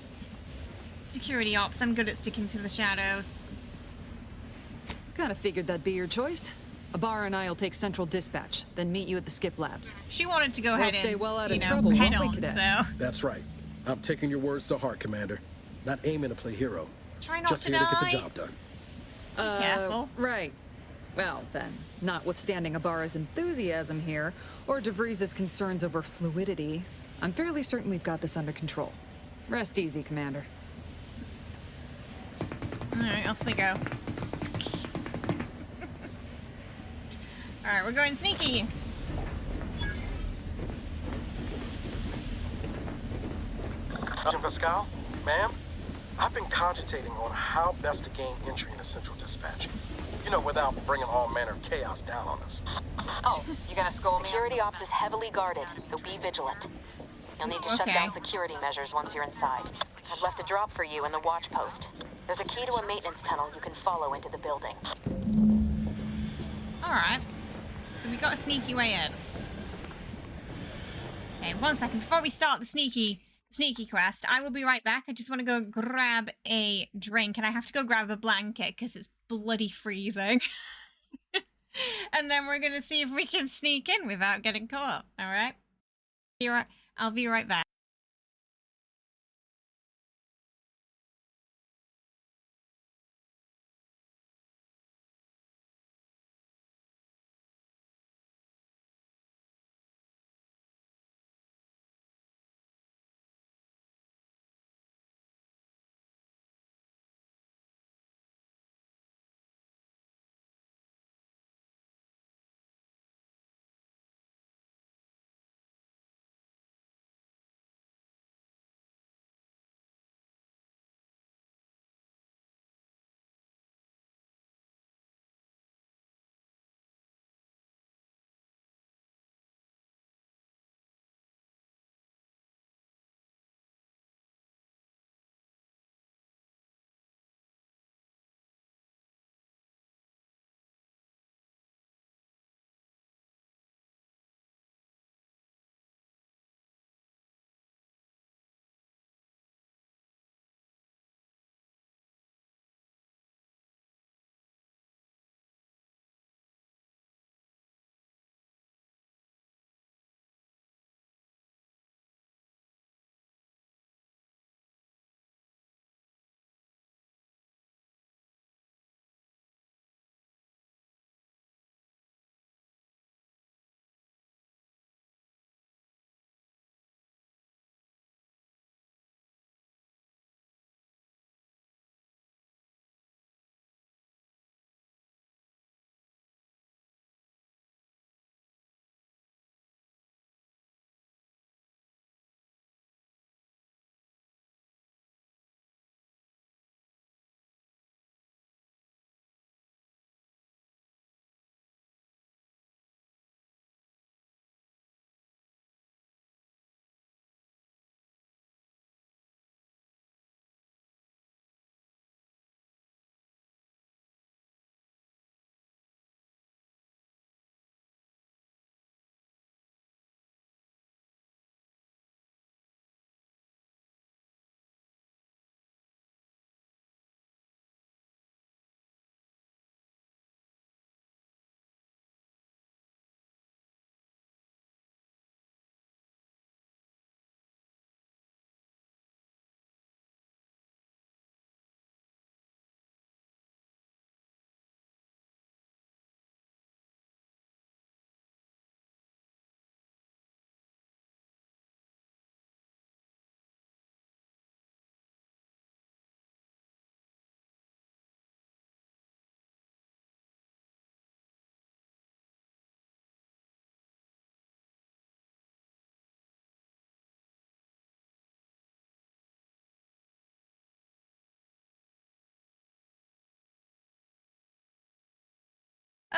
Security ops, I'm good at sticking to the shadows.
Kinda figured that'd be your choice. Abar and I'll take central dispatch, then meet you at the skip labs.
She wanted to go
We'll
ahead
stay
and,
well out
you
of
know,
trouble,
head
won't we,
on,
Cadet?
so.
That's right. I'm taking your words to heart, Commander. Not aiming to play hero.
Try not
Just
to
here to get the
die.
job done.
Careful.
Right. Well, then, notwithstanding Abar's enthusiasm here, or DeVries' concerns over fluidity, I'm fairly certain we've got this under control. Rest easy, Commander.
Alright, off they go. Alright, we're going sneaky.
Agent Pascal, ma'am, I've been cogitating on how best to gain entry into Central Dispatch. You know, without bringing all manner of chaos down on us.
Oh, you gonna school me? Security ops is heavily guarded, so be vigilant. You'll need to shut down security measures once you're inside. I've left a drop for you in the watch post. There's a key to a maintenance tunnel you can follow into the building.
Alright. So we got a sneaky way in. Okay, 1 second. Before we start the sneaky quest, I will be right back. I just want to go grab a drink, and I have to go grab a blanket because it's bloody freezing. And then we're going to see if we can sneak in without getting caught. Alright? I'll be right back.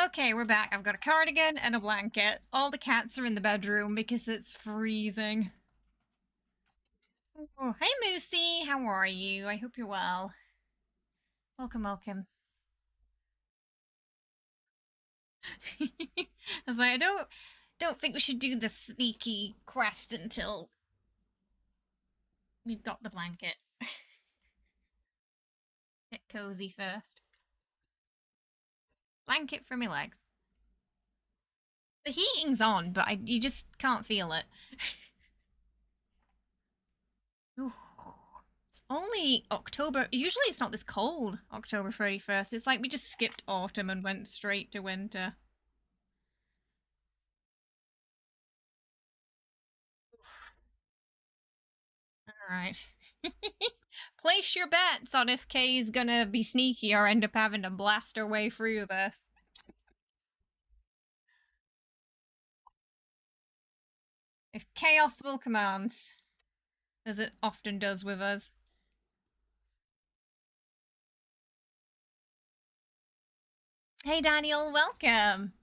Okay, we're back. I've got a cardigan and a blanket. All the cats are in the bedroom because it's freezing. Oh, hey Moosey, how are you? I hope you're well. Welcome, welcome. I was like, I don't think we should do the sneaky quest until we've got the blanket. Get cozy first. Blanket for my legs. The heating's on, but you just can't feel it. Ooh. It's only October. Usually it's not this cold, October 31st. It's like we just skipped autumn and went straight to winter. Alright. Place your bets on if Kay's gonna be sneaky or end up having to blast her way through this. If chaos will commands, as it often does with us. Hey Daniel, welcome!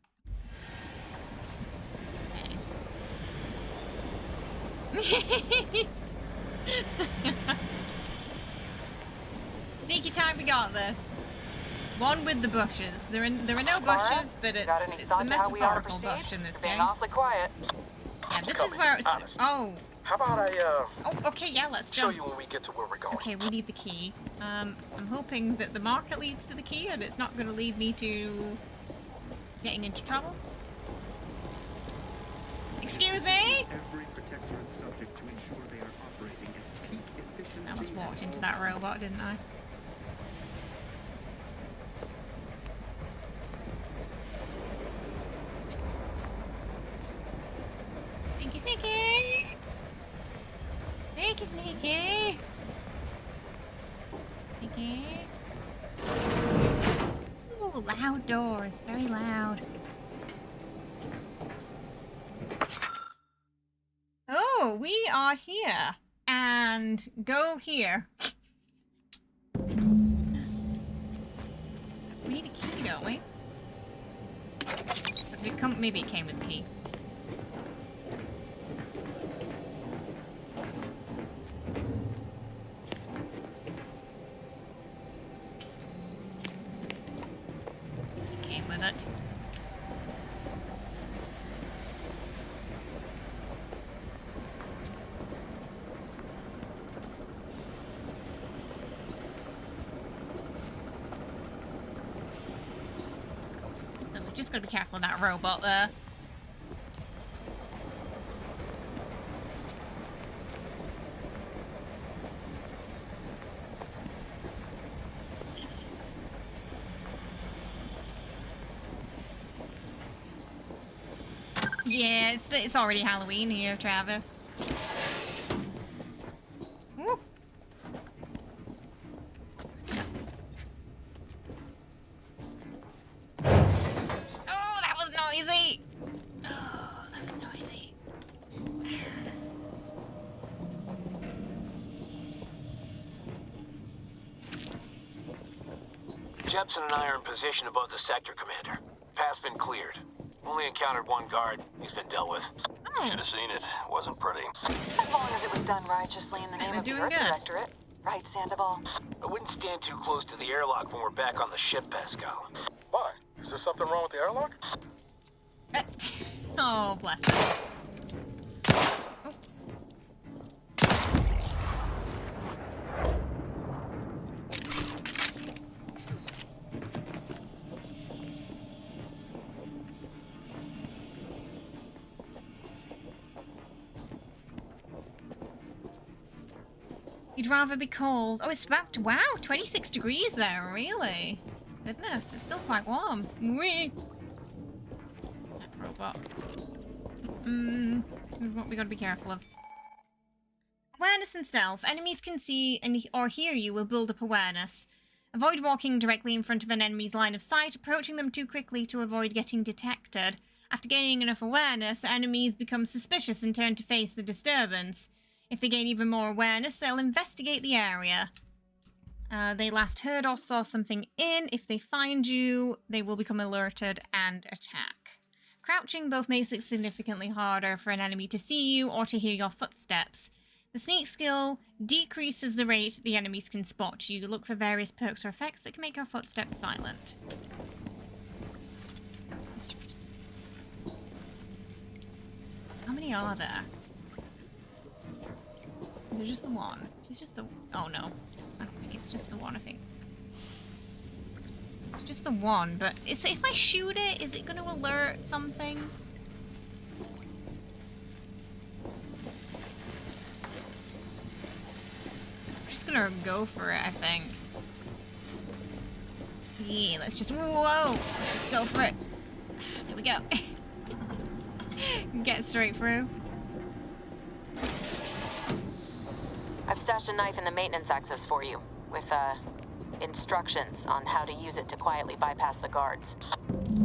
Sneaky time, we got this. One with the bushes. There are no bushes, but it's a metaphorical bush in this game.
Awfully quiet.
Yeah, this is where it's... Oh.
How about I,
Oh, okay, yeah, let's jump.
show you when we get to where we're going.
Okay, we need the key. I'm hoping that the market leads to the key and it's not going to lead me to getting into trouble. Excuse me?
Every protectorate subject to ensure they are operating at peak efficiency.
I almost walked into that robot, didn't I? Sneaky, sneaky! Sneaky, sneaky! Sneaky. Ooh, loud doors. Very loud. Oh, we are here. And go here. We need a key, don't we? Or did it come? Maybe it came with a key. It came with it. Just gotta be careful of that robot there. Yeah, it's already Halloween here, Travis. Woo. Noisy! Oh, that was noisy.
Jepson and I are in position above the sector, Commander. Path's been cleared. Only encountered one guard. He's been dealt with.
Oh.
Should have seen it. Wasn't pretty.
As long as it was done righteously in the name of the Earth Directorate. Right, Sandoval?
I wouldn't stand too close to the airlock when we're back on the ship, Pascal.
Why? Is there something wrong with the airlock?
Oh, bless him. Oh. You'd rather be cold. Oh, it's back to, wow, 26 degrees there, really? Goodness, it's still quite warm. Whee! Robot. What we gotta be careful of. Awareness and stealth. Enemies can see or hear you will build up awareness. Avoid walking directly in front of an enemy's line of sight, approaching them too quickly to avoid getting detected. After gaining enough awareness, enemies become suspicious and turn to face the disturbance. If they gain even more awareness, they'll investigate the area. They last heard or saw something in. If they find you, they will become alerted and attack. Crouching both makes it significantly harder for an enemy to see you or to hear your footsteps. The sneak skill decreases the rate the enemies can spot you. Look for various perks or effects that can make your footsteps silent. How many are there? Is it just the one? It's just the... Oh, no. I don't think it's just the one, I think. It's just the one, but if I shoot it, is it going to alert something? I'm just going to go for it, I think. Yeah, let's just... Whoa! Let's just go for it. There we go. Get straight through.
I've stashed a knife in the maintenance access for you, with, instructions on how to use it to quietly bypass the guards.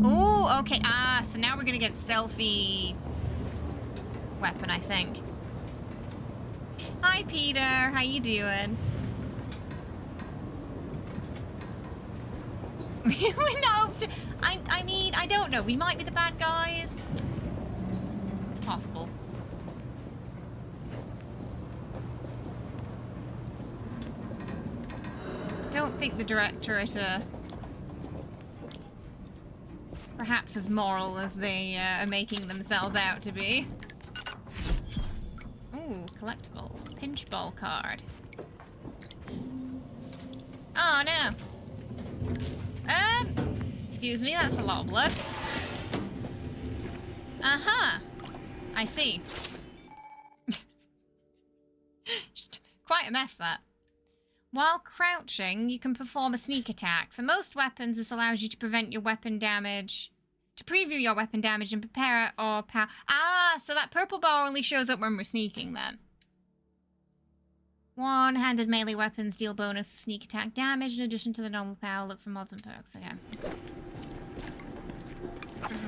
Oh, okay. Ah, so now we're gonna get stealthy weapon, I think. Hi, Peter. How you doing? We're not up to... I mean, I don't know. We might be the bad guys. It's possible. Don't think the Directorate are perhaps as moral as they are making themselves out to be. Ooh, collectible. Pinch ball card. Oh, no. Excuse me, that's a lot of blood. Uh-huh. I see. Quite a mess, that. While crouching, you can perform a sneak attack. For most weapons, this allows you to prevent your weapon damage, to preview your weapon damage and prepare it or power. Ah, so that purple bar only shows up when we're sneaking then. One-handed melee weapons deal bonus sneak attack damage in addition to the normal power. Look for mods and perks. Okay.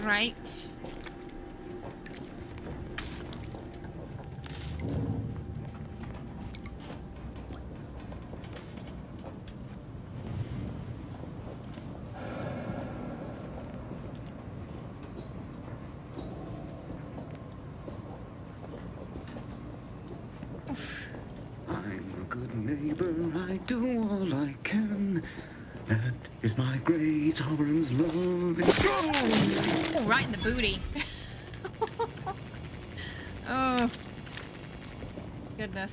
Right.
I'm a good neighbor, I do all I can. That is my great sovereign's love.
Oh, right in the booty. Oh. Goodness.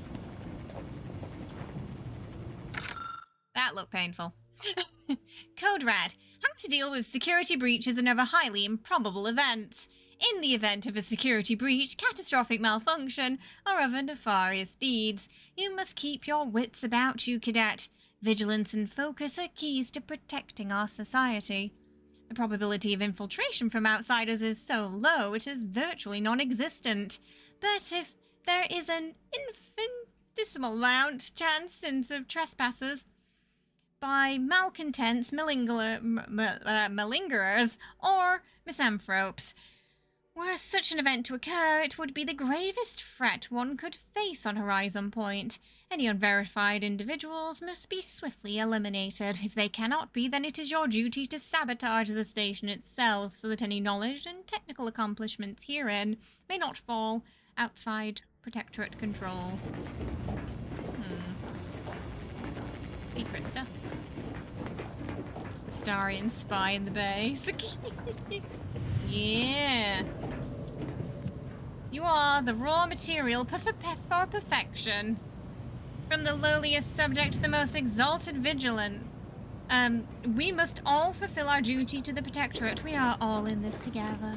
That looked painful. Code Red. How to deal with security breaches and other highly improbable events. In the event of a security breach, catastrophic malfunction, or other nefarious deeds, you must keep your wits about you, Cadet. Vigilance and focus are keys to protecting our society. The probability of infiltration from outsiders is so low it is virtually non-existent. But if there is an infinitesimal amount chance of trespassers by malcontents, malingerers, or misanthropes, were such an event to occur, it would be the gravest threat one could face on Horizon Point. Any unverified individuals must be swiftly eliminated. If they cannot be, then it is your duty to sabotage the station itself, so that any knowledge and technical accomplishments herein may not fall outside Protectorate control. Secret stuff. The Starian spy in the base. Yeah. You are the raw material for perfection. From the lowliest subject to the most exalted vigilant. We must all fulfill our duty to the Protectorate. We are all in this together.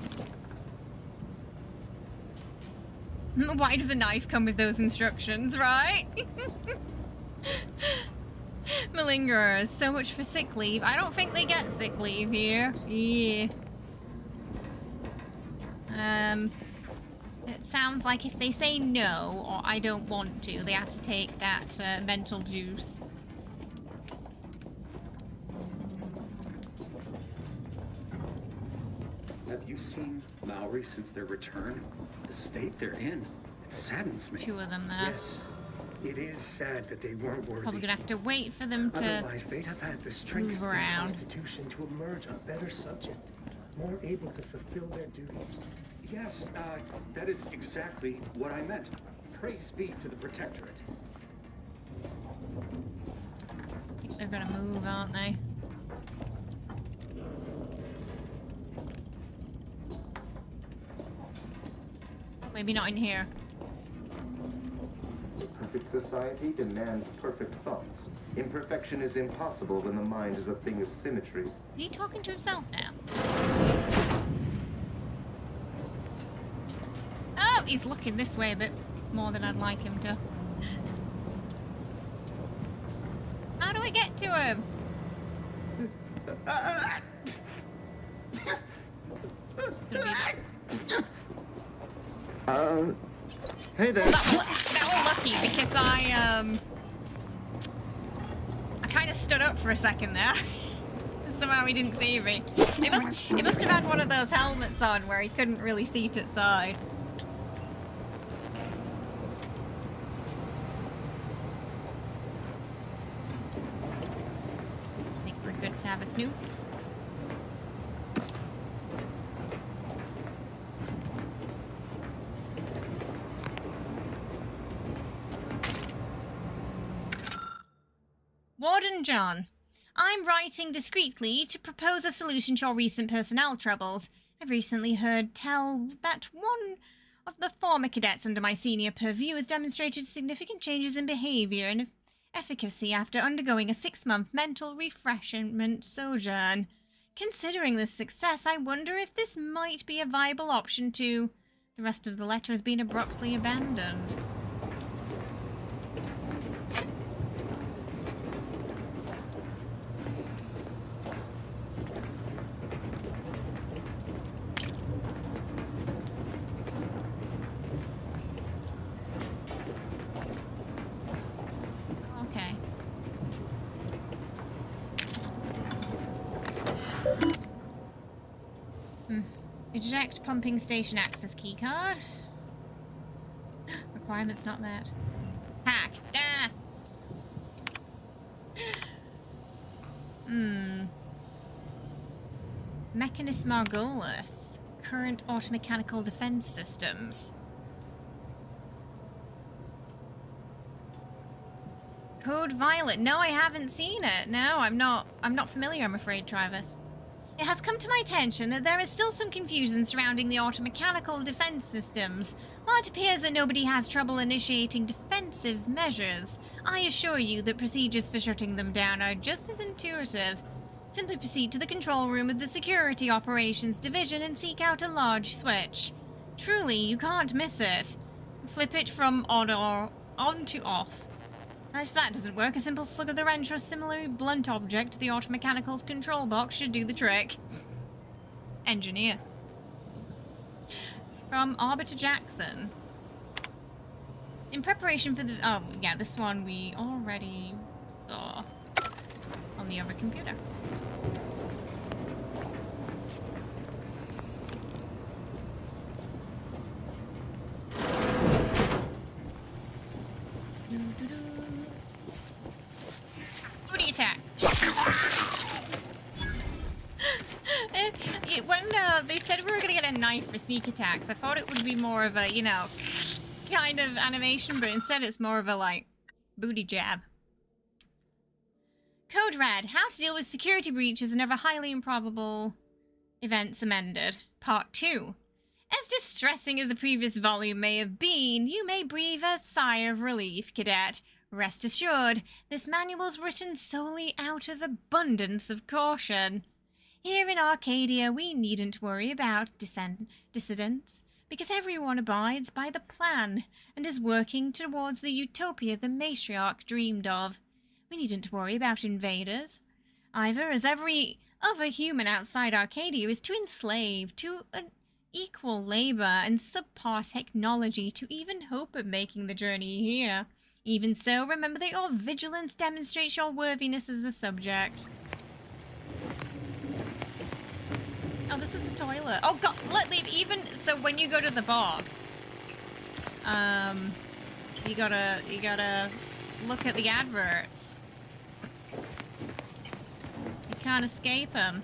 Why does a knife come with those instructions, right? Malingerers, so much for sick leave. I don't think they get sick leave here. Yeah. It sounds like if they say no, or I don't want to, they have to take that mental juice.
Have you seen Maori since their return? The state they're in, it saddens me.
Two of them there.
Yes. It is sad that they weren't worthy.
Probably gonna have to wait for them to
Otherwise, they'd have had the strength
move
of their
around.
constitution to emerge a better subject, more able to fulfill their duties. Yes, that is exactly what I meant. Praise be to the Protectorate.
I think they're gonna move, aren't they? Maybe not in here.
Perfect society demands perfect thoughts. Imperfection is impossible when the mind is a thing of symmetry.
Is he talking to himself now? Oh, he's looking this way a bit more than I'd like him to. How do I get to him?
Hey there.
That was lucky because I kind of stood up for a second there. Somehow he didn't see me. He must have had one of those helmets on where he couldn't really see to its side. I think we're good to have a snoop. Warden John, I'm writing discreetly to propose a solution to your recent personnel troubles. I've recently heard tell that one of the former cadets under my senior purview has demonstrated significant changes in behavior and efficacy after undergoing a 6-month mental refreshment sojourn. Considering this success, I wonder if this might be a viable option to... The rest of the letter has been abruptly abandoned. Eject pumping station access keycard. Requirements not met. Hack. Ah. Mechanism Margolis. Current automechanical defense systems. Code Violet. No, I haven't seen it. No, I'm not familiar, I'm afraid, Travis. It has come to my attention that there is still some confusion surrounding the automechanical defense systems. While it appears that nobody has trouble initiating defensive measures, I assure you that procedures for shutting them down are just as intuitive. Simply proceed to the control room of the Security Operations Division and seek out a large switch. Truly, you can't miss it. Flip it from on to off. And if that doesn't work, a simple slug of the wrench or a similarly blunt object to the automechanical's control box should do the trick. Engineer. From Arbiter Jackson. In preparation for the... Oh, yeah, this one we already saw on the other computer. Booty attack. When they said we were going to get a knife for sneak attacks, I thought it would be more of a, you know, kind of animation, but instead it's more of a, like, booty jab. Code Red, how to deal with security breaches and other highly improbable events amended. Part 2. As distressing as the previous volume may have been, you may breathe a sigh of relief, Cadet. Rest assured, this manual is written solely out of abundance of caution. Here in Arcadia, we needn't worry about dissidents, because everyone abides by the plan and is working towards the utopia the matriarch dreamed of. We needn't worry about invaders, either, as every other human outside Arcadia is too enslaved to an equal labor and subpar technology to even hope of making the journey here. Even so, remember that your vigilance demonstrates your worthiness as a subject. Oh, this is a toilet. Oh god, leave. Even so, when you go to the bar, You gotta look at the adverts. You can't escape them.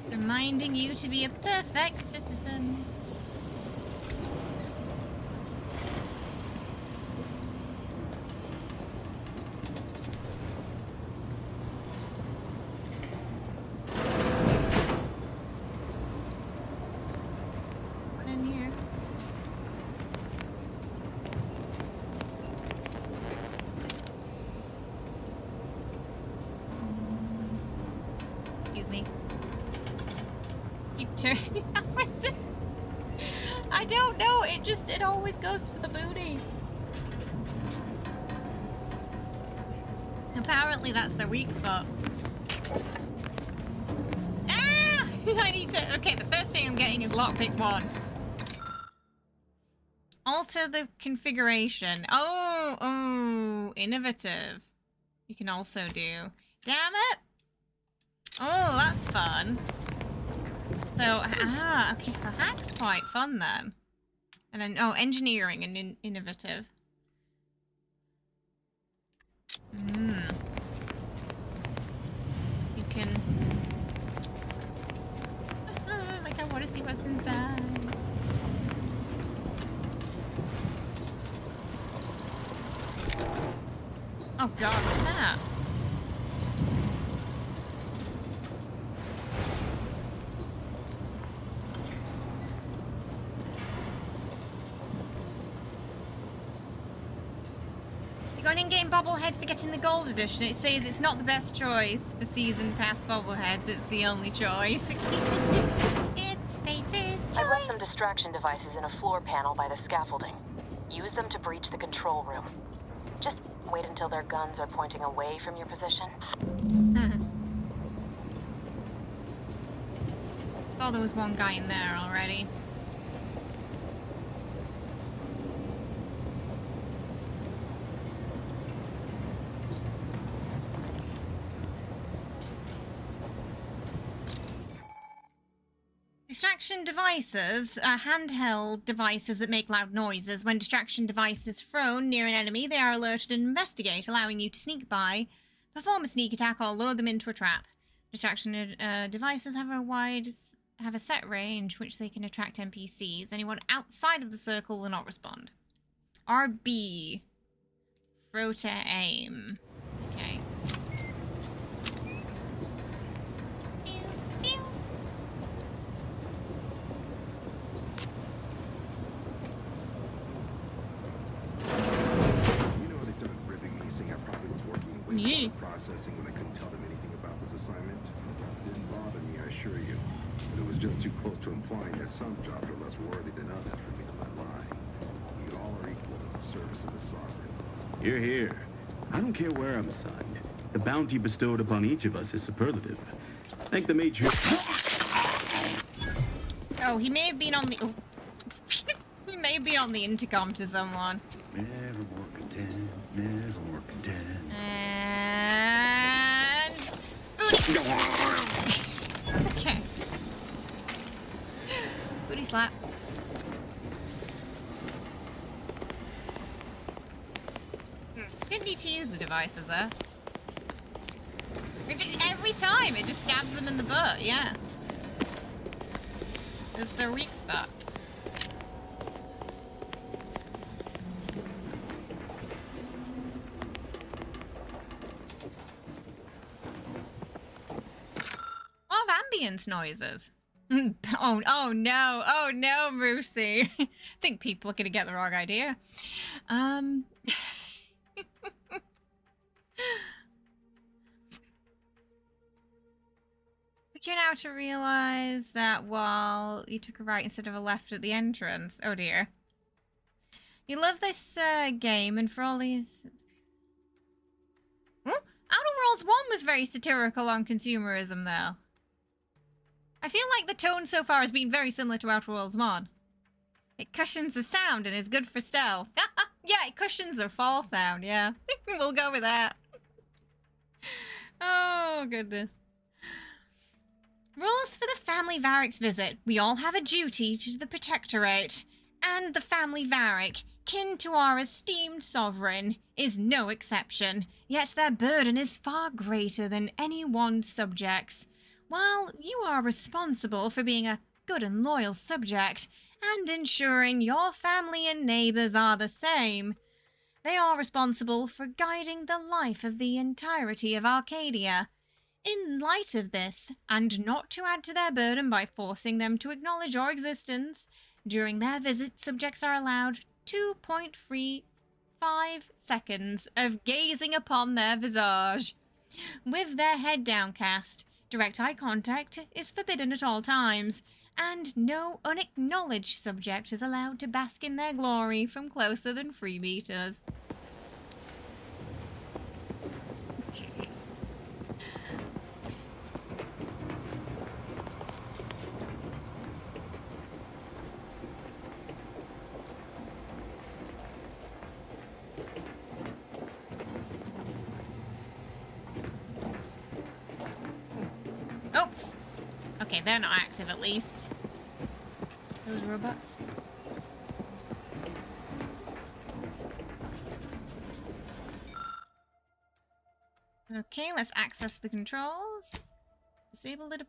Reminding you to be a perfect citizen. What in here? Excuse me. Keep turning. I don't know. It always goes for the booty. Apparently that's their weak spot. Ah! I need to. Okay, the first thing I'm getting is lockpick 1. Alter the configuration. Oh, innovative. You can also do. Damn it! Oh, that's fun. So, okay, so hack's quite fun then. And then, engineering and innovative. You can... like, I want to see what's inside. Oh god, what's that? You got an in-game bobblehead for getting the gold edition. It says it's not the best choice for season pass bobbleheads. It's the only choice. It's Spacer's choice.
I've left some distraction devices in a floor panel by the scaffolding. Use them to breach the control room. Just wait until their guns are pointing away from your position.
Saw there was one guy in there already. Distraction devices are handheld devices that make loud noises. When distraction device is thrown near an enemy, they are alerted and investigate, allowing you to sneak by, perform a sneak attack, or lure them into a trap. Distraction devices have a set range which they can attract NPCs. Anyone outside of the circle will not respond. RB. Throw to aim. Okay.
Yeah. Processing when I couldn't tell them anything about this assignment. Didn't bother me, I assure you. But it was just too close to implying that some jobs are less worthy than others for me to let lie. We all are equal in the service of the sovereign.
You're here. I don't care where I'm assigned. The bounty bestowed upon each of us is superlative. Thank the major.
Oh, he may have been on the. Oh. He may be on the intercom to someone.
Never more content. Never more content.
And okay. Booty slap. Didn't need to use the devices there. Every time it just stabs them in the butt. Yeah. It's their weak spot. Ambience noises. Oh no, Brucey. I think people are gonna get the wrong idea. But you're now to realize that while you took a right instead of a left at the entrance. Oh dear. You love this game, and for all these. Outer Worlds 1 was very satirical on consumerism, though. I feel like the tone so far has been very similar to Outer Worlds mod. It cushions the sound and is good for stealth. Yeah, it cushions the fall sound, yeah. We'll go with that. Oh, goodness. Rules for the family Varric's visit. We all have a duty to the Protectorate, and the family Varric, kin to our esteemed sovereign, is no exception, yet their burden is far greater than any one subject's. While you are responsible for being a good and loyal subject, and ensuring your family and neighbours are the same, they are responsible for guiding the life of the entirety of Arcadia. In light of this, and not to add to their burden by forcing them to acknowledge your existence, during their visit, subjects are allowed 2.35 seconds of gazing upon their visage. With their head downcast, direct eye contact is forbidden at all times, and no unacknowledged subject is allowed to bask in their glory from closer than 3 meters. Oh! Okay, they're not active at least. Those robots. Okay, let's access the controls. Disable the... okay,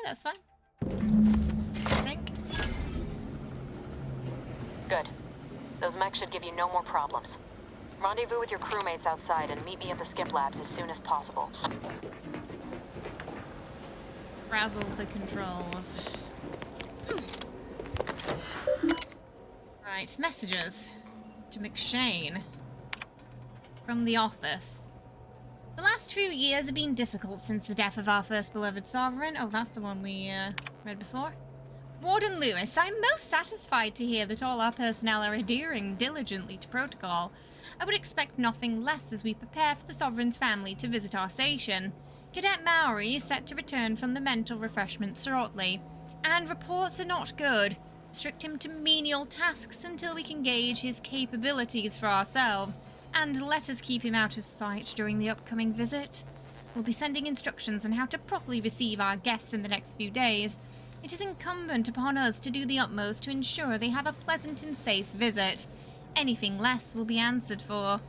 that's fine. I think.
Good. Those mechs should give you no more problems. Rendezvous with your crewmates outside and meet me at the skip labs as soon as possible.
Frazzle the controls. Right, messages to McShane from the office. The last few years have been difficult since the death of our first beloved sovereign. Oh, that's the one we read before. Warden Lewis, I'm most satisfied to hear that all our personnel are adhering diligently to protocol. I would expect nothing less as we prepare for the sovereign's family to visit our station. Cadet Maori is set to return from the mental refreshment shortly, and reports are not good. Restrict him to menial tasks until we can gauge his capabilities for ourselves, and let us keep him out of sight during the upcoming visit. We'll be sending instructions on how to properly receive our guests in the next few days. It is incumbent upon us to do the utmost to ensure they have a pleasant and safe visit. Anything less will be answered for.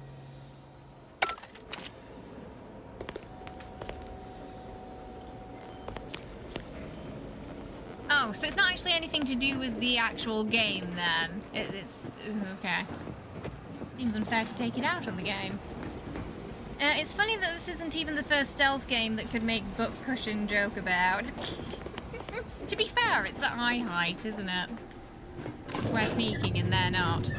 Oh, so it's not actually anything to do with the actual game then. It's okay. Seems unfair to take it out on the game. It's funny that this isn't even the first stealth game that could make butt cushion joke about. To be fair, it's at high height, isn't it? We're sneaking and they're not.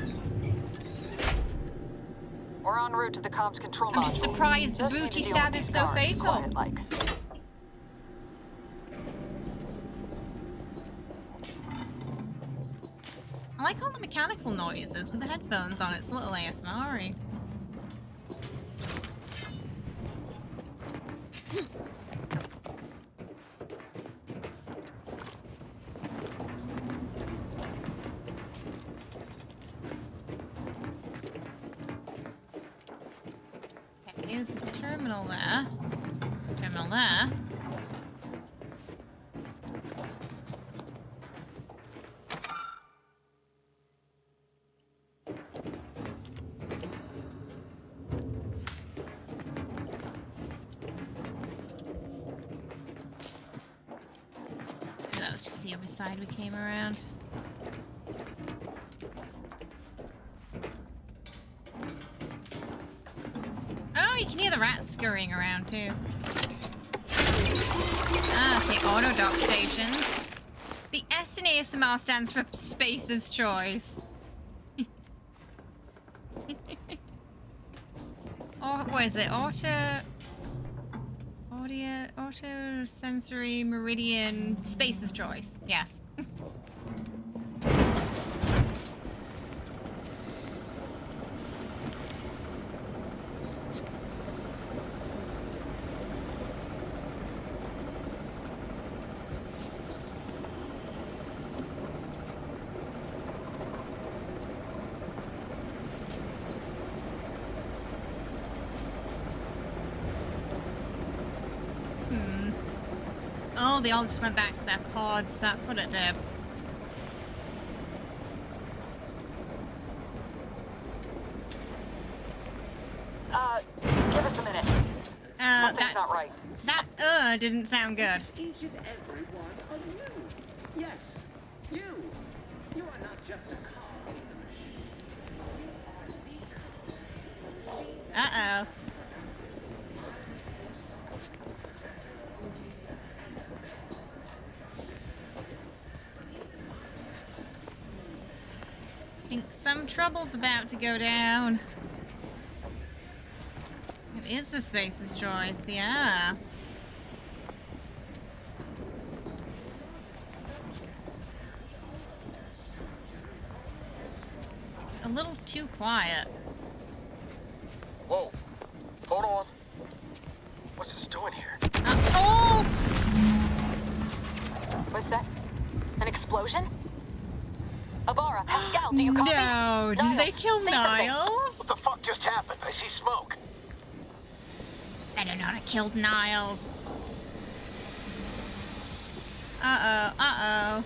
We're en route to the comms control module.
I'm just surprised the booty stab is so fatal. I like all the mechanical noises with the headphones on. It's a little ASMR-y. Okay, here's the terminal there. Terminal there. Let's just see which side we came around. Oh, you can hear the rats scurrying around too. Ah, okay, auto dock stations. The S in ASMR stands for Spacer's Choice. Or what is it? Auto sensory meridian Spacer's Choice. Yes. Oh, they all just went back to their pods. That's what it did.
Give us a minute. Something's not right.
That didn't sound good.
Each and every one of you. Yes, you. You are not just a cog in the machine. You are the
Uh-oh. I think some trouble's about to go down. It is the Space's choice, yeah. A little too quiet.
Whoa. Hold on. What's this doing here?
Oh!
Was that an explosion? Avara, Pascal, do you copy?
No, did they kill Niles?
What the fuck just happened? I see smoke.
Better not have killed Niles. Uh-oh, uh-oh.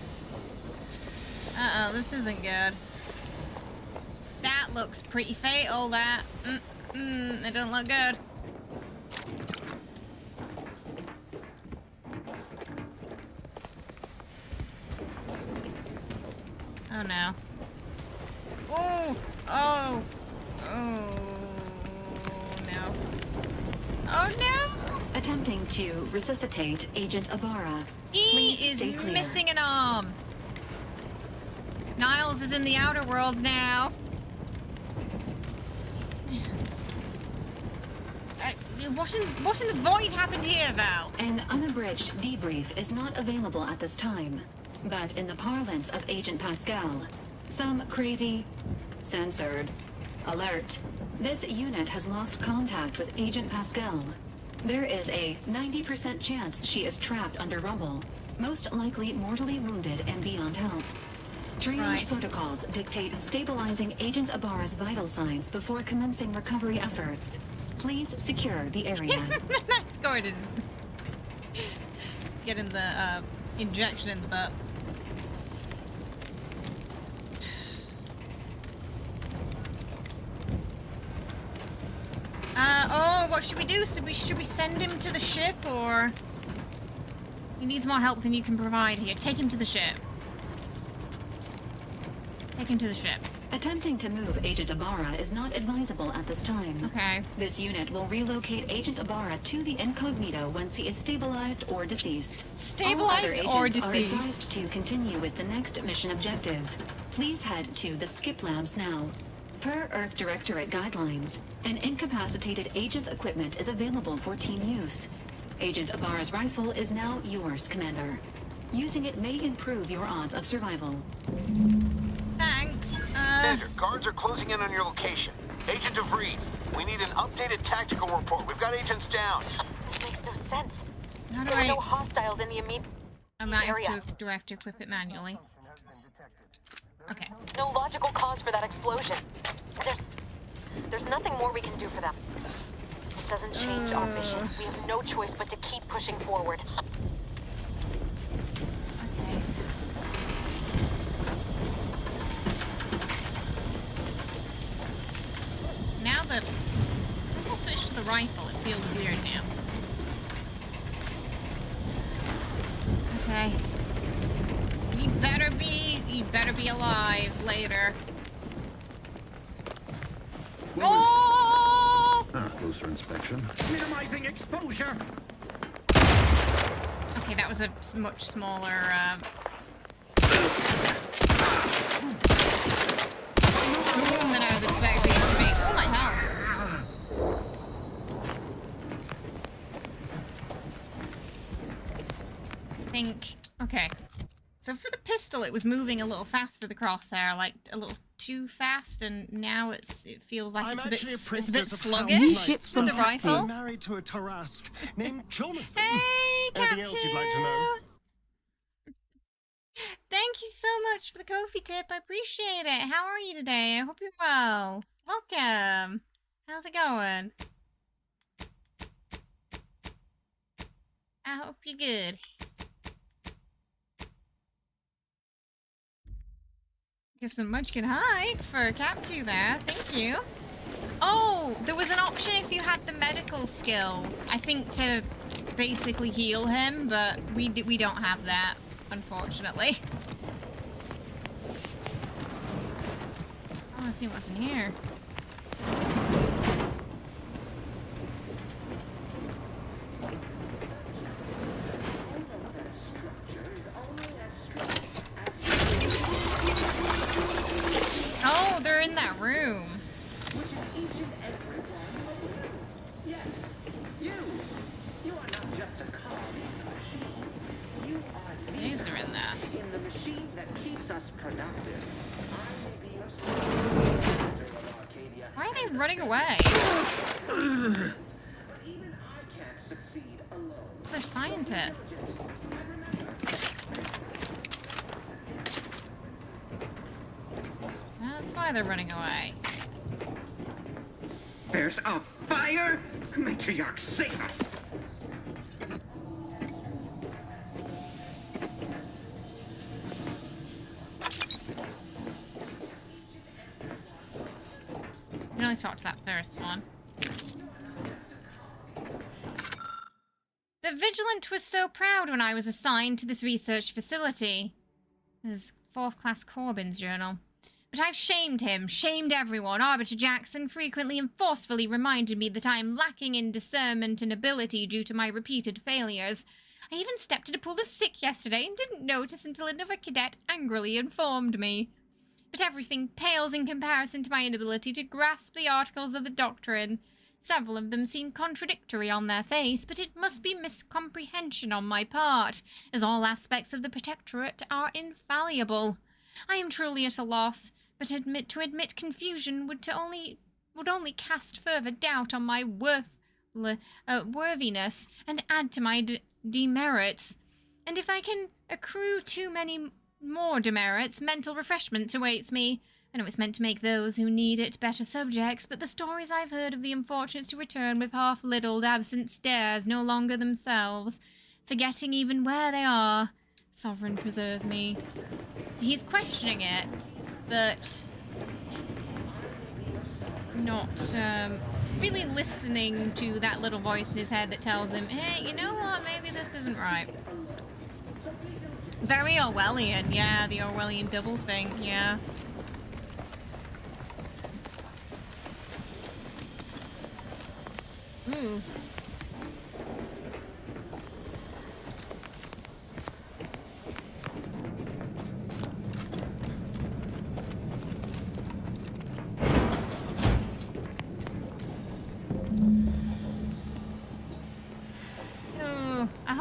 Uh-oh, this isn't good. That looks pretty fatal, that. It don't look good. Oh no. Oh! Oh! Oh no. Oh no!
Attempting to resuscitate Agent Ibarra.
He
Please stay
is
clear.
missing an arm. Niles is in the Outer Worlds now. What in the void happened here, Val?
An unabridged debrief is not available at this time. But in the parlance of Agent Pascal, some crazy, censored, alert. This unit has lost contact with Agent Pascal. There is a 90% chance she is trapped under rubble, most likely mortally wounded and beyond help. Triage protocols dictate stabilizing Agent Ibarra's vital signs before commencing recovery efforts. Please secure the area.
That's going to get in the injection in the butt. Oh, what should we do? Should we send him to the ship, or he needs more help than you can provide here? Take him to the ship. Take him to the ship.
Attempting to move Agent Ibarra is not advisable at this time.
Okay.
This unit will relocate Agent Ibarra to the incognito once he is stabilized or deceased.
Stabilized or deceased.
All other agents are advised to continue with the next mission objective. Please head to the Skip Labs now. Per Earth Directorate guidelines, an incapacitated agent's equipment is available for team use. Agent Ibarra's rifle is now yours, Commander. Using it may improve your odds of survival.
Thanks.
Commander, guards are closing in on your location. Agent DeVries, we need an updated tactical report. We've got agents down.
This makes no sense.
How do
There are no hostiles in the immediate area.
Do I have to equip it manually? Okay.
No logical cause for that explosion. There's nothing more we can do for them. It doesn't change our mission. We have no choice but to keep pushing forward.
Okay. Now that once I switch to the rifle, it feels weird now. Okay. You better be alive later. Oh!
Closer inspection.
Minimizing exposure.
Okay, that was a much smaller, boom than I was expecting it to be. Oh my health. I think, okay. So for the pistol, it was moving a little faster, the crosshair, like a little too fast, and now it feels like it's a bit sluggish with the rifle.
Married to a Tarask named Jonathan.
Hey, Captain!
Anything else you'd like to know?
Thank you so much for the Ko-fi tip. I appreciate it. How are you today? I hope you're well. Welcome. How's it going? I hope you're good. Guess a Munchkin hike for Cap 2 there. Thank you. Oh, there was an option if you had the medical skill, I think, to basically heal him, but we don't have that, unfortunately. I want to see what's in here. Oh, they're in that room.
Yes, you are not just a cog in the machine. You are
These are in there.
In the machine that keeps us productive. I may be your of Arcadia.
Why are they running away?
But even I can't succeed alone.
They're scientists. That's why they're running away.
There's a fire? Matriarch, save us!
You can only talk to that first one. The Vigilant was so proud when I was assigned to this research facility. This is 4th class Corbin's journal. But I've shamed him, shamed everyone. Arbiter Jackson frequently and forcefully reminded me that I am lacking in discernment and ability due to my repeated failures. I even stepped at a pool of sick yesterday and didn't notice until another cadet angrily informed me. But everything pales in comparison to my inability to grasp the articles of the doctrine. Several of them seem contradictory on their face, but it must be miscomprehension on my part, as all aspects of the Protectorate are infallible. I am truly at a loss, but to admit confusion would only cast further doubt on my worthiness and add to my demerits. And if I can accrue too many more demerits, mental refreshment awaits me. I know it's meant to make those who need it better subjects, but the stories I've heard of the unfortunates who return with half-liddled, absent stares no longer themselves, forgetting even where they are. Sovereign preserve me. So he's questioning it, but not really listening to that little voice in his head that tells him, hey, you know what, maybe this isn't right. Very Orwellian, yeah, the Orwellian double thing, yeah. Ooh. I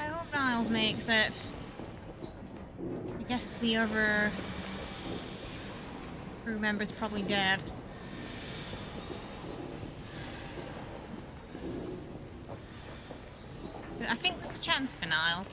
hope Niles makes it. I guess the other crew member's probably dead. I think there's a chance for Niles.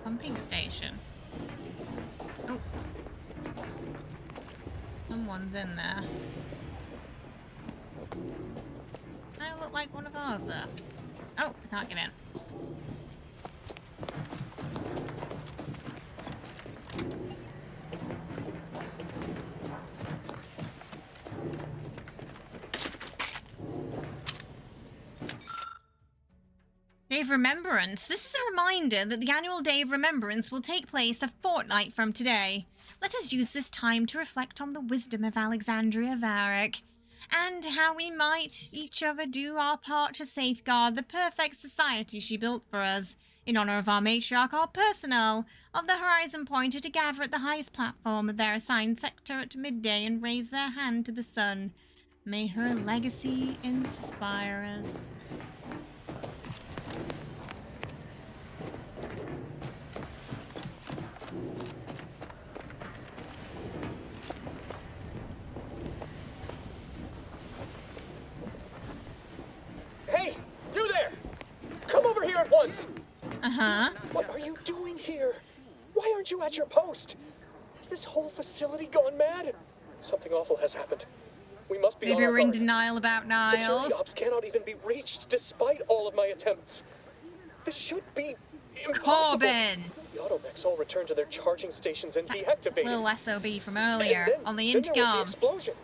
Pumping station. Oh. Someone's in there. I look like one of ours there. Oh, I can't get in. Day of Remembrance. This is a reminder that the annual Day of Remembrance will take place a fortnight from today. Let us use this time to reflect on the wisdom of Alexandria Varric, and how we might each other do our part to safeguard the perfect society she built for us. In honor of our matriarch, all personnel of the Horizon Point are to gather at the highest platform of their assigned sector at midday and raise their hand to the sun. May her legacy inspire us.
Hey, you there! Come over here at once! What are you doing here? Why aren't you at your post? Has this whole facility gone mad? Something awful has happened. We must be on
Maybe
our
we're in
guard.
denial about Niles.
Security ops cannot even be reached despite all of my attempts. This should be impossible.
Corbin!
The automechs all returned to their charging stations and deactivated.
Little SOB from earlier on the
Then there was the
intercom.
explosion.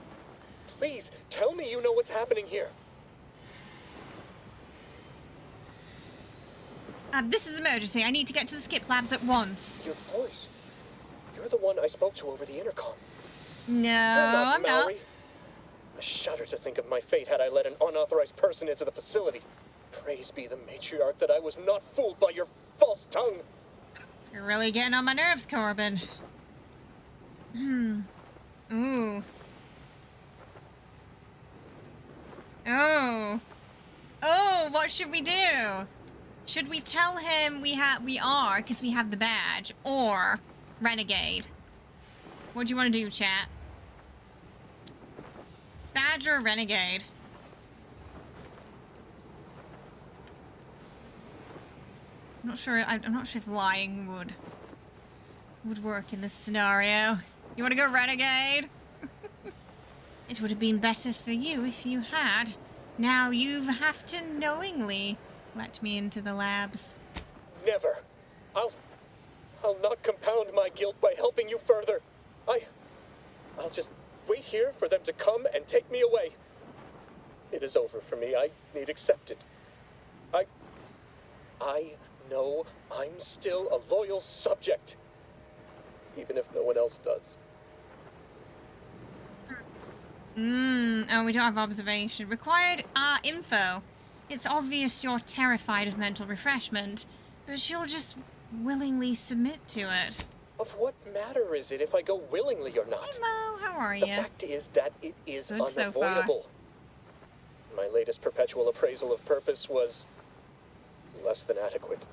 Please, tell me you know what's happening here.
This is emergency. I need to get to the skip labs at once.
Your voice. You're the one I spoke to over the intercom.
No,
I'm
not.
Mallory. I shudder to think of my fate had I let an unauthorized person into the facility. Praise be the matriarch that I was not fooled by your false tongue.
You're really getting on my nerves, Corbin. Ooh. Oh. Oh, what should we do? Should we tell him we are because we have the badge, or renegade? What do you want to do, chat? Badge or renegade? I'm not sure if lying would work in this scenario. You want to go renegade? It would have been better for you if you had. Now you have to knowingly let me into the labs.
Never. I'll not compound my guilt by helping you further. I'll just wait here for them to come and take me away. It is over for me. I need accept it. I know I'm still a loyal subject, even if no one else does.
Oh, we don't have observation. Required info. It's obvious you're terrified of mental refreshment, but you'll just willingly submit to it.
Of what matter is it if I go willingly or not?
Hey Mo, how are
The
you?
fact is that it is
Good so
unavoidable. My latest perpetual appraisal of purpose was less than adequate.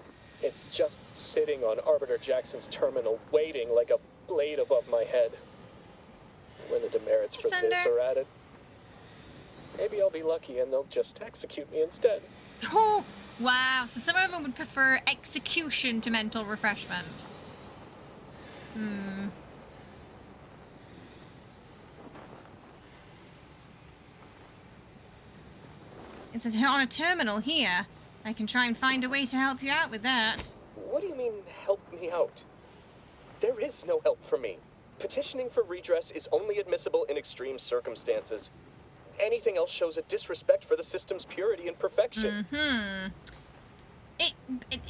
It's just sitting on Arbiter Jackson's terminal, waiting like a blade above my head. When the demerits for this are added, maybe I'll be lucky and they'll just execute me instead.
Oh, wow. So some of them would prefer execution to mental refreshment. It's on a terminal here. I can try and find a way to help you out with that.
What do you mean, help me out? There is no help for me. Petitioning for redress is only admissible in extreme circumstances. Anything else shows a disrespect for the system's purity and perfection.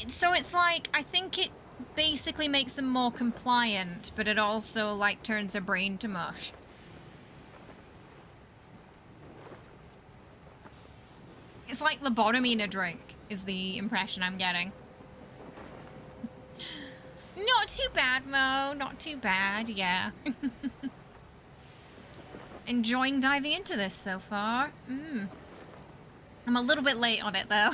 So it's like, I think it basically makes them more compliant, but it also, like, turns their brain to mush. It's like lobotomy in a drink, is the impression I'm getting. Not too bad, Mo. Not too bad, yeah. Enjoying diving into this so far. I'm a little bit late on it, though.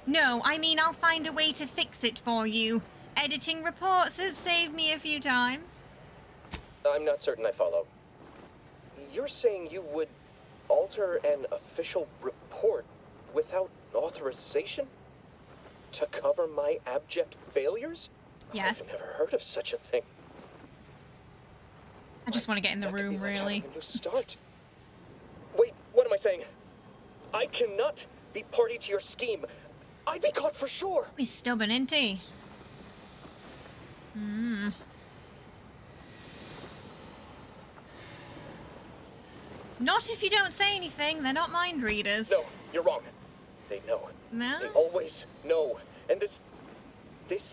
No, I mean, I'll find a way to fix it for you. Editing reports has saved me a few times.
I'm not certain I follow. You're saying you would alter an official report without authorization? To cover my abject failures?
Yes.
I've never heard of such a thing.
I just want to get in the room, really.
A new start. Wait, what am I saying? I cannot be party to your scheme. I'd be caught for sure.
He's stubborn, isn't he? Not if you don't say anything. They're not mind readers.
No, you're wrong. They know.
No?
They always know. And this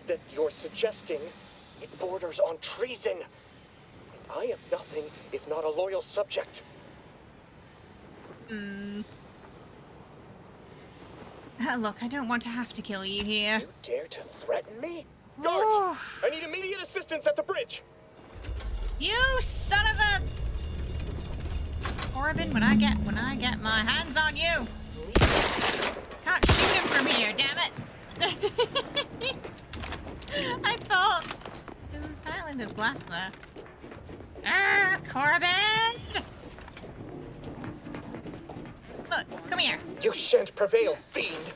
that you're suggesting, it borders on treason. And I am nothing if not a loyal subject.
Look, I don't want to have to kill you here.
You dare to threaten me? Guards! I need immediate assistance at the bridge!
You son of a... Corbin, when I get my hands on you! Can't shoot him from here, damn it! I thought... Apparently there's glass there. Ah, Corbin! Look, come here.
You shan't prevail, fiend!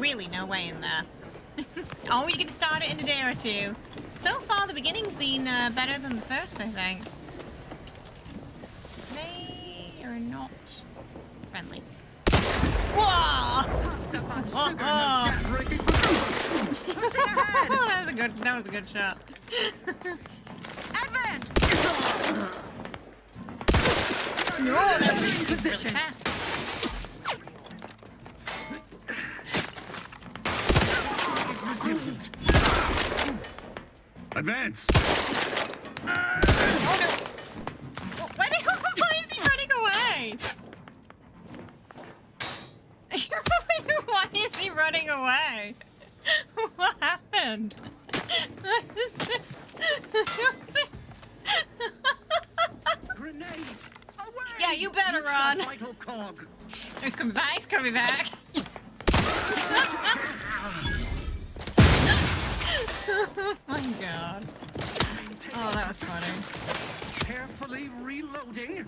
really no way in there. Oh, you can start it in a day or two. So far, the beginning's been better than the first, I think. They are not friendly. Whoa! Oh, that was a good shot.
Advance!
Oh, that was really fast.
Advance!
Oh no! Why is he running away? Why is he running away? What happened?
Grenade! Away!
Yeah, you better run.
Vital cog.
He's coming back. He's coming back. Oh my god. Oh, that was funny.
Carefully reloading.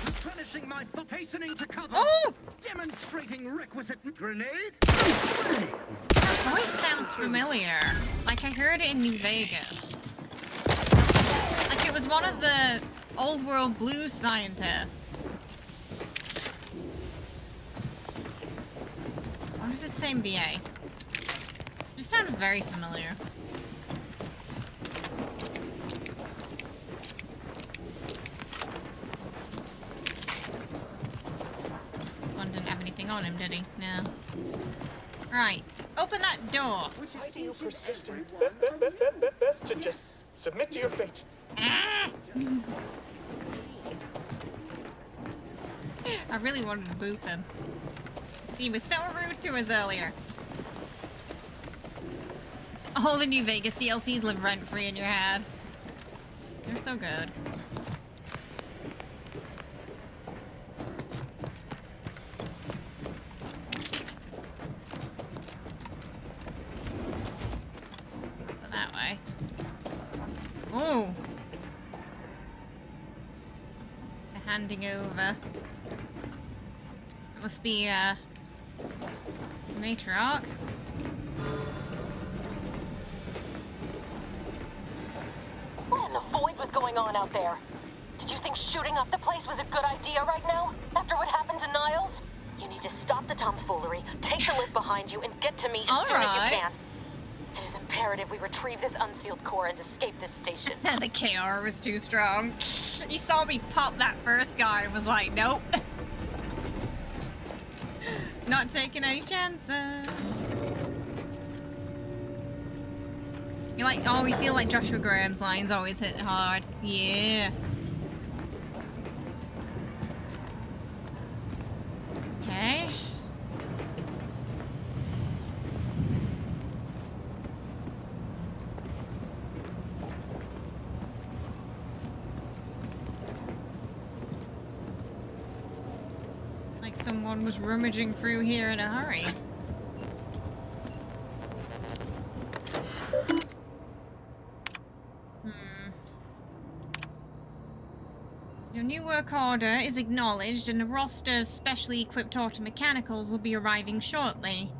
Replenishing my hastening to cover.
Oh!
Demonstrating requisite grenade.
That voice sounds familiar. Like I heard it in New Vegas. Like it was one of the Old World Blues scientists. I wonder if it's the same VA. Just sounded very familiar. This one didn't have anything on him, did he? No. Right. Open that door.
Why do you persist in best to just submit to your fate?
I really wanted to boot him. He was so rude to us earlier. All the New Vegas DLCs live rent-free in your head. They're so good. Go that way. Ooh. The handing over. It must be, matriarch.
What in the void was going on out there? Did you think shooting up the place was a good idea right now? After what happened to Niles? You need to stop the tomfoolery, take the lift behind you, and get to me as soon as you can. It is imperative we retrieve this unsealed core and escape this station.
The KR was too strong. He saw me pop that first guy and was like, nope. Not taking any chances. You like, oh, you feel like Joshua Graham's lines always hit hard. Yeah. Okay. Like someone was rummaging through here in a hurry. Your new work order is acknowledged and a roster of specially equipped automechanicals will be arriving shortly.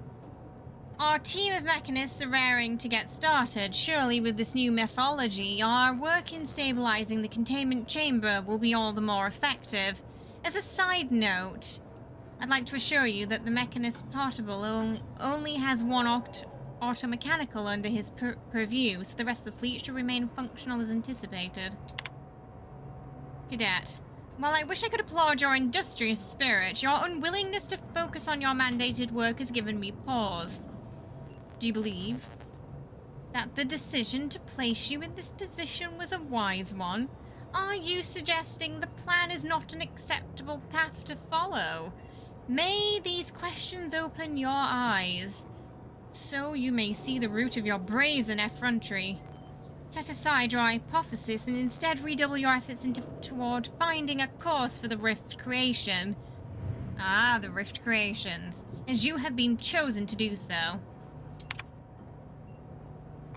Our team of mechanists are raring to get started. Surely with this new methodology, our work in stabilizing the containment chamber will be all the more effective. As a side note, I'd like to assure you that the mechanist portable only has one automechanical under his purview, so the rest of the fleet should remain functional as anticipated. Cadet, while I wish I could applaud your industrious spirit, your unwillingness to focus on your mandated work has given me pause. Do you believe that the decision to place you in this position was a wise one? Are you suggesting the plan is not an acceptable path to follow? May these questions open your eyes, so you may see the root of your brazen effrontery. Set aside your hypothesis and instead redouble your efforts toward finding a cause for the Rift creation. Ah, the Rift creations, as you have been chosen to do so.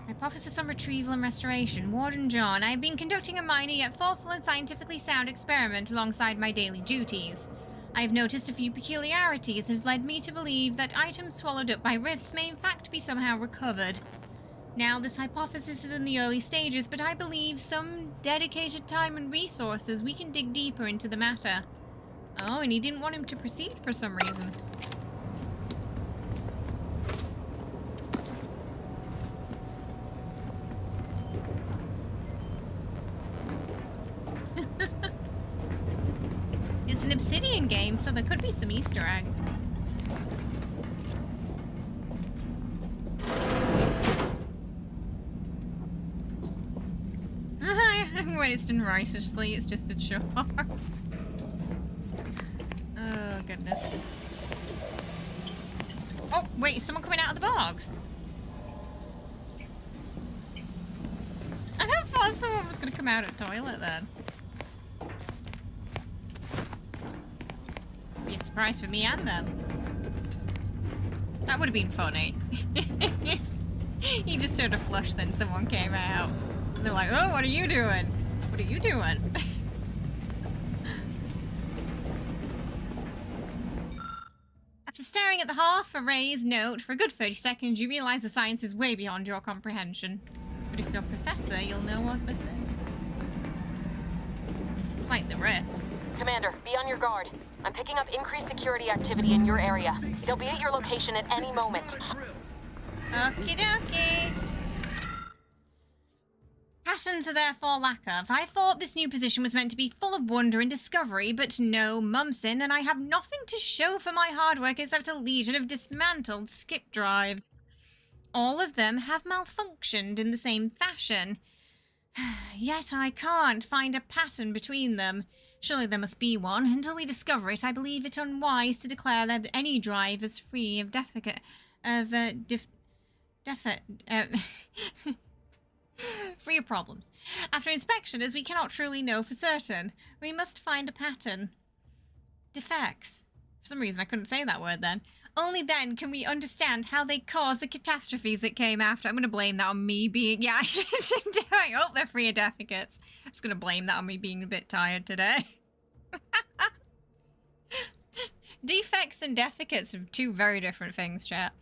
Hypothesis on retrieval and restoration. Warden John, I have been conducting a minor yet thoughtful and scientifically sound experiment alongside my daily duties. I have noticed a few peculiarities that have led me to believe that items swallowed up by rifts may in fact be somehow recovered. Now, this hypothesis is in the early stages, but I believe some dedicated time and resources we can dig deeper into the matter. Oh, and he didn't want him to proceed for some reason. It's an Obsidian game, so there could be some Easter eggs. Winston righteously, it's just a chore. Oh, goodness. Oh, wait, is someone coming out of the box? I thought someone was going to come out of the toilet then. Be a surprise for me and them. That would have been funny. He just sort of flushed, then someone came out. And they're like, oh, what are you doing? What are you doing? After staring at the half-erased note for a good 30 seconds, you realize the science is way beyond your comprehension. But if you're a professor, you'll know what this is. It's like the rifts.
Commander, be on your guard. I'm picking up increased security activity in your area. They'll be at your location at any moment.
Okie dokie. Patterns are therefore lack of. I thought this new position was meant to be full of wonder and discovery, but no, months in, and I have nothing to show for my hard work except a legion of dismantled skip drives. All of them have malfunctioned in the same fashion. Yet I can't find a pattern between them. Surely there must be one. Until we discover it, I believe it unwise to declare that any drive is free of free of problems. After inspection, as we cannot truly know for certain, we must find a pattern. Defects. For some reason, I couldn't say that word then. Only then can we understand how they caused the catastrophes that came after. I'm going to blame that on me being... Yeah, I shouldn't do it. I hope they're free of defecates. I'm just going to blame that on me being a bit tired today. Defects and defecates are two very different things, chat.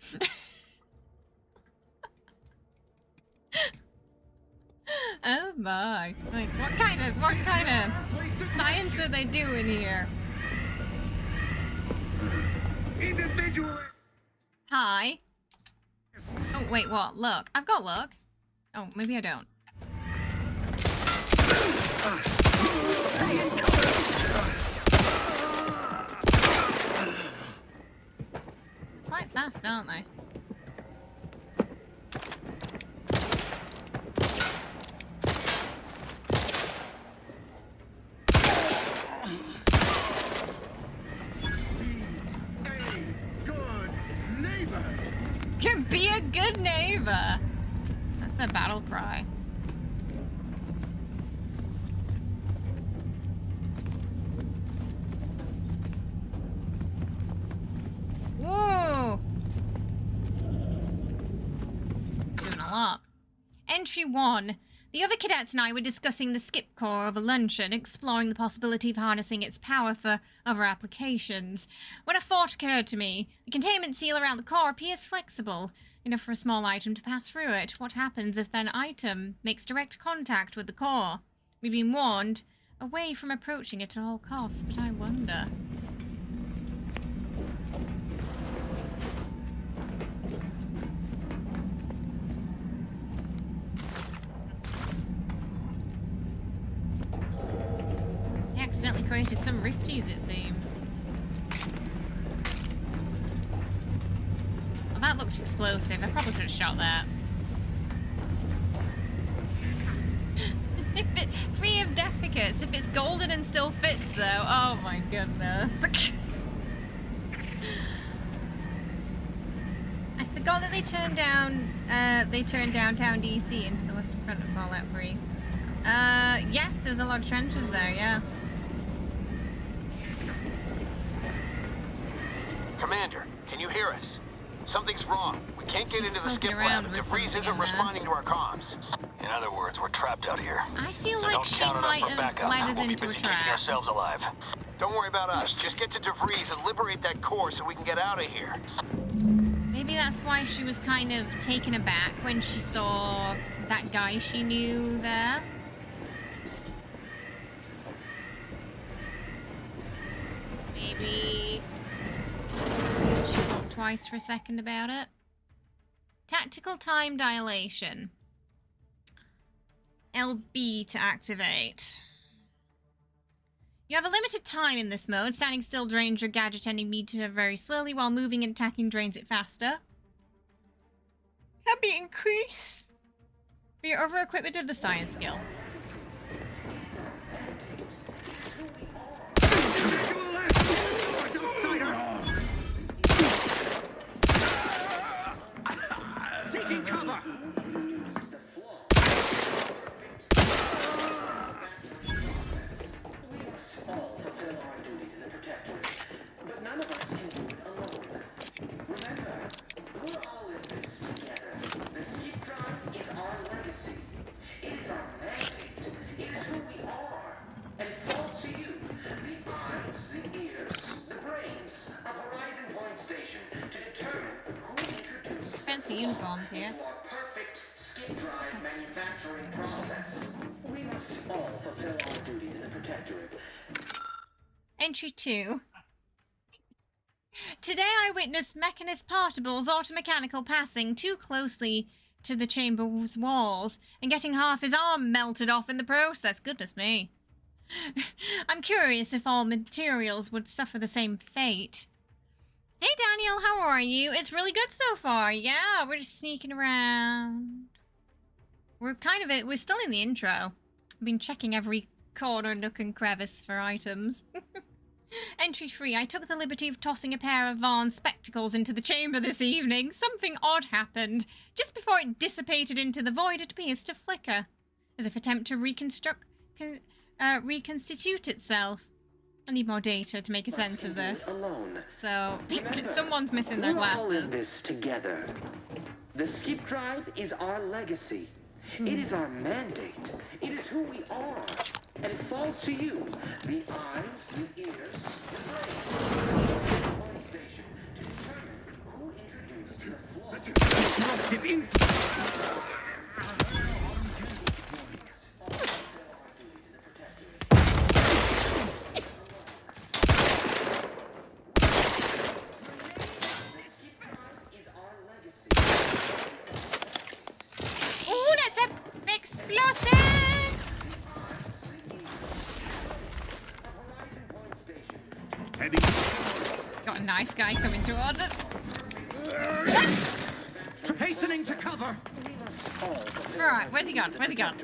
Oh my. Like, what kind of science are they doing here?
Individual.
Hi. Oh, wait, what? Look. I've got look. Oh, maybe I don't. Quite fast, aren't they? Can be a good neighbor. That's a battle cry. Whoa! Doing a lot. Entry 1. The other cadets and I were discussing the skip core of a luncheon, exploring the possibility of harnessing its power for other applications. When a thought occurred to me, the containment seal around the core appears flexible, enough for a small item to pass through it. What happens if that item makes direct contact with the core? We've been warned away from approaching it at all costs, but I wonder... accidentally created some rifties, it seems. Well, that looked explosive. I probably could have shot that. Free of defecates. If it's golden and still fits, though. Oh my goodness. I forgot that they turned downtown DC into the Western Front of Fallout 3. Yes, there's a lot of trenches there, yeah.
Commander, can you hear us? Something's wrong. We can't get into the skip lab. DeVries isn't responding to our comms. In other words, we're trapped out here.
I feel like she might have led us into a trap.
Ourselves alive. Don't worry about us. Just get to DeVries and liberate that core so we can get out of here.
Maybe that's why she was kind of taken aback when she saw that guy she knew there. Maybe she thought twice for a second about it. Tactical time dilation. LB to activate. You have a limited time in this mode. Standing still drains your gadget any meter very slowly, while moving and attacking drains it faster. Can be increased for your over-equipment of the science skill.
Seeking cover!
All fulfill our duty to the Protectorate, but none of us can do it alone. Remember, we're all in this together. The skip drive is our legacy. It is our mandate. It is who we are. And it falls to you, the eyes, the ears, the brains of Horizon Point Station to determine who introduced
Fancy uniforms here.
our perfect skip drive manufacturing process. We must all fulfill our duty to the Protectorate.
Entry 2. Today I witnessed Mechanist particles automechanical passing too closely to the chamber's walls and getting half his arm melted off in the process. Goodness me. I'm curious if all materials would suffer the same fate. Hey Daniel, how are you? It's really good so far. Yeah, we're just sneaking around. We're still in the intro. I've been checking every corner, nook and crevice for items. Entry 3. I took the liberty of tossing a pair of Vaughn's spectacles into the chamber this evening. Something odd happened. Just before it dissipated into the void, it appears to flicker, as if attempt to reconstitute itself. I need more data to make a sense of this. So, someone's missing their
We're all in
glasses.
this together. The skip drive is our legacy. It is our mandate. It is who we are. And it falls to you, the eyes, the ears, the brains, station, to determine who introduced the flaw.
Oh, that's a explosive! Got a nice guy coming towards us.
Hastening to cover!
Alright, where's he gone? Where's he gone?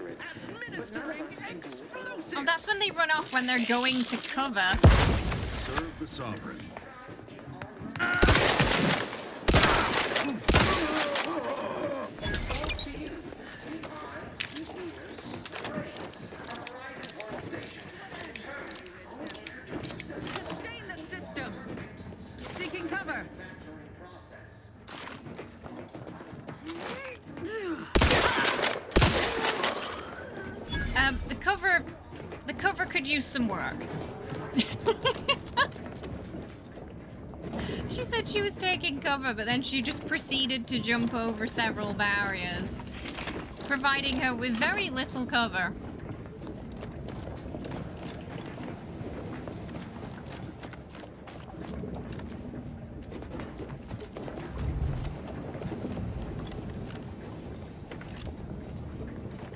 Oh, that's when they run off when they're going to cover.
Serve the Sovereign.
Seeking cover!
The cover could use some work. She said she was taking cover, but then she just proceeded to jump over several barriers, providing her with very little cover.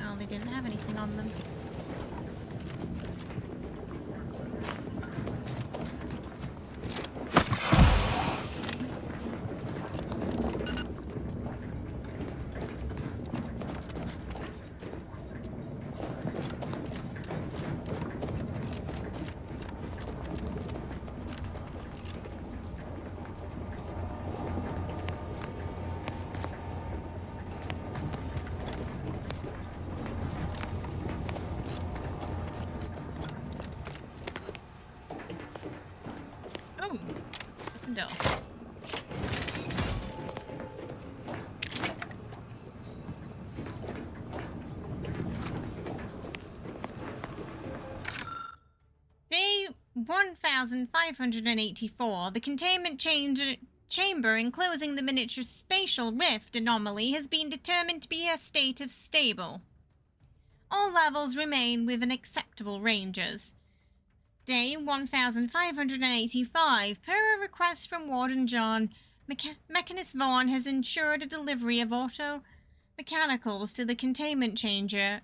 Oh, they didn't have anything on them. 1584, the containment chamber enclosing the miniature spatial rift anomaly has been determined to be a state of stable. All levels remain within acceptable ranges. Day 1585, per a request from Warden John, Mechanist Vaughn has ensured a delivery of auto mechanicals to the containment chamber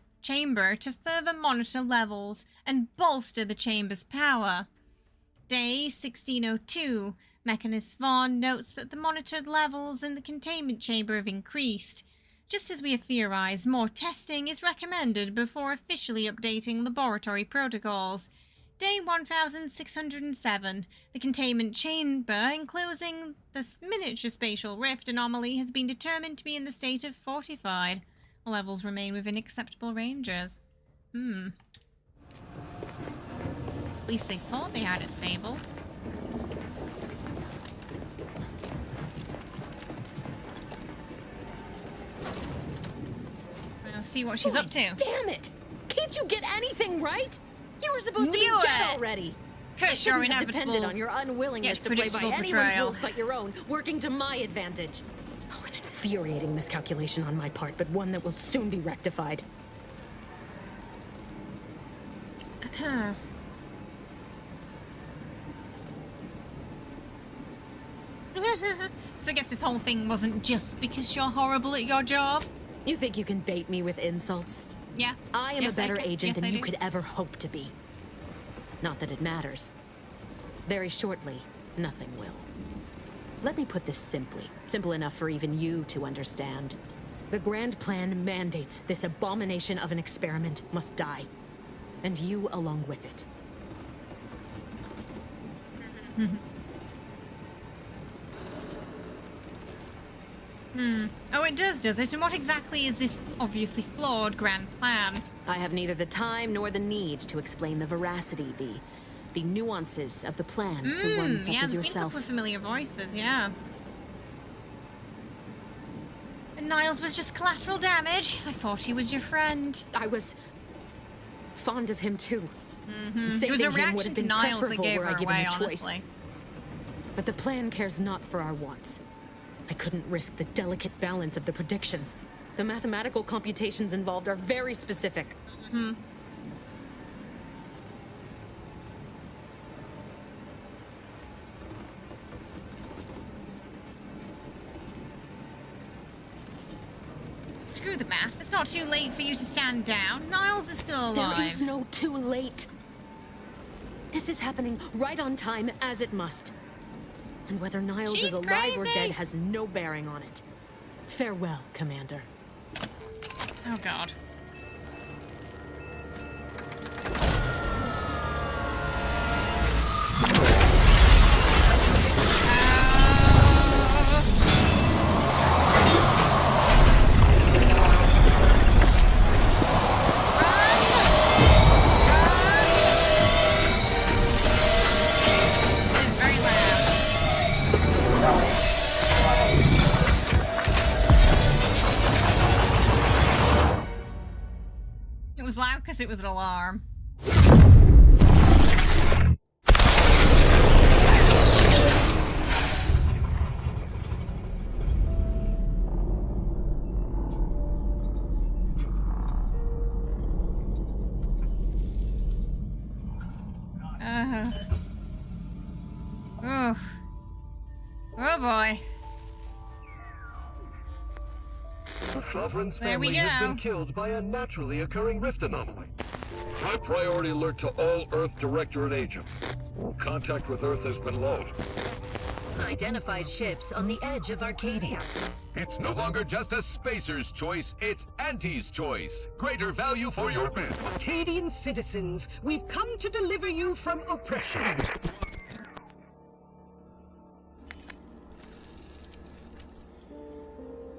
to further monitor levels and bolster the chamber's power. Day 1602, Mechanist Vaughn notes that the monitored levels in the containment chamber have increased. Just as we have theorized, more testing is recommended before officially updating laboratory protocols. Day 1607, the containment chamber enclosing the miniature spatial rift anomaly has been determined to be in the state of fortified. Levels remain within acceptable ranges. At least they thought they had it stable. I'll see what she's up to.
Damn it! Can't you get anything right? You were supposed to be dead already. I shouldn't have depended on your unwillingness to play by anyone's rules but your own, working to my advantage. Oh, an infuriating miscalculation on my part, but one that will soon be rectified.
So I guess this whole thing wasn't just because you're horrible at your job?
You think you can bait me with insults?
Yeah.
I am a better agent than you could ever hope to be. Not that it matters. Very shortly, nothing will. Let me put this simply. Simple enough for even you to understand. The grand plan mandates this abomination of an experiment must die. And you along with it.
Oh, it does it? And what exactly is this obviously flawed grand plan?
I have neither the time nor the need to explain the veracity, the nuances of the plan to one such as yourself.
Been a couple of familiar voices, yeah. And Niles was just collateral damage. I thought he was your friend.
I was fond of him too.
It was a reaction to Niles that gave her away, honestly.
But the plan cares not for our wants. I couldn't risk the delicate balance of the predictions. The mathematical computations involved are very specific.
Screw the math. It's not too late for you to stand down. Niles is still alive.
There is no too late. This is happening right on time, as it must. And whether Niles is alive or dead has no bearing on it. Farewell, Commander.
Oh, God. Loud because it was an alarm. Oh boy.
The Sovereign's family has been killed by a naturally occurring rift anomaly.
High priority alert to all Earth Directorate agents. Contact with Earth has been low.
Identified ships on the edge of Arcadia.
It's no longer just a spacer's choice, it's Auntie's choice. Greater value for your men.
Arcadian citizens, we've come to deliver you from oppression.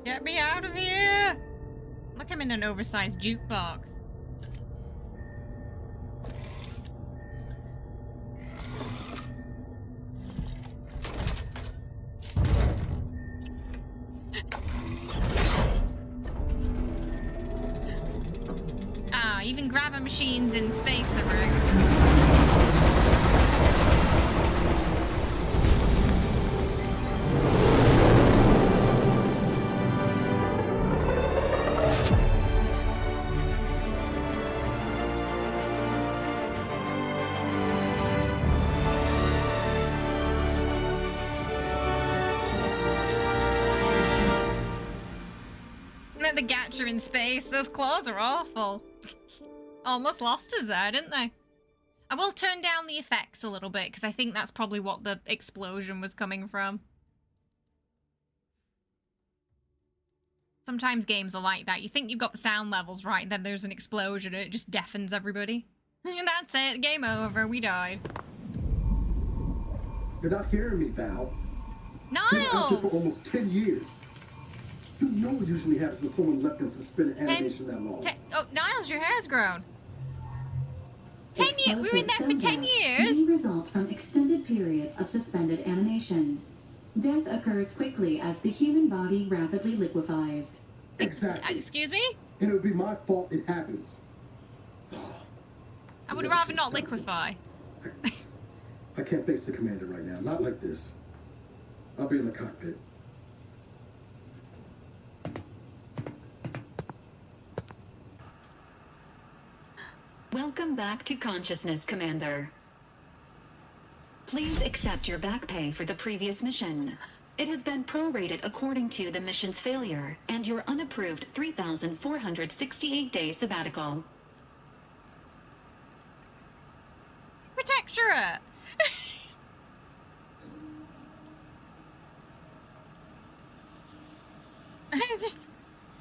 Get me out of here! Look, I'm in an oversized jukebox. Even grabber machines in space are rigged. met the Gatcher in space. Those claws are awful. Almost lost us there, didn't they? I will turn down the effects a little bit, because I think that's probably what the explosion was coming from. Sometimes games are like that. You think you've got the sound levels right, then there's an explosion and it just deafens everybody. And that's it. Game over. We died.
You're not hearing me, Val.
Niles!
Been out there for almost 10 years. You know what usually happens when someone left in suspended animation that long.
Oh, Niles, your hair's grown. 10 years? We were in there for 10 years?
May result from extended periods of suspended animation. Death occurs quickly as the human body rapidly liquefies.
Exactly.
Excuse me?
And it would be my fault it happens.
I would rather not liquefy.
I can't face the commander right now. Not like this. I'll be in the cockpit.
Welcome back to consciousness, Commander. Please accept your back pay for the previous mission. It has been prorated according to the mission's failure and your unapproved 3,468-day sabbatical.
Protectorate!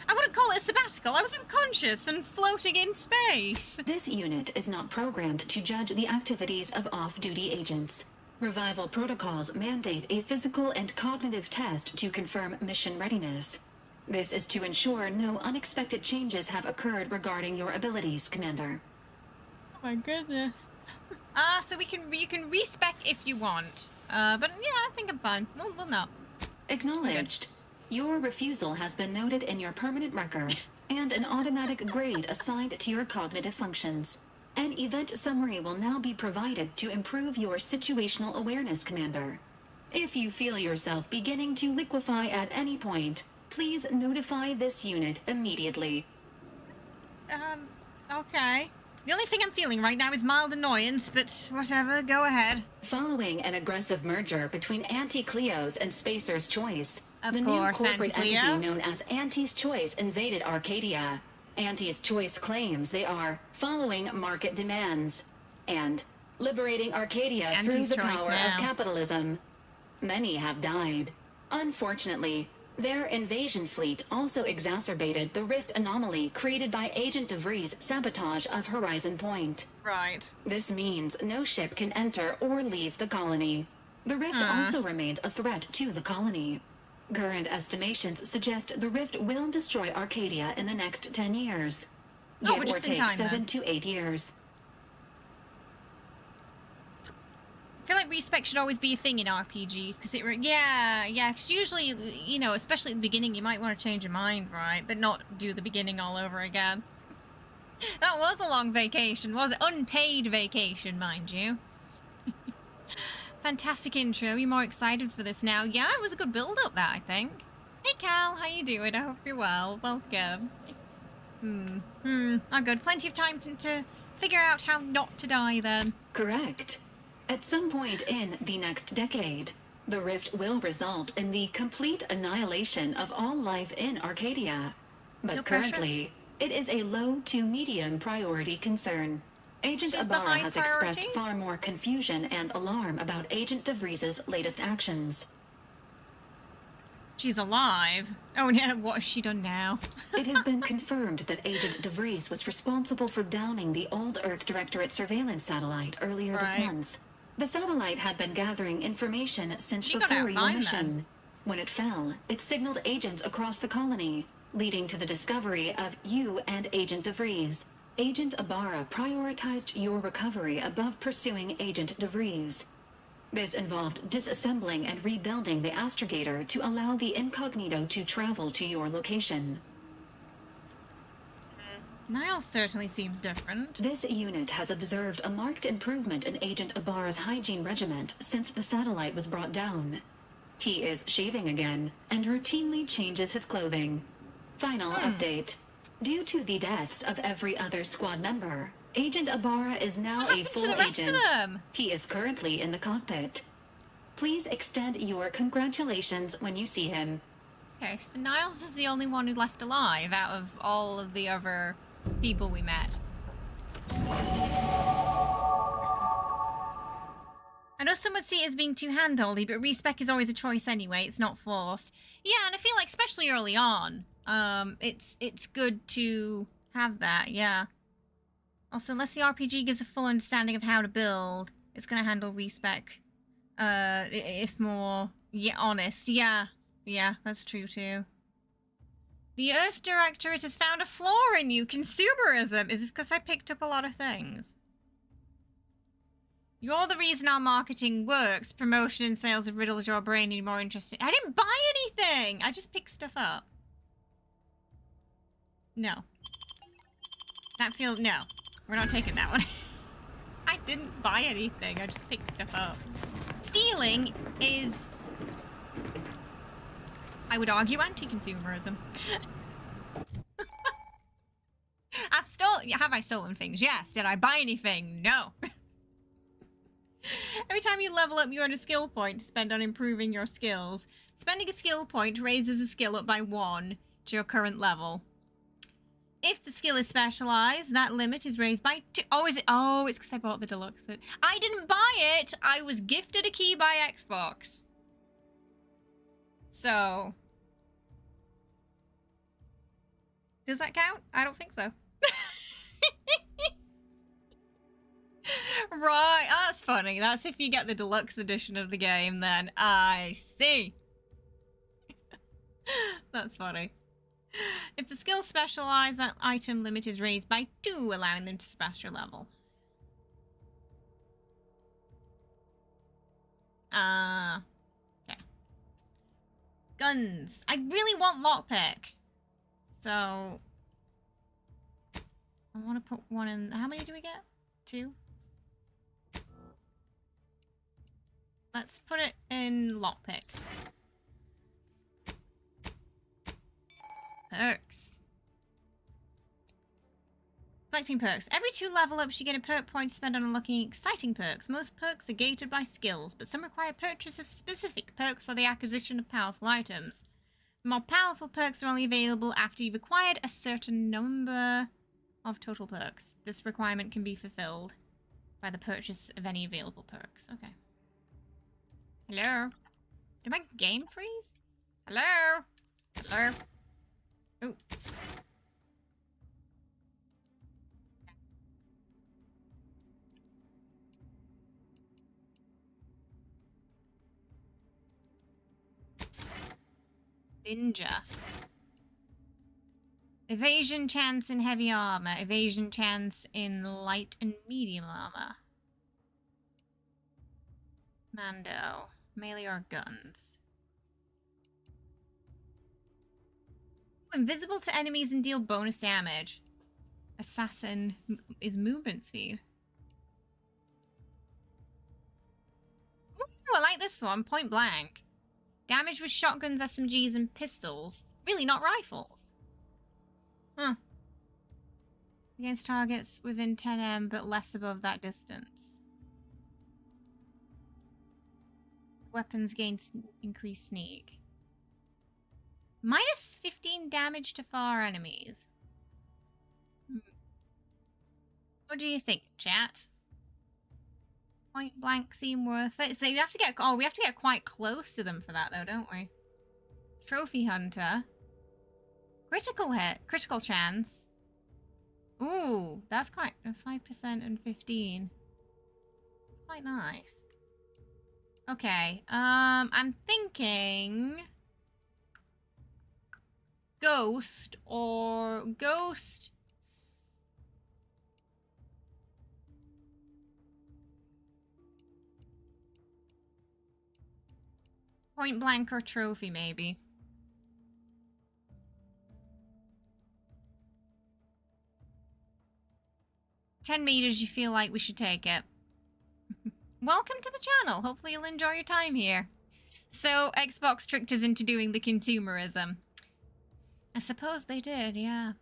I wouldn't call it a sabbatical. I was unconscious and floating in space.
This unit is not programmed to judge the activities of off-duty agents. Revival protocols mandate a physical and cognitive test to confirm mission readiness. This is to ensure no unexpected changes have occurred regarding your abilities, Commander.
Oh my goodness. So you can respec if you want. But yeah, I think I'm fine. Well, no.
Acknowledged. Your refusal has been noted in your permanent record, and an automatic grade assigned to your cognitive functions. An event summary will now be provided to improve your situational awareness, Commander. If you feel yourself beginning to liquefy at any point, please notify this unit immediately.
Okay. The only thing I'm feeling right now is mild annoyance, but whatever, go ahead.
Following an aggressive merger between Anti-Cleo's and Spacer's Choice, the new
course,
corporate
Anti-Cleo.
entity known as Anti's Choice invaded Arcadia. Anti's Choice claims they are following market demands and liberating Arcadia through
Anti's
the
Choice
power
now.
of capitalism. Many have died. Unfortunately, their invasion fleet also exacerbated the rift anomaly created by Agent DeVries' sabotage of Horizon Point.
Right.
This means no ship can enter or leave the colony. The rift also remains a threat to the colony. Current estimations suggest the rift will destroy Arcadia in the next 10 years.
Oh,
Give
we're
or
just in
take
time,
7
then.
to 8 years.
I feel like respec should always be a thing in RPGs, because because usually, you know, especially at the beginning, you might want to change your mind, right? But not do the beginning all over again. That was a long vacation, was it? Unpaid vacation, mind you. Fantastic intro. You're more excited for this now. Yeah, it was a good build-up, that, I think. Hey, Cal, how you doing? I hope you're well. Welcome. Oh, good. Plenty of time to figure out how not to die, then.
Correct. At some point in the next decade, the rift will result in the complete annihilation of all life in Arcadia. But
No pressure.
currently, it is a low to medium priority concern. Agent
Which is the
Ibarra
high
has
priority?
expressed far more confusion and alarm about Agent DeVries' latest actions.
She's alive. Oh, yeah, what has she done now?
It has been confirmed that Agent DeVries was responsible for downing the Old Earth Directorate surveillance satellite earlier this
Right.
month. The satellite had been gathering information since
She got
before
out
your
fine,
mission.
then.
When it fell, it signaled agents across the colony, leading to the discovery of you and Agent DeVries. Agent Ibarra prioritized your recovery above pursuing Agent DeVries. This involved disassembling and rebuilding the astrogator to allow the incognito to travel to your location.
Niall certainly seems different.
This unit has observed a marked improvement in Agent Ibarra's hygiene regiment since the satellite was brought down. He is shaving again and routinely changes his clothing. Final update. Due to the deaths of every other squad member, Agent Ibarra is now
What
a
happened to
full
the rest of
agent.
them?
He is currently in the cockpit. Please extend your congratulations when you see him.
Okay, so Niles is the only one who left alive out of all of the other people we met. I know some would see it as being too handholdy, but respec is always a choice anyway. It's not forced. Yeah, and I feel like especially early on, it's good to have that. Yeah. Also, unless the RPG gives a full understanding of how to build, it's gonna handle respec. If more, honest. Yeah, that's true too. The Earth Directorate has found a flaw in you. Consumerism. Is this because I picked up a lot of things? You're the reason our marketing works. Promotion and sales have riddled your brain and more interesting. I didn't buy anything! I just picked stuff up. No. No. We're not taking that one. I didn't buy anything. I just picked stuff up. Stealing is, I would argue, anti-consumerism. Have I stolen things? Yes. Did I buy anything? No. Every time you level up, you earn a skill point to spend on improving your skills. Spending a skill point raises a skill up by 1 to your current level. If the skill is specialized, that limit is raised by 2. Oh, is it? Oh, it's because I bought the deluxe. I didn't buy it. I was gifted a key by Xbox. So, does that count? I don't think so. Right, that's funny. That's if you get the deluxe edition of the game, then. I see. That's funny. If the skill specialized, that item limit is raised by 2, allowing them to smash your level. Okay. Guns. I really want lockpick. So, I want to put one in. How many do we get? 2? Let's put it in lockpick. Perks. Collecting perks. Every 2 level ups, you get a perk point to spend on unlocking exciting perks. Most perks are gated by skills, but some require purchase of specific perks or the acquisition of powerful items. More powerful perks are only available after you've acquired a certain number of total perks. This requirement can be fulfilled by the purchase of any available perks. Okay. Hello? Did my game freeze? Hello? Hello? Ooh. Ninja. Evasion chance in heavy armor. Evasion chance in light and medium armor. Mando. Melee or guns. Invisible to enemies and deal bonus damage. Assassin is movement speed. Ooh, I like this one. Point blank. Damage with shotguns, SMGs, and pistols. Really, not rifles. Huh. Against targets within 10m, but less above that distance. Weapons gain increased sneak. Minus 15 damage to far enemies. What do you think, chat? Point blank seem worth it. So you have to get. Oh, we have to get quite close to them for that, though, don't we? Trophy hunter. Critical hit. Critical chance. Ooh, that's quite 5% and 15. Quite nice. Okay. I'm thinking ghost or ghost. Point blank or trophy, maybe. $10 meters, you feel like we should take it. Welcome to the channel. Hopefully you'll enjoy your time here. So, Xbox tricked us into doing the consumerism. I suppose they did, yeah.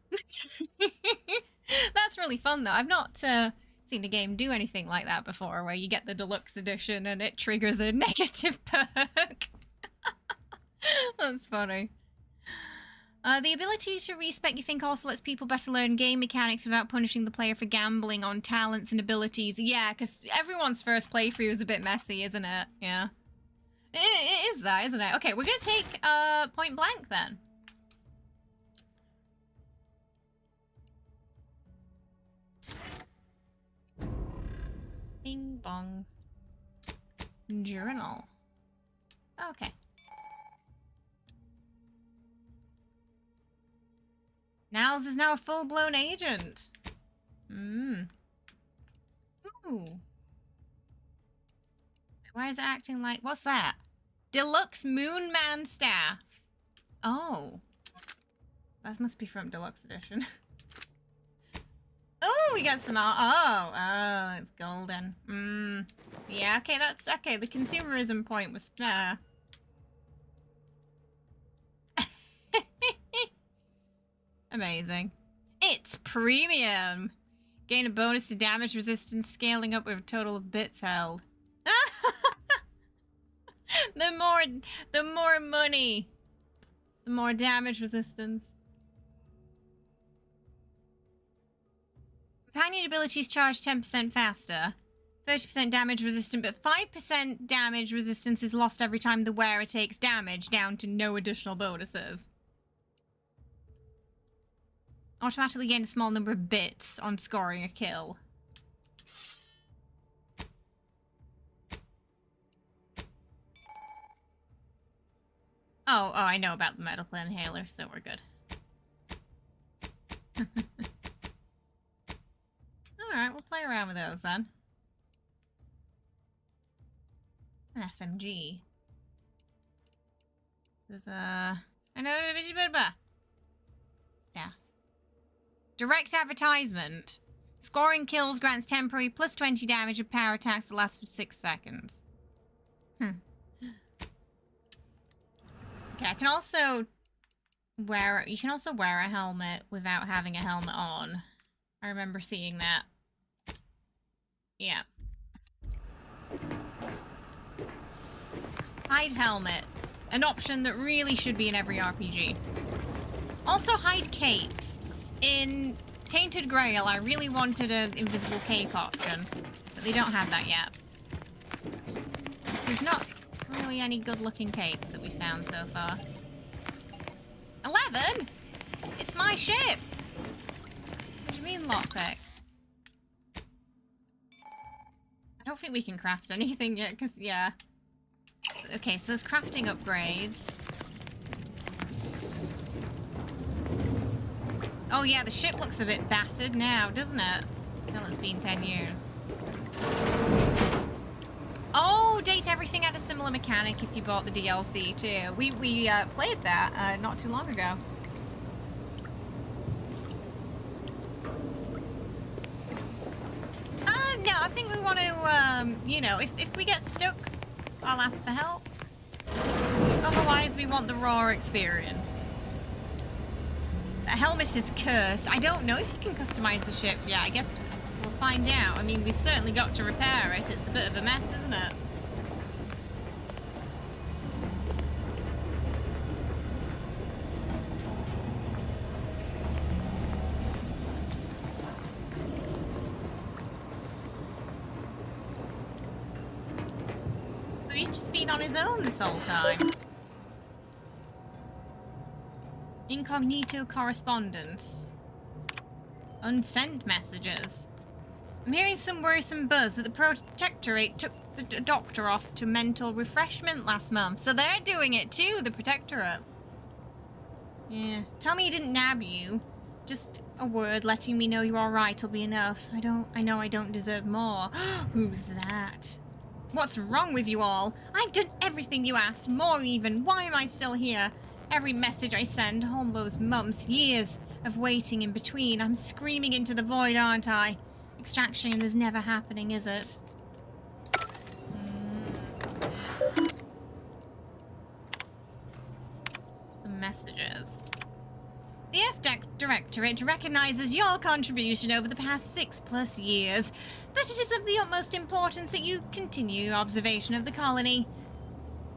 That's really fun, though. I've not seen a game do anything like that before, where you get the deluxe edition and it triggers a negative perk. That's funny. The ability to respec, you think, also lets people better learn game mechanics without punishing the player for gambling on talents and abilities. Yeah, because everyone's first playthrough is a bit messy, isn't it? Yeah. It is that, isn't it? Okay, we're going to take Point Blank then. Bing bong. Journal. Okay. Niles is now a full-blown agent. Ooh. Why is it acting like... What's that? Deluxe Moon Man staff. Oh. That must be from Deluxe Edition. Oh, we got some... Oh, it's golden. Yeah, okay, that's... Okay, the consumerism point was... Amazing. It's premium. Gain a bonus to damage resistance, scaling up with a total of bits held. The more money, the more damage resistance. Companion abilities charge 10% faster. 30% damage resistant, but 5% damage resistance is lost every time the wearer takes damage, down to no additional bonuses. Automatically gain a small number of bits on scoring a kill. Oh, I know about the medical inhaler, so we're good. Alright, we'll play around with those then. An SMG. There's a... Yeah. Direct advertisement. Scoring kills grants temporary plus 20 damage of power attacks that last for 6 seconds. Okay, I can also wear... You can also wear a helmet without having a helmet on. I remember seeing that. Yeah. Hide helmet. An option that really should be in every RPG. Also hide capes. In Tainted Grail, I really wanted an invisible cape option, but they don't have that yet. There's not really any good-looking capes that we found so far. 11? It's my ship! What do you mean, lockpick? I don't think we can craft anything yet, because, yeah. Okay, so there's crafting upgrades. Oh yeah, the ship looks a bit battered now, doesn't it? Well, it's been 10 years. Oh, Date Everything had a similar mechanic if you bought the DLC too. We played that not too long ago. No, I think we want to, you know, if we get stuck, I'll ask for help. Otherwise, we want the raw experience. The helmet is cursed. I don't know if you can customize the ship. Yeah, I guess we'll find out. I mean, we certainly got to repair it. It's a bit of a mess, isn't it? So he's just been on his own this whole time. Incognito correspondence. Unsent messages. I'm hearing some worrisome buzz that the Protectorate took the doctor off to mental refreshment last month. So they're doing it too, the Protectorate. Yeah. Tell me he didn't nab you. Just a word letting me know you're alright will be enough. I know I don't deserve more. Who's that? What's wrong with you all? I've done everything you asked, more even. Why am I still here? Every message I send, all those months, years of waiting in between. I'm screaming into the void, aren't I? Extraction is never happening, is it? Some messages. The F-Directorate recognizes your contribution over the past 6+ years, but it is of the utmost importance that you continue observation of the colony.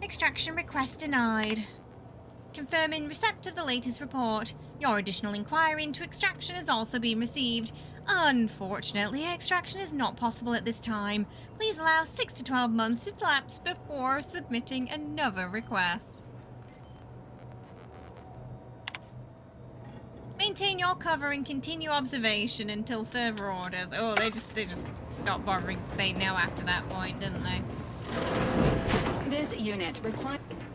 Extraction request denied. confirming receipt of the latest report. Your additional inquiry into extraction has also been received. Unfortunately, extraction is not possible at this time. Please allow 6 to 12 months to elapse before submitting another request. Maintain your cover and continue observation until further orders. Oh, they just stopped bothering to say no after that point, didn't they?
This unit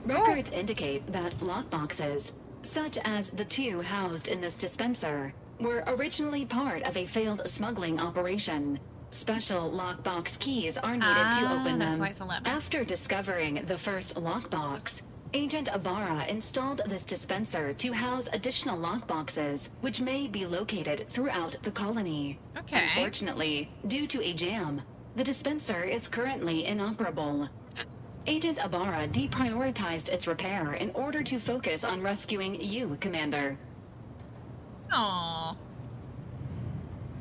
records indicate that lockboxes, such as the 2 housed in this dispenser, were originally part of a failed smuggling operation. Special lockbox keys are needed to open
that's
them.
why it's 11.
After discovering the first lockbox, Agent Ibarra installed this dispenser to house additional lockboxes, which may be located throughout the colony.
Okay.
Unfortunately, due to a jam, the dispenser is currently inoperable. Agent Ibarra deprioritized its repair in order to focus on rescuing you, Commander.
Aww.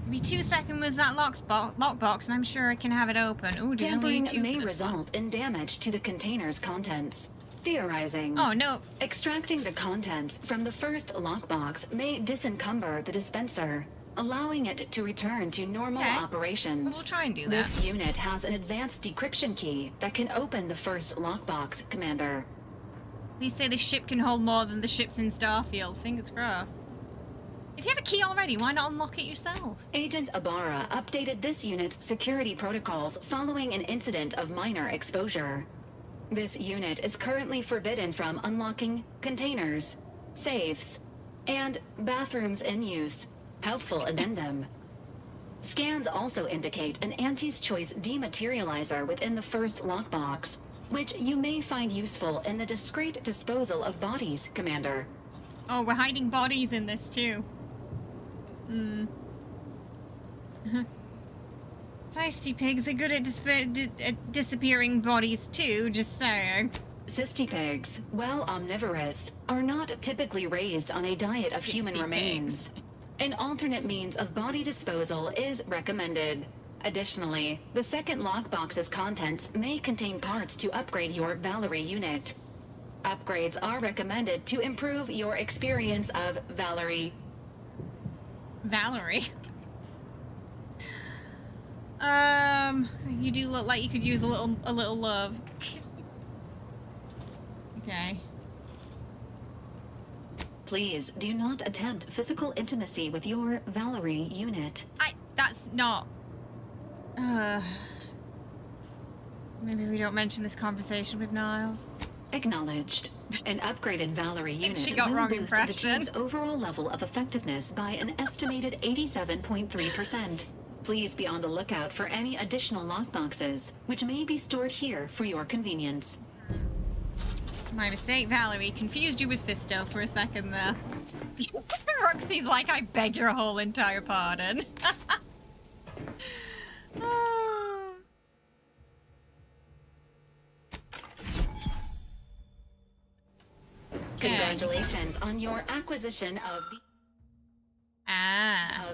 Give me 2 seconds with that lockbox, and I'm sure I can have it open. Ooh,
Tampering may result in damage to the container's contents. Theorizing.
Oh, no.
Extracting the contents from the first lockbox may disencumber the dispenser, allowing it to return to normal operations.
We'll try and do that.
This unit has an advanced decryption key that can open the first lockbox, Commander.
Please say the ship can hold more than the ships in Starfield. Fingers crossed. If you have a key already, why not unlock it yourself?
Agent Ibarra updated this unit's security protocols following an incident of minor exposure. This unit is currently forbidden from unlocking containers, safes, and bathrooms in use. Helpful addendum. Scans also indicate an Auntie's Choice dematerializer within the first lockbox, which you may find useful in the discreet disposal of bodies, Commander.
Oh, we're hiding bodies in this too. Feisty pigs are good at disappearing bodies too, just saying.
Cysty pigs, while omnivorous, are not typically raised on a diet of human remains. An alternate means of body disposal is recommended. Additionally, the second lockbox's contents may contain parts to upgrade your Valerie unit. Upgrades are recommended to improve your experience of Valerie.
Valerie? You do look like you could use a little love. Okay.
Please do not attempt physical intimacy with your Valerie unit.
That's not... Maybe we don't mention this conversation with Niles.
Acknowledged. An upgraded Valerie unit
got
will
wrong
boost the
impression.
team's overall level of effectiveness by an estimated 87.3%. Please be on the lookout for any additional lockboxes, which may be stored here for your convenience.
My mistake, Valerie. Confused you with Fisto for a second there. Roxy's like, I beg your whole entire pardon.
Congratulations on your acquisition of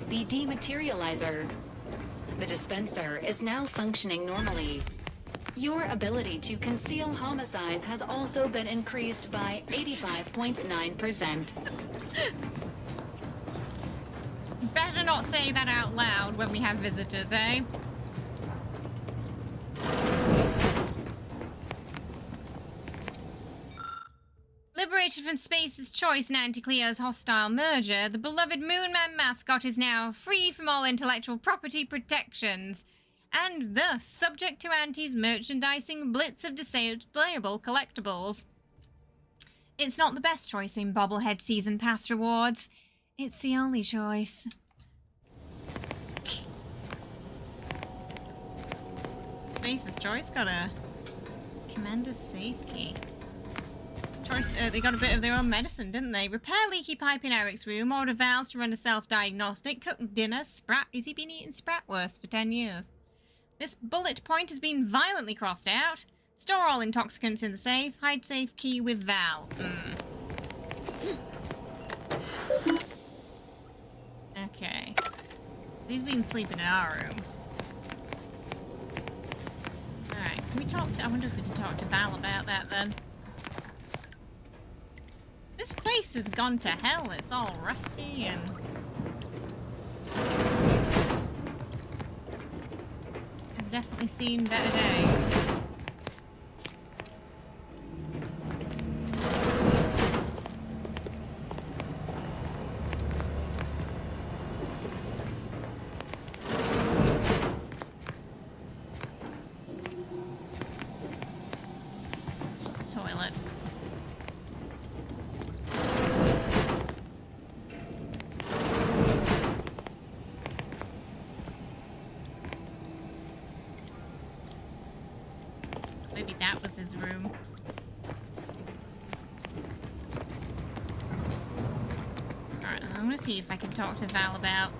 the dematerializer. The dispenser is now functioning normally. Your ability to conceal homicides has also been increased by 85.9%.
Better not say that out loud when we have visitors, eh? Liberated from Space's choice in Anti-Cleo's hostile merger, the beloved Moonman mascot is now free from all intellectual property protections, and thus subject to Auntie's merchandising blitz of displayable collectibles. It's not the best choice in Bobblehead Season Pass rewards. It's the only choice. Space's choice got a Commander's safe key. They got a bit of their own medicine, didn't they? Repair leaky pipe in Eric's room, order valves to run a self-diagnostic, cook dinner, Sprat. Has he been eating Spratwurst for 10 years? This bullet point has been violently crossed out. Store all intoxicants in the safe. Hide safe key with Val. Okay. He's been sleeping in our room. Alright, can we talk to... I wonder if we can talk to Val about that then. face has gone to hell. It's all rusty and... It's definitely seen better days. Maybe that was his room. Alright, I'm gonna see if I can talk to Val about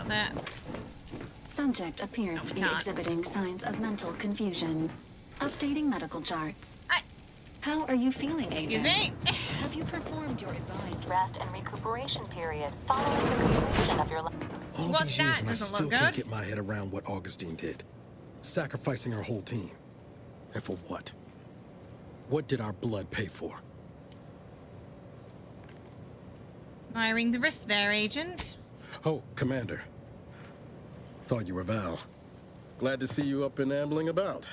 that.
Subject appears to be exhibiting signs of mental confusion. Updating medical charts. How are you feeling, Agent?
Have you performed your advised rest and recuperation period following the completion of your...
All these years and I still can't get my head around what Augustine did. Sacrificing her whole team. And for what? What did our blood pay for?
Firing the rift there, Agent.
Oh, Commander. Thought you were Val. Glad to see you up and ambling about.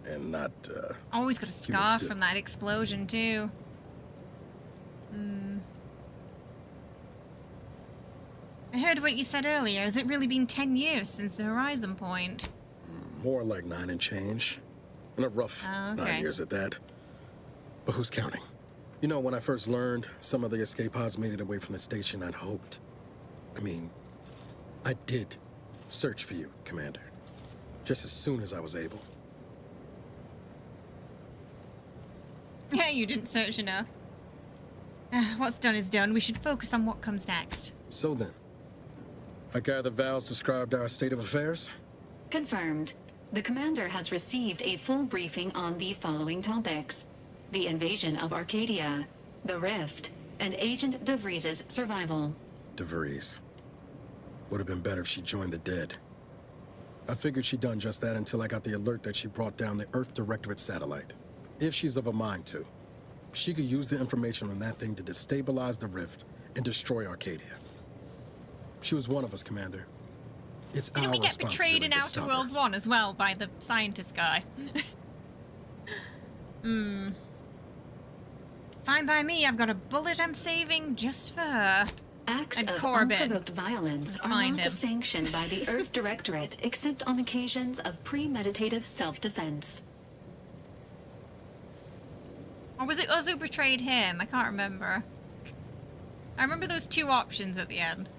And not,
Always got a scar from that explosion, too. I heard what you said earlier. Has it really been 10 years since the Horizon Point?
More like 9 and change. And a rough 9 years at that. But who's counting? You know, when I first learned some of the escape pods made it away from the station, I'd hoped. I mean, I did search for you, Commander. Just as soon as I was able.
Yeah, you didn't search enough. What's done is done. We should focus on what comes next.
So then, I gather Val's described our state of affairs?
Confirmed. The Commander has received a full briefing on the following topics: the invasion of Arcadia, the Rift, and Agent DeVries' survival.
DeVries. Would have been better if she joined the dead. I figured she'd done just that until I got the alert that she brought down the Earth Directorate satellite. If she's of a mind to, she could use the information on that thing to destabilize the Rift and destroy Arcadia. She was one of us, Commander. It's our
responsibility. Didn't we get betrayed in Outer Worlds 1 as well by the scientist guy? Fine by me. I've got a bullet I'm saving just for her.
Acts
and
of
Corbin.
Unprovoked violence are not sanctioned by the Earth Directorate except on occasions of premeditative self-defense.
Or was it us who betrayed him? I can't remember. I remember those two options at the end.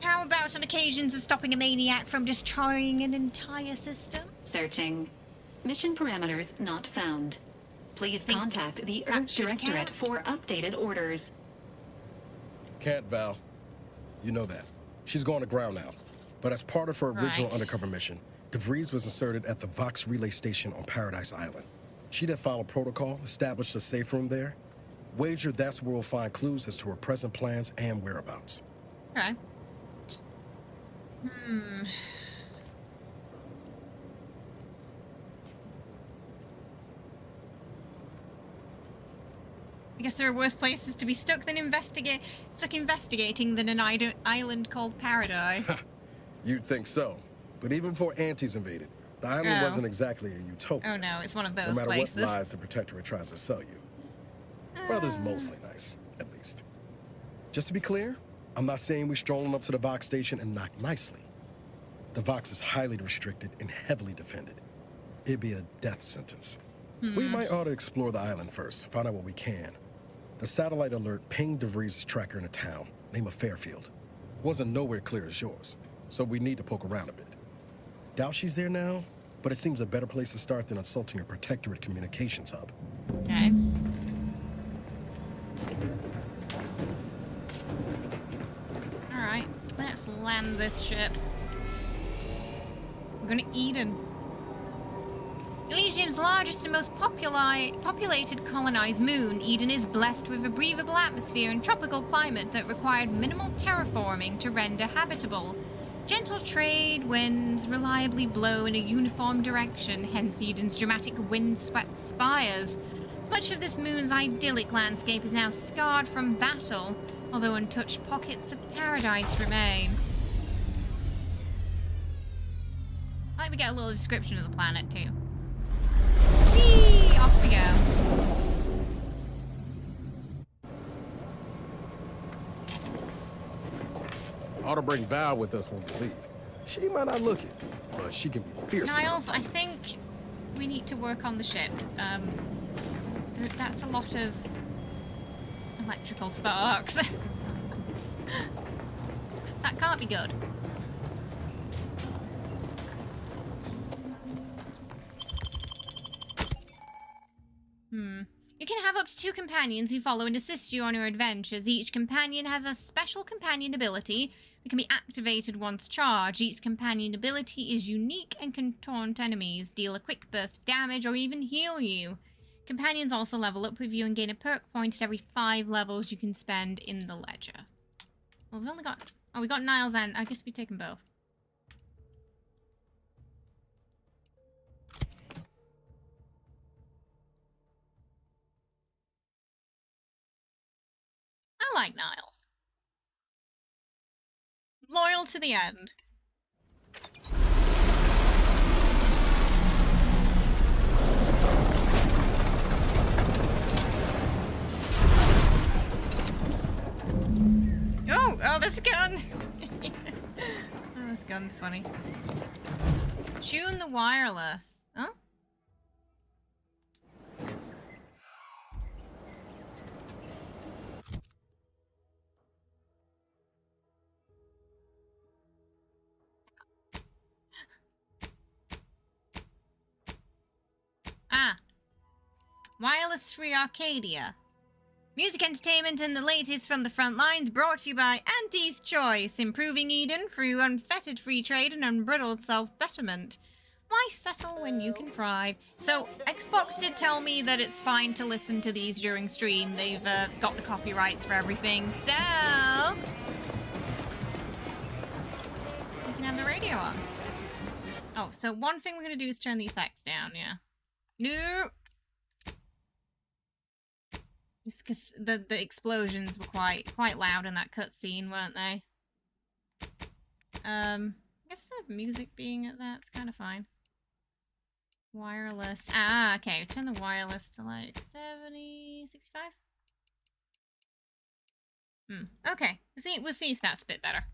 How about on occasions of stopping a maniac from destroying an entire system?
Searching. Mission parameters not found. Please contact the Earth Directorate for updated orders.
Can't, Val. You know that. She's going to ground now. But as part of her original undercover mission, DeVries was inserted at the Vox relay station on Paradise Island. She did follow protocol, established a safe room there. Wager that's where we'll find clues as to her present plans and whereabouts.
Okay. I guess there are worse places to be stuck investigating than an island called Paradise.
You'd think so. But even before Antis invaded, the island wasn't exactly a utopia.
Oh no, it's one of those
no matter
places.
what lies the Protectorate tries to sell you. Weather's mostly nice, at least. Just to be clear, I'm not saying we're strolling up to the Vox station and knock nicely. The Vox is highly restricted and heavily defended. It'd be a death sentence. We might ought to explore the island first, find out what we can. The satellite alert pinged DeVries' tracker in a town, name of Fairfield. Wasn't nowhere clear as yours, so we need to poke around a bit. Doubt she's there now, but it seems a better place to start than insulting a Protectorate communications hub.
Okay. Alright, let's land this ship. We're gonna Eden. Elysium's largest and most populated colonized moon, Eden is blessed with a breathable atmosphere and tropical climate that required minimal terraforming to render habitable. Gentle trade winds reliably blow in a uniform direction, hence Eden's dramatic wind-swept spires. Much of this moon's idyllic landscape is now scarred from battle, although untouched pockets of paradise remain. I like we get a little description of the planet too. Whee! Off we go.
Ought to bring Val with us when we leave. She might not look it, but she can be fierce.
Niles, I think we need to work on the ship. That's a lot of electrical sparks. That can't be good. You can have up to 2 companions who follow and assist you on your adventures. Each companion has a special companion ability that can be activated once charged. Each companion ability is unique and can taunt enemies, deal a quick burst of damage, or even heal you. Companions also level up with you and gain a perk point at every 5 levels you can spend in the ledger. Well, we've only got... Oh, we got Niles and... I guess we take them both. I like Niles. Loyal to the end. Oh, this gun! Oh, this gun's funny. Tune the wireless. Huh? Ah. Wireless Free Arcadia. Music entertainment and the latest from the front lines brought to you by Auntie's Choice, improving Eden through unfettered free trade and unbridled self-betterment. Why settle when you can thrive? So, Xbox did tell me that it's fine to listen to these during stream. They've got the copyrights for everything, so... you can have the radio on. Oh, so one thing we're going to do is turn the effects down, yeah. No! Just because the explosions were quite loud in that cutscene, weren't they? I guess the music being at that's kind of fine. Wireless. Ah, okay. Turn the wireless to like 70, 65. Okay. We'll see if that's a bit better.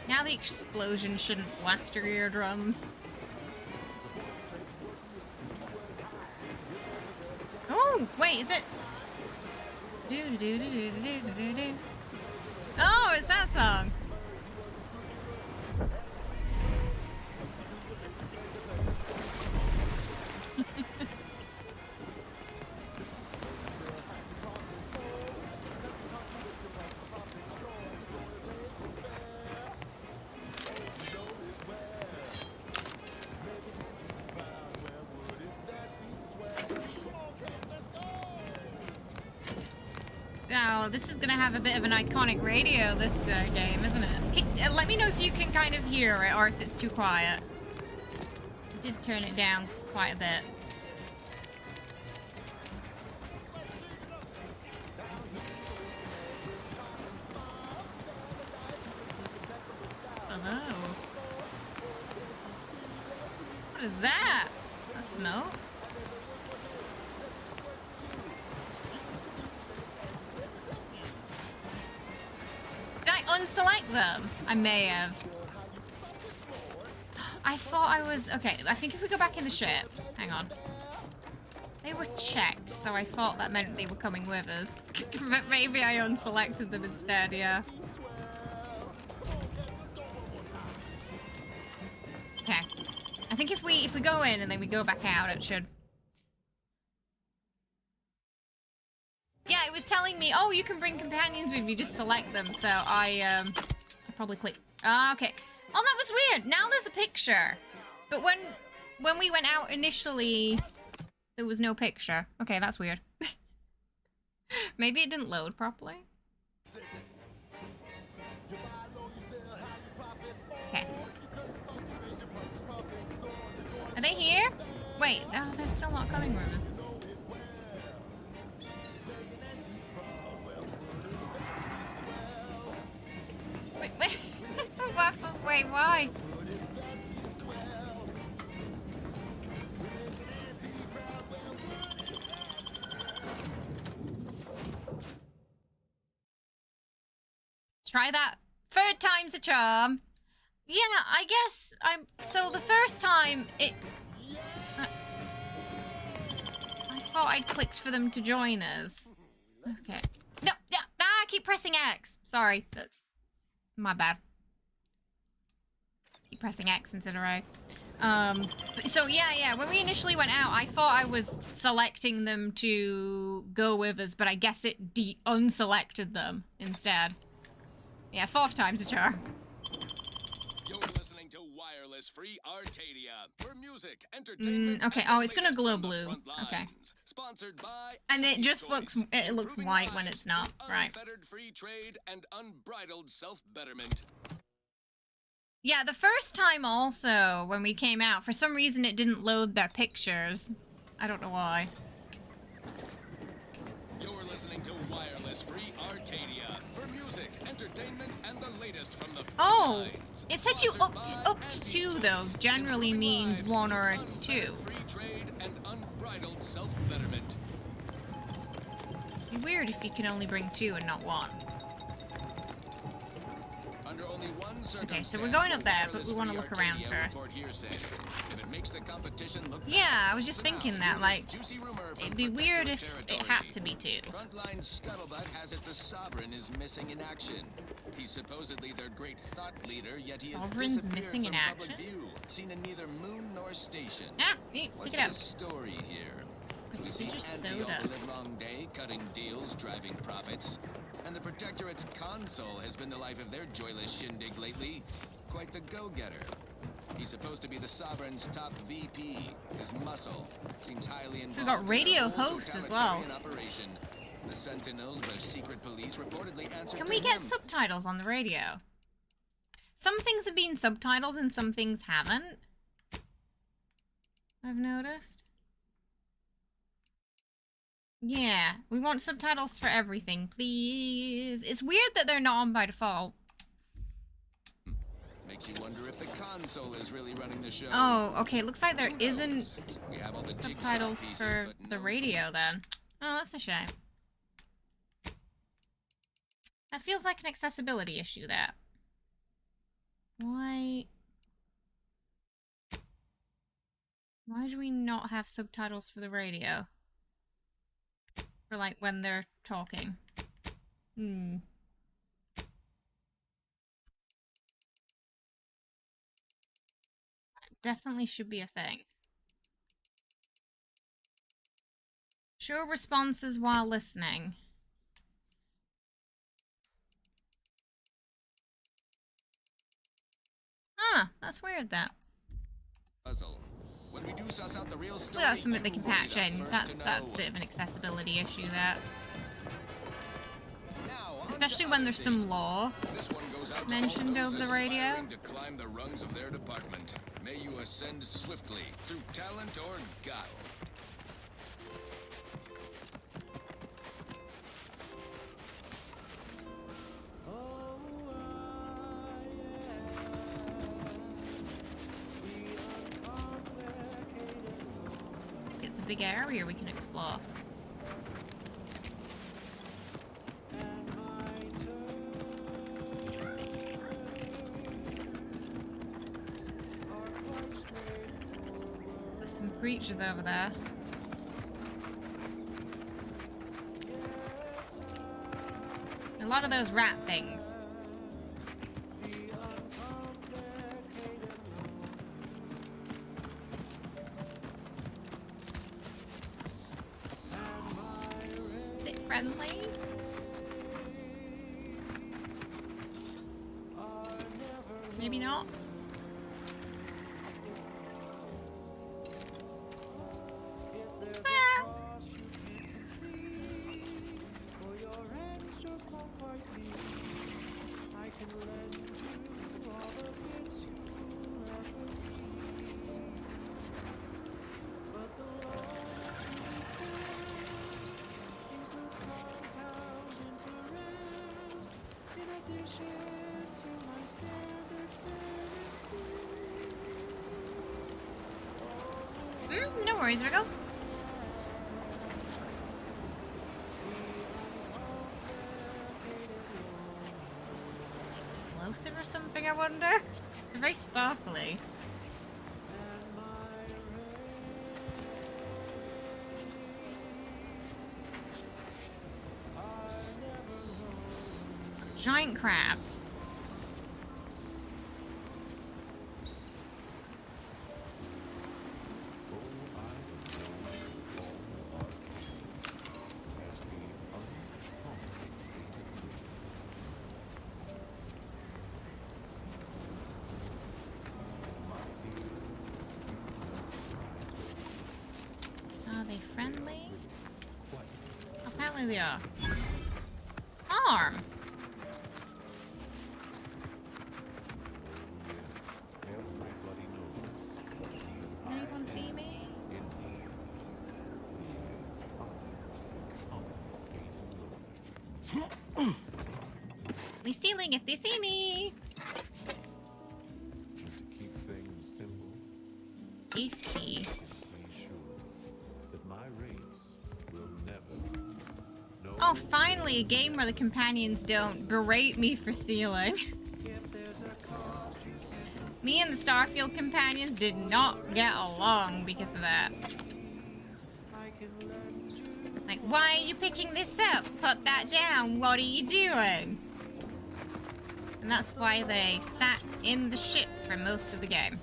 Now the explosion shouldn't blast your eardrums. Oh, wait, is it? Oh, it's that song. Oh, this is gonna have a bit of an iconic radio, this game, isn't it? Let me know if you can kind of hear it, or if it's too quiet. I did turn it down quite a bit. What are those? What is that? A smoke? Unselect them. I may have. I thought I was... Okay, I think if we go back in the ship... Hang on. They were checked, so I thought that meant they were coming with us. But maybe I unselected them instead, yeah. Okay. I think if we go in and then we go back out, it should... Yeah, it was telling me, oh, you can bring companions with you, just select them. So I probably click. Ah, okay. Oh, that was weird. Now there's a picture. But when we went out initially, there was no picture. Okay, that's weird. Maybe it didn't load properly. Are they here? Wait, oh, they're still not coming, rumors. Wait. Wait, why? Try that. Third time's a charm. Yeah, I guess so the first time it... I thought I clicked for them to join us. Okay. No, I keep pressing X. Sorry, that's my bad. Keep pressing X instead of A. So yeah, when we initially went out, I thought I was selecting them to go with us, but I guess it unselected them instead. Yeah, fourth time's a charm.
You're listening to Wireless Free Arcadia for music, entertainment.
Okay. Oh, it's gonna glow blue. Okay.
Sponsored by
and it just looks white when it's not. Right.
Unfettered free trade and unbridled self-betterment.
Yeah, the first time also when we came out, for some reason it didn't load their pictures. I don't know why.
You're listening to Wireless Free Arcadia for music, entertainment, and the latest from the
Oh, it said you up to 2 though. Generally means 1 or a 2.
Free trade and unbridled self-betterment.
It'd be weird if you can only bring 2 and not 1.
Under only one
okay, so we're going up there, but we want to look around first. Yeah, I was just thinking that, like, it'd be weird if it had to be 2.
Frontline scuttlebutt has it the Sovereign is missing in action. He's supposedly their great thought leader, yet he has
Sovereign's
disappeared
missing in
from
action?
public view, seen in neither moon nor station.
Ah, pick
What's
it up.
the story here?
Prestigious
we see
soda.
all the livelong day, cutting deals, driving profits. And the Protectorate's console has been the life of their joyless shindig lately. Quite the go-getter. He's supposed to be the Sovereign's top VP. His muscle seems highly involved.
So we got radio hosts as well.
Operation. The Sentinels, their secret police, reportedly answered
Can we get subtitles on the radio? Some things have been subtitled and some things haven't. I've noticed. Yeah, we want subtitles for everything, please. It's weird that they're not on by default.
Makes you wonder if the console is really running the show.
Oh, okay. Looks like there isn't
We have all the
subtitles
pieces,
for
but
the radio then. Oh, that's a shame. That feels like an accessibility issue, that. Why do we not have subtitles for the radio? For, like, when they're talking. Definitely should be a thing. Show responses while listening. Huh, that's weird, that.
Puzzle. When we do suss out the real story,
Well, that's something they can
you will be
patch
the
in.
first to
That's a
know.
bit of an accessibility issue, that.
Now, on
Especially
to
when there's
other
some law
things. This one goes out to
mentioned
all those
over the radio.
aspiring to climb the rungs of their department. May you ascend swiftly through talent or guile.
It's a big area we can explore. There's some creatures over there. A lot of those rat things. Is it friendly? Maybe not. Ah. No worries, Wriggle. Explosive or something, I wonder? They're very sparkly. Giant crabs. Are they friendly? Apparently they are. Arm! Anyone see me? Be stealing if they see me! Safety. Oh, finally a game where the companions don't berate me for stealing. Me and the Starfield companions did not get along because of that. Like, why are you picking this up? Put that down. What are you doing? And that's why they sat in the ship for most of the game.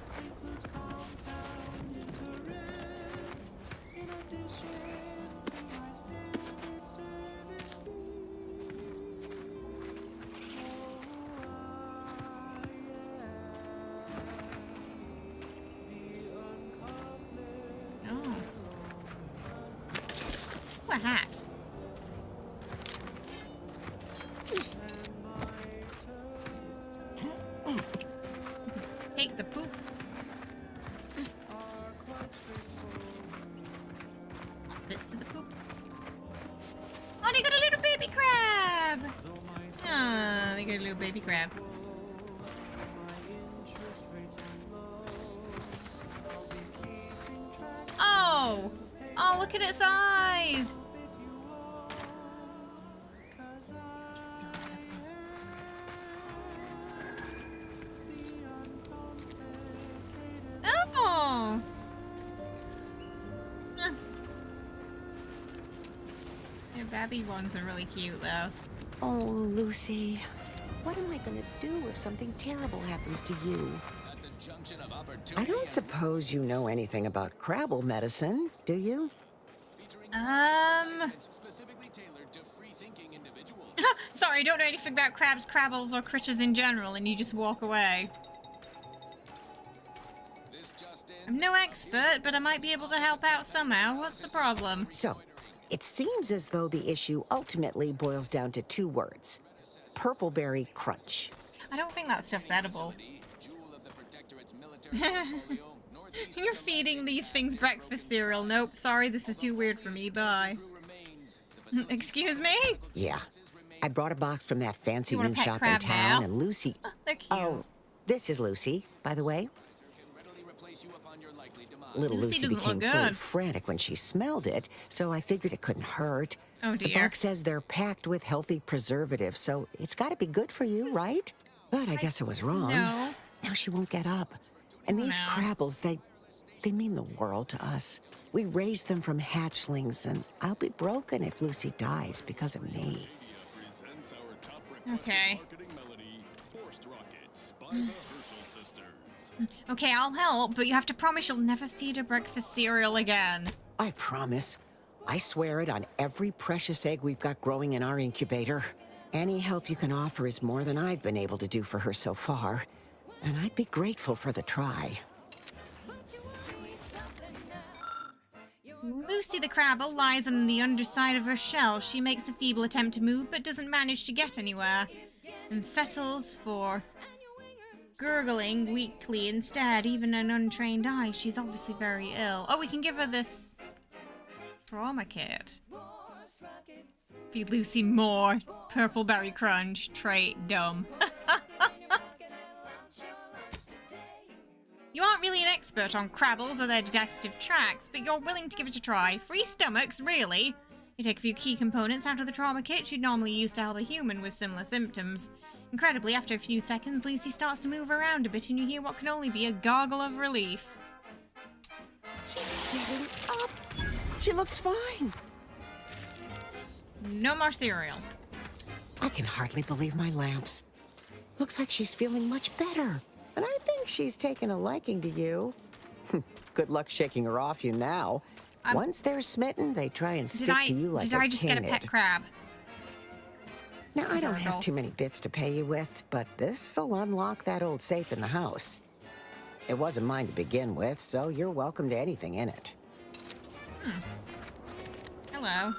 A hat. Take the poop. Bit to the poop. Oh, they got a little baby crab. Ah, they got a little baby crab. Oh! Oh, look at its eyes! Oh! Your babby ones are really cute, though.
Oh, Lucy. What am I gonna do if something terrible happens to you? I don't suppose you know anything about Crabble medicine, do you?
Sorry, I don't know anything about crabs, crabbles, or critters in general, and you just walk away. I'm no expert, but I might be able to help out somehow. What's the problem?
So, it seems as though the issue ultimately boils down to 2 words. Purpleberry crunch.
I don't think that stuff's edible. You're feeding these things breakfast cereal. Nope, sorry, this is too weird for me. Bye. Excuse me?
Yeah. I brought a box from that fancy new shop in town, and Lucy...
They're cute.
Oh, this is Lucy, by the way. Little Lucy became fully frantic when she smelled it, so I figured it couldn't hurt.
Oh, dear.
The box says they're packed with healthy preservatives, so it's got to be good for you, right? But I guess I was wrong.
No.
Now she won't get up. And these crabbles, they mean the world to us. We raised them from hatchlings, and I'll be broken if Lucy dies because of me.
Okay. Okay, I'll help, but you have to promise you'll never feed her breakfast cereal again.
I promise. I swear it on every precious egg we've got growing in our incubator. Any help you can offer is more than I've been able to do for her so far. And I'd be grateful for the try.
Lucy the Crabble lies on the underside of her shell. She makes a feeble attempt to move, but doesn't manage to get anywhere. And settles for gurgling weakly instead, even an untrained eye. She's obviously very ill. Oh, we can give her this trauma kit. Feed Lucy more Purpleberry Crunch. Trait dumb. You aren't really an expert on crabbles or their digestive tracts, but you're willing to give it a try. 3 stomachs, really? You take a few key components out of the trauma kit you'd normally use to help a human with similar symptoms. Incredibly, after a few seconds, Lucy starts to move around a bit and you hear what can only be a gargle of relief.
She's getting up. She looks fine.
No more cereal.
I can hardly believe my lamps. Looks like she's feeling much better. And I think she's taken a liking to you. Good luck shaking her off you now. Once they're smitten, they try and stick to you like
Did I just get a pet crab?
Now, I don't have too many bits to pay you with, but this'll unlock that old safe in the house. It wasn't mine to begin with, so you're welcome to anything in it.
Hello.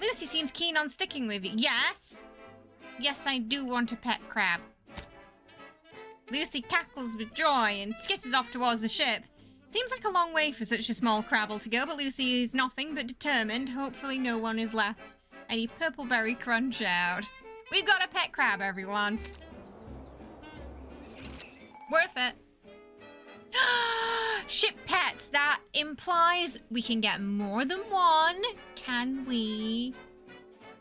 Lucy seems keen on sticking with you. Yes? Yes, I do want a pet crab. Lucy cackles with joy and skitters off towards the ship. Seems like a long way for such a small crabble to go, but Lucy is nothing but determined. Hopefully no one is left any purple berry crunch out. We've got a pet crab, everyone. Worth it. Ship pets. That implies we can get more than one. Can we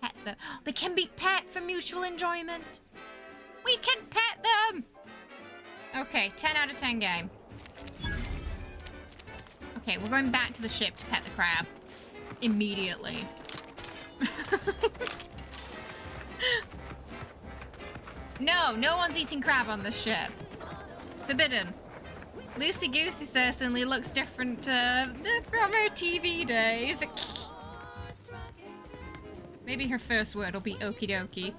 pet them? They can be pet for mutual enjoyment. We can pet them. Okay, 10 out of 10 game. Okay, we're going back to the ship to pet the crab. Immediately. No, no one's eating crab on the ship. Forbidden. Lucy Goosey certainly looks different from her TV days. Maybe her first word will be okie dokie.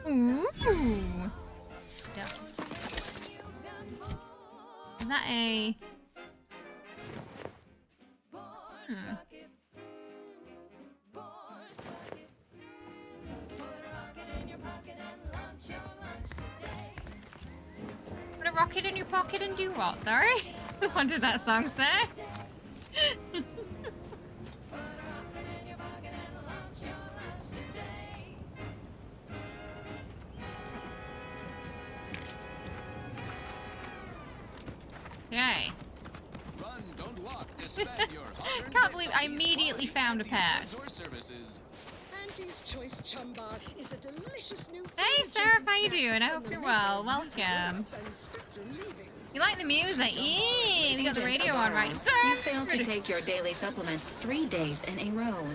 Ooh. Stuff. Is that a... Put a rocket in your pocket and do what? Sorry? What did that song say? Okay.
Run, don't walk, spend your
Can't believe I immediately found a pet.
Auntie's Choice Chum Bar is a delicious new
Hey, Sarah, how you doing? I hope you're well. Welcome. You like the music? Yeah, we got the radio on right.
You failed to take your daily supplements 3 days in a row.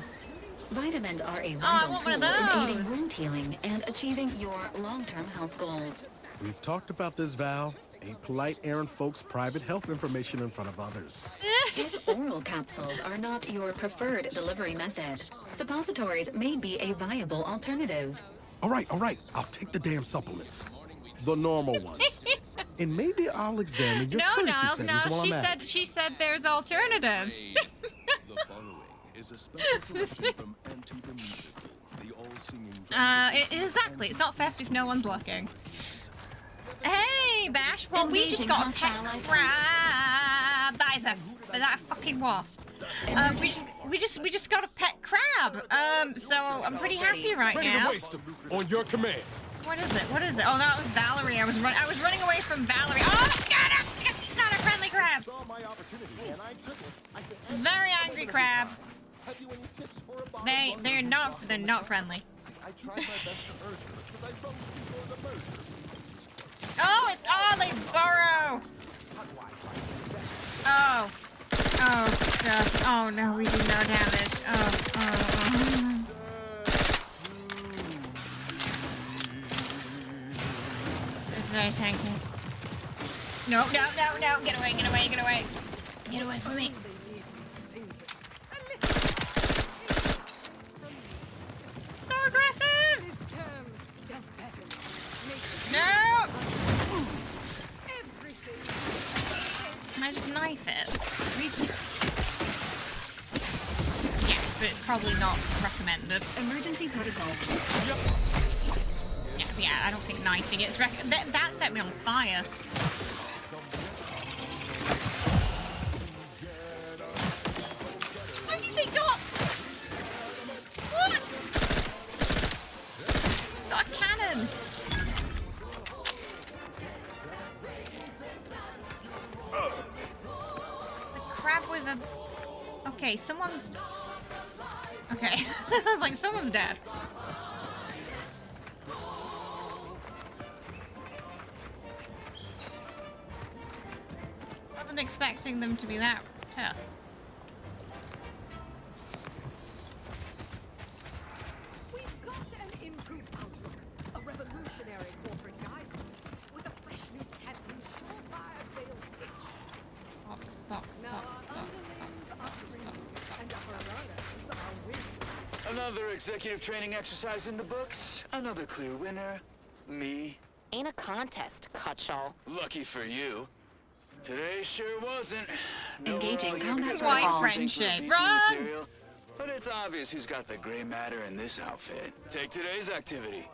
Vitamins are a vital tool in aiding wound healing and achieving your long-term health goals.
We've talked about this, Val. Ain't polite airing folks' private health information in front of others.
If oral capsules are not your preferred delivery method, suppositories may be a viable alternative.
All right. I'll take the damn supplements. The normal ones. And maybe I'll examine your courtesy settings while I'm at it.
She said there's alternatives.
The following is a special selection from Anti the Musical, the all-singing...
Exactly. It's not theft if no one's looking. Hey, Bash. Well, we just got a pet crab. That is a fucking wasp. We just got a pet crab. So I'm pretty happy right now.
Ready to waste 'em on your command.
What is it? What is it? Oh no, it was Valerie. I was running away from Valerie. Oh, God, she's not a friendly crab. Very angry crab. They're not friendly. They burrow. Oh, God. Oh no, we do no damage. Oh. It's very tanky. No. Get away. Get away from me. So aggressive. No. Can I just knife it? Yeah, but it's probably not recommended.
Emergency protocols.
Yeah, I don't think knifing it's that set me on fire. What has he got? What? Got a cannon. of a... Okay, someone's... Okay. I was like, someone's dead. Wasn't expecting them to be that tough.
We've got an improved outlook, a revolutionary corporate guide with a fresh new Captain Surefire sales pitch.
Another executive training exercise in the books. Another clear winner. Me.
Ain't a contest, Cutshaw.
Lucky for you. Today sure wasn't.
Engaging combat
White
protocols.
friendship. Run!
Material, but it's obvious who's got the gray matter in this outfit. Take today's activity.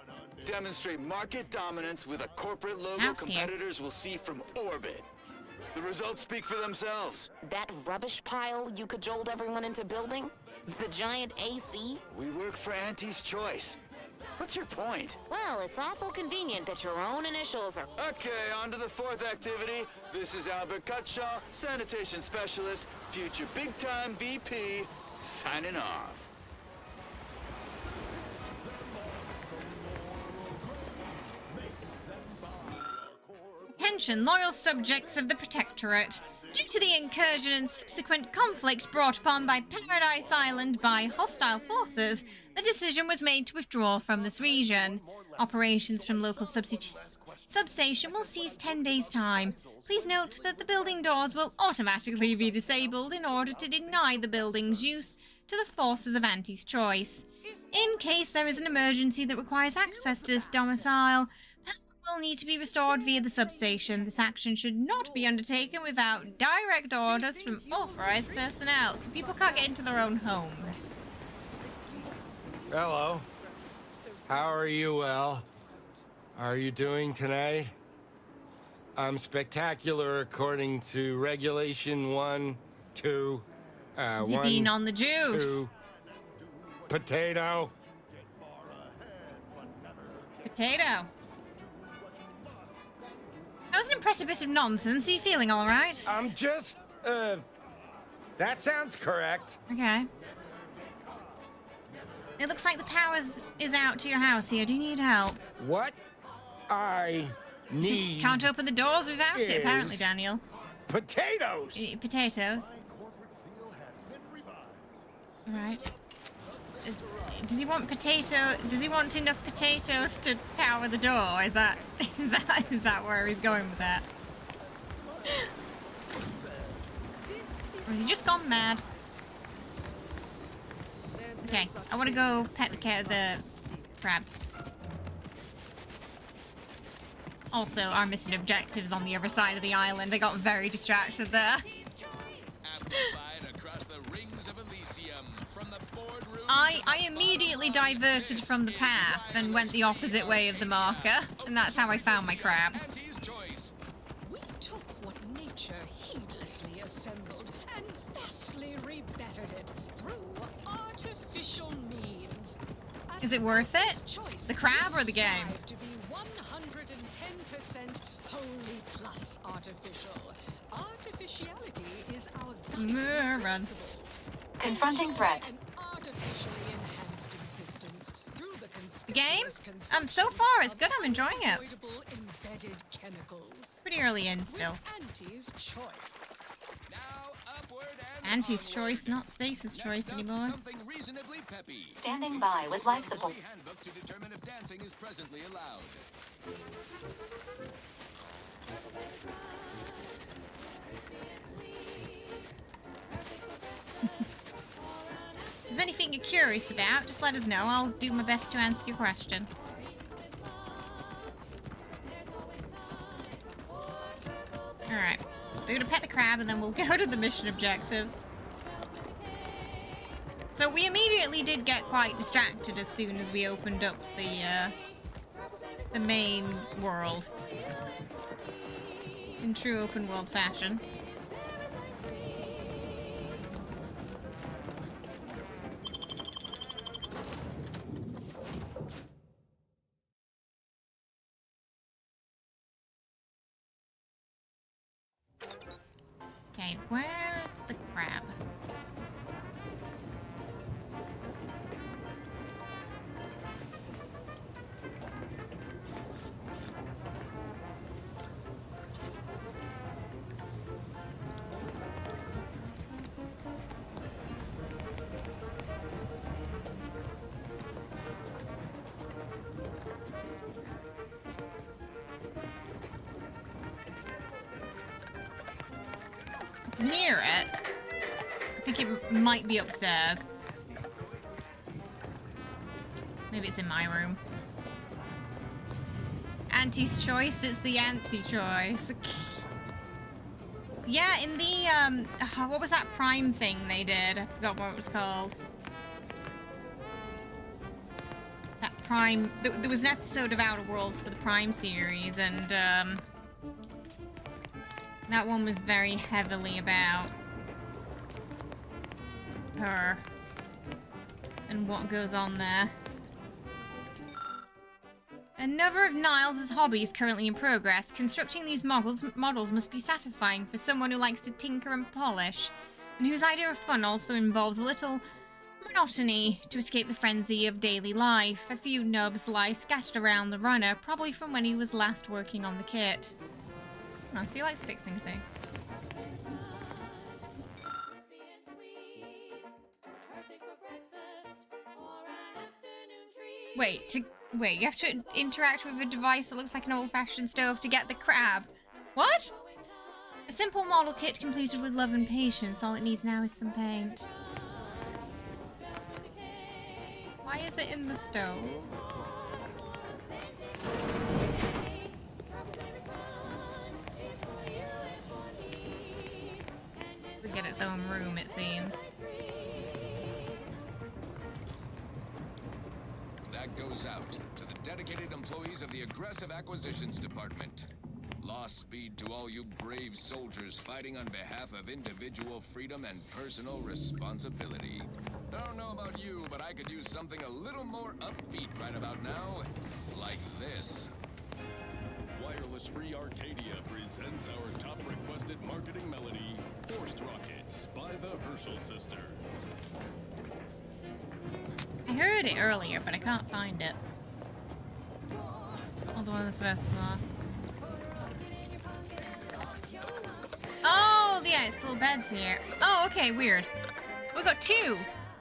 Demonstrate market dominance with a corporate logo competitors will see from orbit. The results speak for themselves.
That rubbish pile you cajoled everyone into building? The giant AC?
We work for Auntie's Choice. What's your point?
Well, it's awful convenient that your own initials are...
Okay, on to the fourth activity. This is Albert Cutshaw, sanitation specialist, future big-time VP, signing off.
Attention, loyal subjects of the Protectorate. Due to the incursion and subsequent conflict brought upon by Paradise Island by hostile forces, the decision was made to withdraw from this region. Operations from local substation will cease 10 days' time. Please note that the building doors will automatically be disabled in order to deny the building's use to the forces of Auntie's Choice. In case there is an emergency that requires access to this domicile, will need to be restored via the substation. This action should not be undertaken without direct orders from authorized personnel, so people can't get into their own homes.
Hello. How are you, Elle? How are you doing tonight? I'm spectacular according to Regulation 1, 2,
Is he being on the juice?
2. Potato.
Potato. That was an impressive bit of nonsense. Are you feeling all right?
I'm just, that sounds correct.
Okay. It looks like the power is out to your house here. Do you need help?
What I need...
Can't open the doors without it, apparently, Daniel.
Potatoes!
Potatoes. Right. Does he want Does he want enough potatoes to power the door? Is that where he's going with that? Or has he just gone mad? Okay, I want to go pet the crab. Also, our mission objectives on the other side of the island. I got very distracted there. I immediately diverted from the path and went the opposite way of the marker, and that's how I found my crab.
We took what nature heedlessly assembled and vastly rebettered it through artificial means.
Is it worth it? The crab or the game?
To be 110% wholly plus artificial. Artificiality is our guiding principle.
Confronting threat.
The game? So far it's good. I'm enjoying it. Pretty early in still. Auntie's Choice, not Space's Choice anymore.
Standing by with life support.
Handbook to determine if dancing is presently allowed.
If there's anything you're curious about, just let us know. I'll do my best to answer your question. Alright. We're gonna pet the crab and then we'll go to the mission objective. So we immediately did get quite distracted as soon as we opened up the main world. In true open world fashion. Okay, where's the crab. I can hear it. I think it might be upstairs. Maybe it's in my room. Auntie's choice, it's the auntie choice. Yeah, in the, what was that Prime thing they did? I forgot what it was called. That Prime, there was an episode of Outer Worlds for the Prime series, and, that one was very heavily about her and what goes on there. Another of Niles' hobbies currently in progress. Constructing these models must be satisfying for someone who likes to tinker and polish, and whose idea of fun also involves a little monotony to escape the frenzy of daily life. A few nubs lie scattered around the runner, probably from when he was last working on the kit. Oh, so he likes fixing things. Wait, you have to interact with a device that looks like an old-fashioned stove to get the crab. What? A simple model kit completed with love and patience. All it needs now is some paint. Why is it in the stove? To get its own room, it seems.
That goes out to the dedicated employees of the Aggressive Acquisitions Department. Lost speed to all you brave soldiers fighting on behalf of individual freedom and personal responsibility. I don't know about you, but I could use something a little more upbeat right about now. Like this.
Wireless Free Arcadia presents our top requested marketing melody, Forced Rockets by the Herschel Sisters.
I heard it earlier, but I can't find it. Oh, the one on the first floor. Oh, yeah, it's little beds here. Oh, okay, weird. We got two.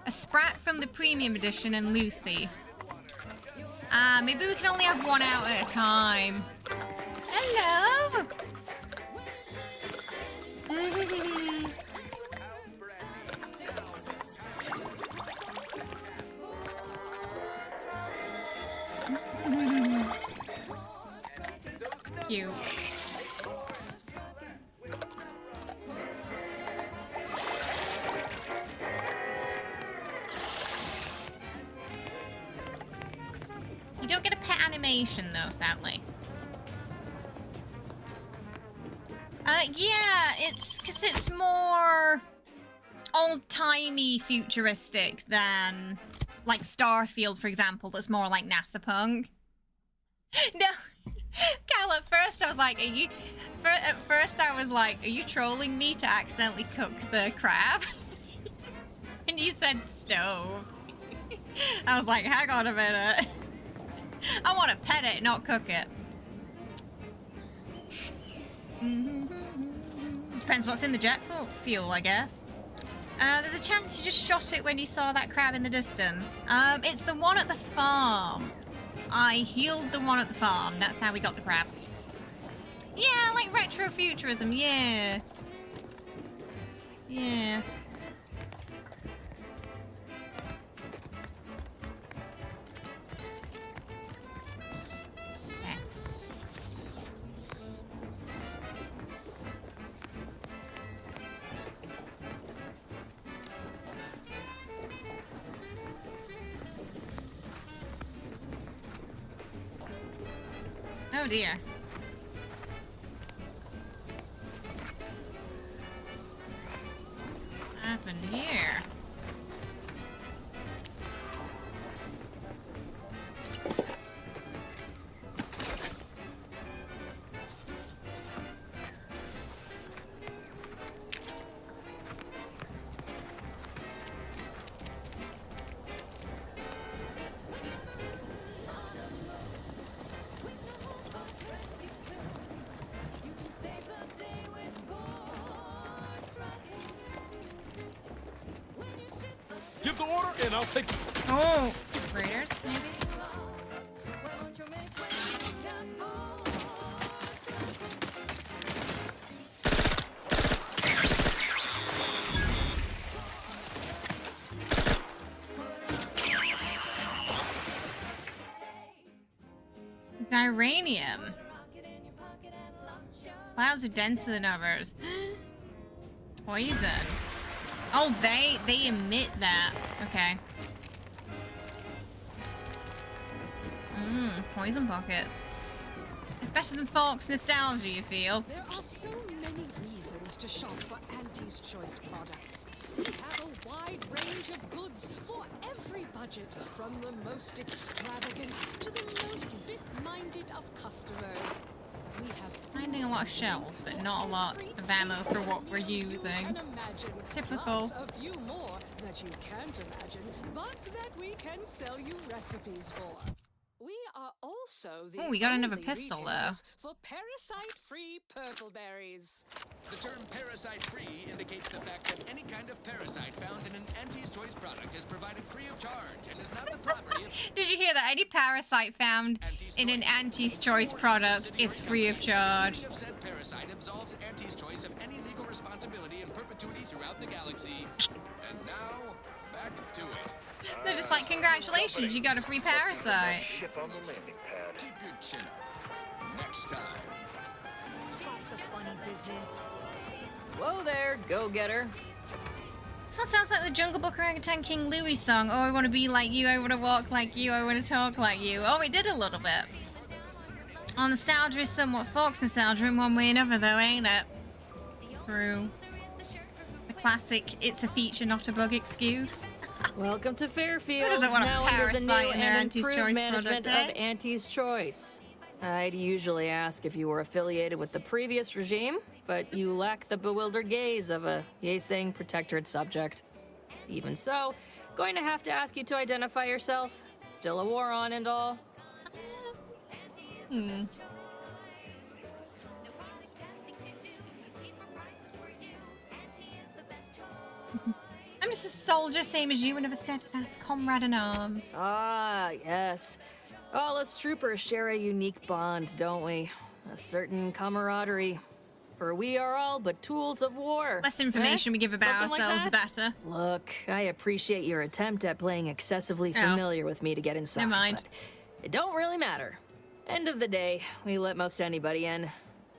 A Sprat from the Premium Edition and Lucy. Maybe we can only have one out at a time. Hello! Cute. You don't get a pet animation though, sadly. Yeah, it's because it's more old-timey futuristic than like Starfield, for example, that's more like NASA punk. No, Cal, at first I was like, are you trolling me to accidentally cook the crab? And you said stove. I was like, hang on a minute. I want to pet it, not cook it. Depends what's in the jet fuel, I guess. There's a chance you just shot it when you saw that crab in the distance. It's the one at the farm. I healed the one at the farm. That's how we got the crab. Yeah, like retrofuturism, yeah. Yeah. Okay. Oh dear. What happened here?
Give the order, and I'll take.
Oh, Raiders, maybe. Uranium. Clouds are denser than others. Poison. Oh, they emit that. Okay. Poison pockets. It's better than Fork's nostalgia, you feel?
There are so many reasons to shop for Auntie's Choice products. We have a wide range of goods for every budget, from the most extravagant to the most bit-minded of customers. We have
finding a lot of shells, but not a lot of ammo for what we're using. Typical.
Plus a few more that you can't imagine, but that we can sell you recipes for. We are also the
we got another pistol though.
For parasite-free purple berries.
The term parasite-free indicates the fact that any kind of parasite found in an Auntie's Choice product is provided free of charge and is not the property of...
Did you hear that? Any parasite found in an Auntie's Choice product is free of charge.
The said parasite absolves Auntie's Choice of any legal responsibility in perpetuity throughout the galaxy. And now, back to it.
They're just like, congratulations, you got a free parasite.
Keep your chin up. Next time.
The funny business.
Whoa there, go-getter.
This one sounds like the Jungle Book Orangutan King Louie song. Oh, I want to be like you, I want to walk like you, I want to talk like you. Oh, it did a little bit. Oh, nostalgia is somewhat Fork's nostalgia in one way or another, though, ain't it? True. The classic, it's a feature, not a bug excuse.
Welcome to Fairfield.
Who doesn't want a
now under the new
parasite in their
and
Auntie's
improved
Choice
management
product,
of Auntie's Choice. I'd usually ask if you were affiliated with the previous regime, but you lack the bewildered gaze of a yay-saying protectorate subject. Even so, going to have to ask you to identify yourself. Still a war on and all.
I'm just a soldier, same as you, and of a steadfast comrade in arms.
Ah, yes. All us troopers share a unique bond, don't we? A certain camaraderie. For we are all but tools of war.
Less information we give about
Something
ourselves,
like
the
that?
better.
Look, I appreciate your attempt at playing excessively familiar with me to get inside.
Never mind.
But it don't really matter. End of the day, we let most anybody in.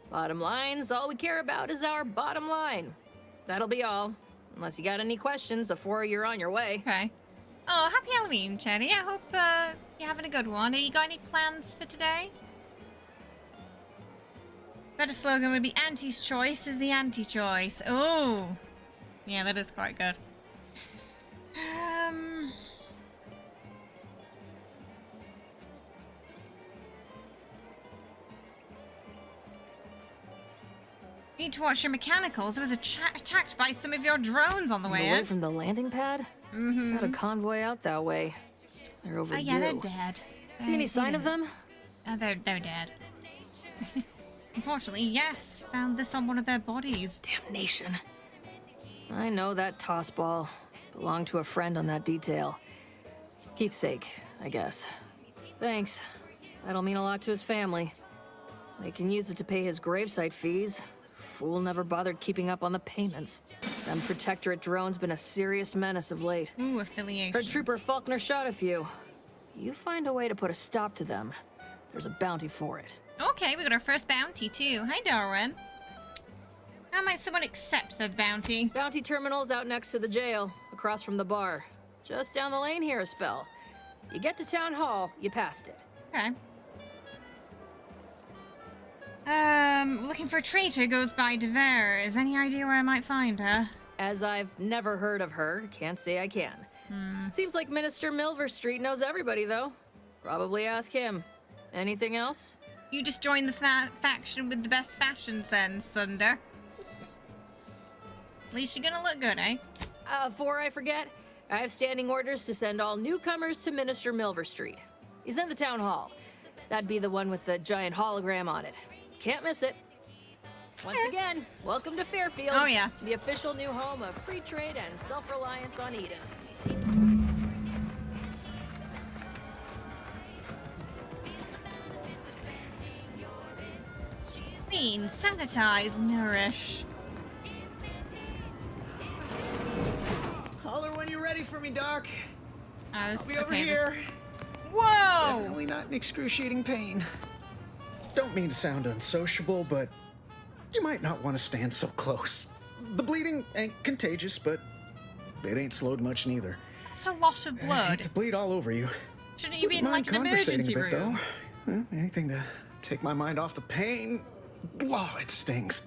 Bottom line's all we care about is our bottom line. That'll be all. Unless you got any questions before you're on your way.
Okay. Oh, happy Halloween, Cherry. I hope you're having a good one. Have you got any plans for today? Better slogan would be Auntie's Choice is the anti-choice. Oh. Yeah, that is quite good. Need to watch your mechanicals. There was attacked by some of your drones on the way
Away
in.
from the landing pad?
Mm-hmm.
Got a convoy out that way. They're overdue.
Oh yeah, they're dead.
See any sign of them?
They're dead. Unfortunately, yes. Found this on one of their bodies.
Damnation. I know that toss ball. Belonged to a friend on that detail. Keepsake, I guess. Thanks. That'll mean a lot to his family. They can use it to pay his gravesite fees. Fool never bothered keeping up on the payments. Them Protectorate drones been a serious menace of late.
Ooh, affiliation.
Heard Trooper Faulkner shot a few. You find a way to put a stop to them. There's a bounty for it.
Okay, we got our first bounty too. Hi, Darwin. How might someone accept said bounty?
Bounty terminal's out next to the jail, across from the bar. Just down the lane here a spell. You get to Town Hall, you passed it.
Okay. Looking for a traitor who goes by Devere. Is any idea where I might find her?
As I've never heard of her, can't say I can. Seems like Minister Milverstreet knows everybody, though. Probably ask him. Anything else?
You just joined the faction with the best fashion sense, Sunder. At least you're gonna look good, eh?
Before I forget, I have standing orders to send all newcomers to Minister Milverstreet. He's in the town hall. That'd be the one with the giant hologram on it. Can't miss it. Once again, welcome to Fairfield.
Oh, yeah.
The official new home of free trade and self-reliance on Eden.
clean, sanitize, nourish.
Holler when you're ready for me, Doc. I'll be over
okay,
here.
Whoa!
Definitely not in excruciating pain. Don't mean to sound unsociable, but you might not want to stand so close. The bleeding ain't contagious, but it ain't slowed much neither.
It's a lot of
I hate
blood.
to bleed all over you.
Shouldn't you be in
Mind
like an emergency
conversating a bit,
room?
though. Well, anything to take my mind off the pain. Oh, it stings.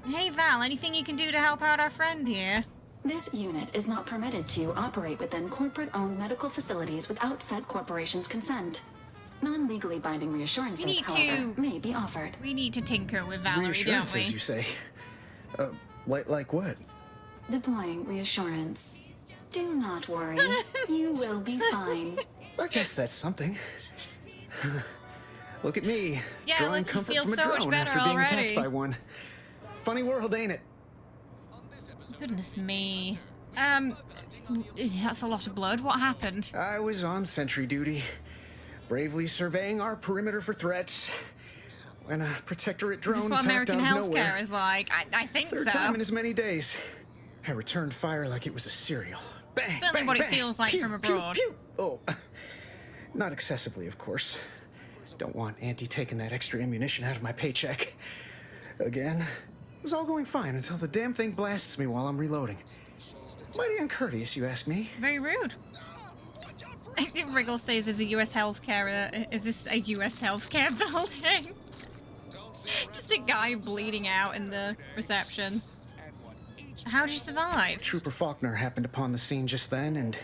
Hey Val, anything you can do to help out our friend here?
This unit is not permitted to operate within corporate-owned medical facilities without said corporation's consent. Non-legally binding reassurances, however, may be offered.
We need to tinker with Valerie, don't
Reassurances,
we?
you say? Like what?
Deploying reassurance. Do not worry. You will be fine.
I guess that's something. Look at me,
Yeah,
drawing
look, you
comfort
feel
from a
so much
drone
better
after being
already.
attacked by one. Funny world, ain't it?
Goodness me. That's a lot of blood. What happened?
I was on sentry duty, bravely surveying our perimeter for threats, when a protectorate
Is this
drone
what
attacked
American
out of nowhere.
healthcare is like? I think
Third
so.
time in as many days. I returned fire like it was a cereal. Bang,
Certainly
bang,
what it
bang.
feels like
Pew,
from
pew,
abroad.
pew. Oh, not excessively, of course. Don't want Auntie taking that extra ammunition out of my paycheck. Again, it was all going fine until the damn thing blasts me while I'm reloading. Mighty uncourteous, you ask me.
Very rude. Wriggle says, "Is the U.S. healthcare? Is this a U.S. healthcare building?" Just a guy bleeding out in the reception. How'd you survive?
Trooper Faulkner happened upon the scene just then and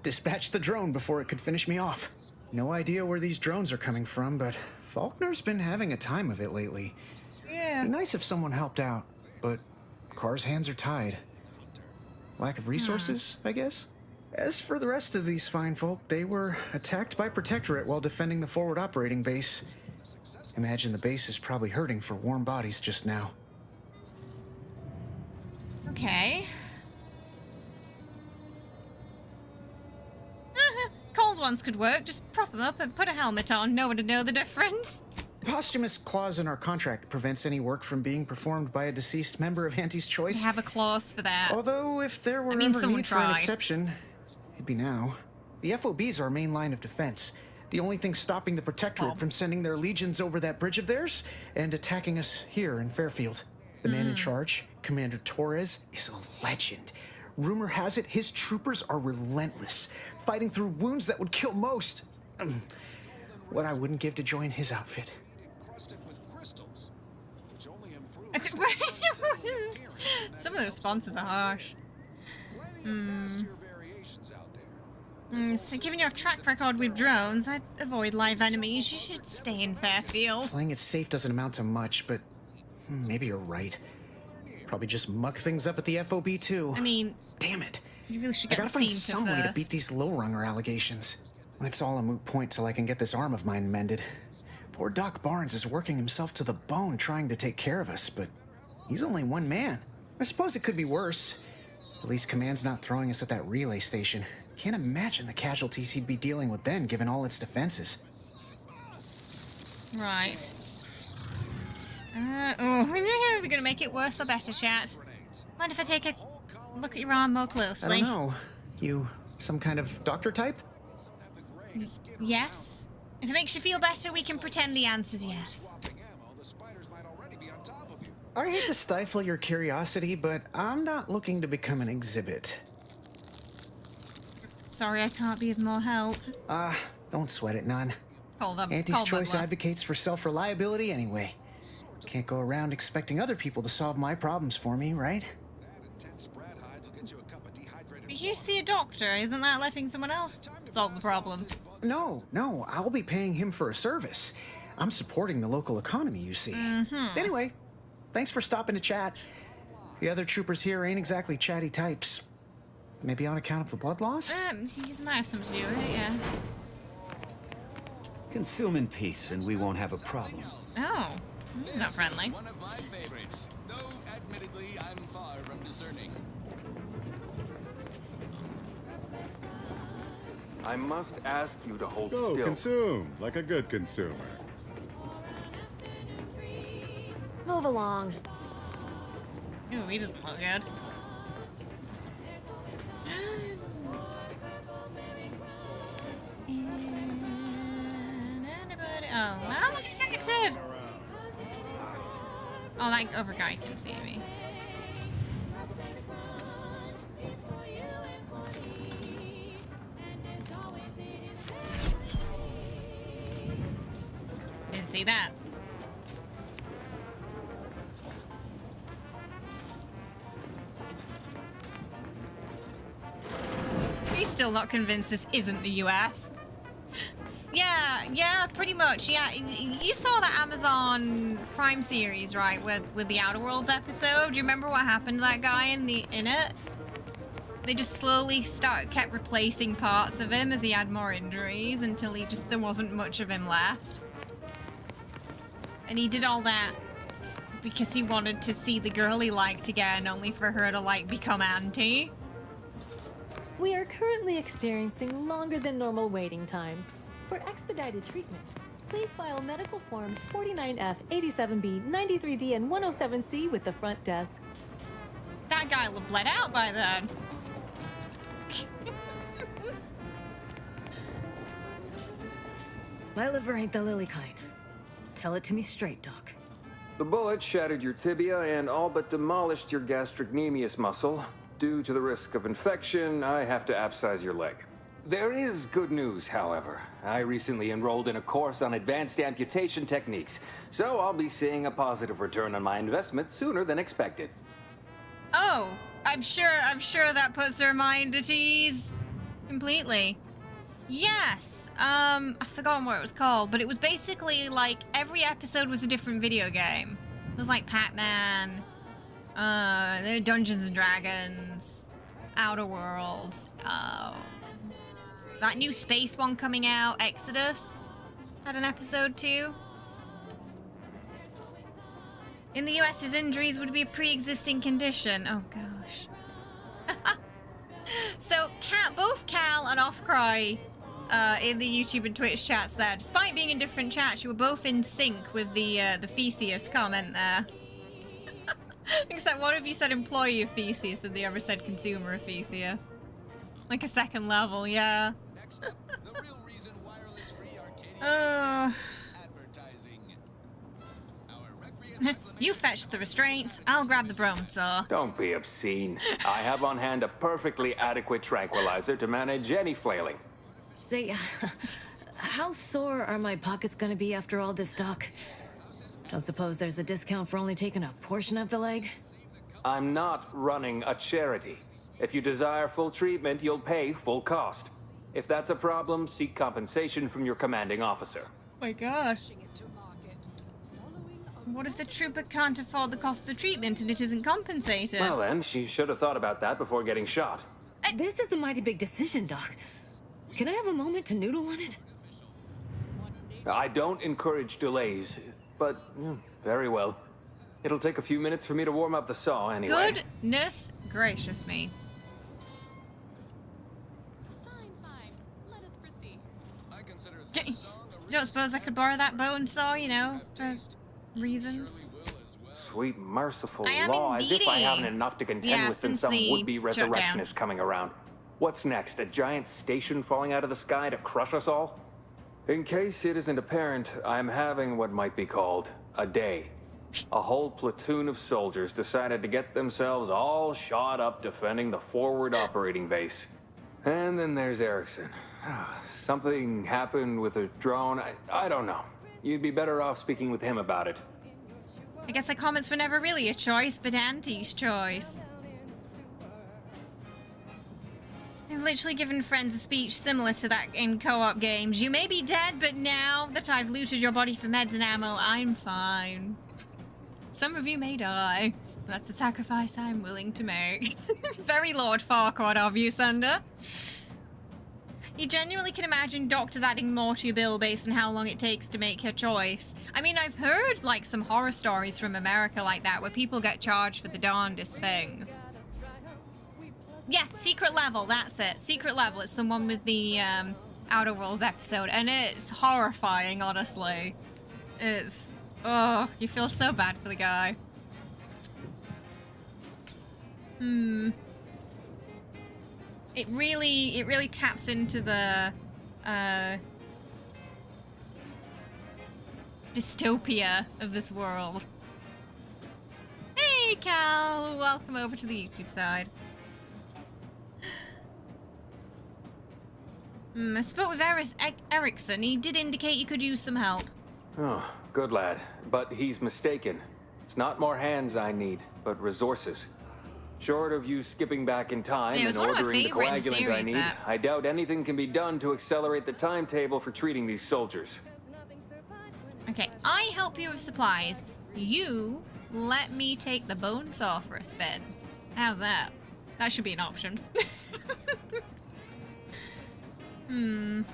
dispatched the drone before it could finish me off. No idea where these drones are coming from, but Faulkner's been having a time of it lately.
Yeah.
Be nice if someone helped out, but Carr's hands are tied. Lack of resources, I guess? As for the rest of these fine folk, they were attacked by Protectorate while defending the forward operating base. Imagine the base is probably hurting for warm bodies just now.
Okay. Cold ones could work. Just prop them up and put a helmet on. No one would know the difference.
Posthumous clause in our contract prevents any work from being performed by a deceased member of Auntie's choice.
We have a clause for that.
Although, if there were ever need for an exception, it'd be now. The FOB's our main line of defense. The only thing stopping the Protectorate from sending their legions over that bridge of theirs and attacking us here in Fairfield. The man in charge, Commander Torres, is a legend. Rumor has it his troopers are relentless, fighting through wounds that would kill most. What I wouldn't give to join his outfit.
Some of the responses are harsh. So given your track record with drones, I'd avoid live enemies. You should stay in Fairfield.
Playing it safe doesn't amount to much, but maybe you're right. Probably just muck things up at the FOB too.
I mean,
damn it.
You really should
I
get
gotta
the
find
scene
some way to
first.
beat these low-runger allegations. It's all a moot point till I can get this arm of mine mended. Poor Doc Barnes is working himself to the bone trying to take care of us, but he's only one man. I suppose it could be worse. At least Command's not throwing us at that relay station. Can't imagine the casualties he'd be dealing with then, given all its defenses.
Right. We're gonna make it worse or better, chat. Mind if I take a look at your arm more closely?
I don't know. You some kind of doctor type?
Yes. If it makes you feel better, we can pretend the answer's yes.
I hate to stifle your curiosity, but I'm not looking to become an exhibit.
Sorry, I can't be of more help.
Don't sweat it, none. Auntie's choice advocates for self-reliability anyway. Can't go around expecting other people to solve my problems for me, right?
If you see a doctor, isn't that letting someone else solve the problem?
No, I'll be paying him for a service. I'm supporting the local economy, you see. Anyway, thanks for stopping to chat. The other troopers here ain't exactly chatty types. Maybe on account of the blood loss?
He might have something to do with it, yeah.
Consume in peace and we won't have a problem.
Oh, not friendly.
One of my favorites, though admittedly I'm far from discerning.
I must ask you to hold
Go,
still.
consume, like a good consumer.
Move along.
Ooh, he doesn't look good. Oh, I'm detected! Oh, that other guy can see me. Didn't see that. He's still not convinced this isn't the US. Yeah, pretty much. Yeah, you saw the Amazon Prime series, right, with the Outer Worlds episode. Do you remember what happened to that guy in it? They just slowly kept replacing parts of him as he had more injuries until there wasn't much of him left. And he did all that because he wanted to see the girl he liked again, only for her to, like, become anti.
We are currently experiencing longer than normal waiting times. For expedited treatment, please file medical forms 49F, 87B, 93D, and 107C with the front desk.
That guy will have bled out by then.
My liver ain't the lily kind. Tell it to me straight, Doc.
The bullet shattered your tibia and all but demolished your gastrocnemius muscle. Due to the risk of infection, I have to abscise your leg. There is good news, however. I recently enrolled in a course on advanced amputation techniques, so I'll be seeing a positive return on my investment sooner than expected.
Oh, I'm sure that puts her mind at ease completely. Yes, I've forgotten what it was called, but it was basically like every episode was a different video game. It was like Pac-Man, there were Dungeons and Dragons, Outer Worlds, that new space one coming out, Exodus, had an episode too. In the US, his injuries would be a pre-existing condition. Oh gosh. So both Cal and Offcry in the YouTube and Twitch chats there, despite being in different chats, you were both in sync with the Theseus comment there. Except one of you said employee of Theseus and the other said consumer of Theseus. Like a second level, yeah. You fetch the restraints, I'll grab the bone saw.
Don't be obscene. I have on hand a perfectly adequate tranquilizer to manage any flailing.
Say, how sore are my pockets gonna be after all this, Doc? Don't suppose there's a discount for only taking a portion of the leg?
I'm not running a charity. If you desire full treatment, you'll pay full cost. If that's a problem, seek compensation from your commanding officer.
My gosh. What if the trooper can't afford the cost of the treatment and it isn't compensated?
Well then, she should have thought about that before getting shot.
This is a mighty big decision, Doc. Can I have a moment to noodle on it?
I don't encourage delays, but very well. It'll take a few minutes for me to warm up the saw anyway.
Goodness gracious me. You don't suppose I could borrow that bone saw, you know, for reasons?
Sweet merciful
I am
law, as if I
indeedy.
haven't enough to contend with since some would-be
shutdown.
resurrectionist coming around. What's next, a giant station falling out of the sky to crush us all? In case it isn't apparent, I'm having what might be called a day. A whole platoon of soldiers decided to get themselves all shot up defending the forward operating base. And then there's Erickson. Something happened with a drone. I don't know. You'd be better off speaking with him about it.
I guess the comments were never really a choice, but Auntie's choice. I've literally given friends a speech similar to that in co-op games. You may be dead, but now that I've looted your body for meds and ammo, I'm fine. Some of you may die. That's a sacrifice I'm willing to make. Very Lord Farquaad of you, Sunder. You genuinely can imagine doctors adding more to your bill based on how long it takes to make your choice. I mean, I've heard, like, some horror stories from America like that, where people get charged for the darndest things. Yes, Secret Level, that's it. Secret Level, it's the one with the Outer Worlds episode, and it's horrifying, honestly. It's Oh, you feel so bad for the guy. It really taps into the dystopia of this world. Hey, Cal! Welcome over to the YouTube side. I spoke with Erickson. He did indicate you could use some help.
Oh, good lad. But he's mistaken. It's not more hands I need, but resources. Short of you skipping back in time and ordering the coagulant I need, I doubt anything can be done to accelerate the timetable for treating these soldiers.
Okay, I help you with supplies. You let me take the bone saw for a spin. How's that? That should be an option. I'm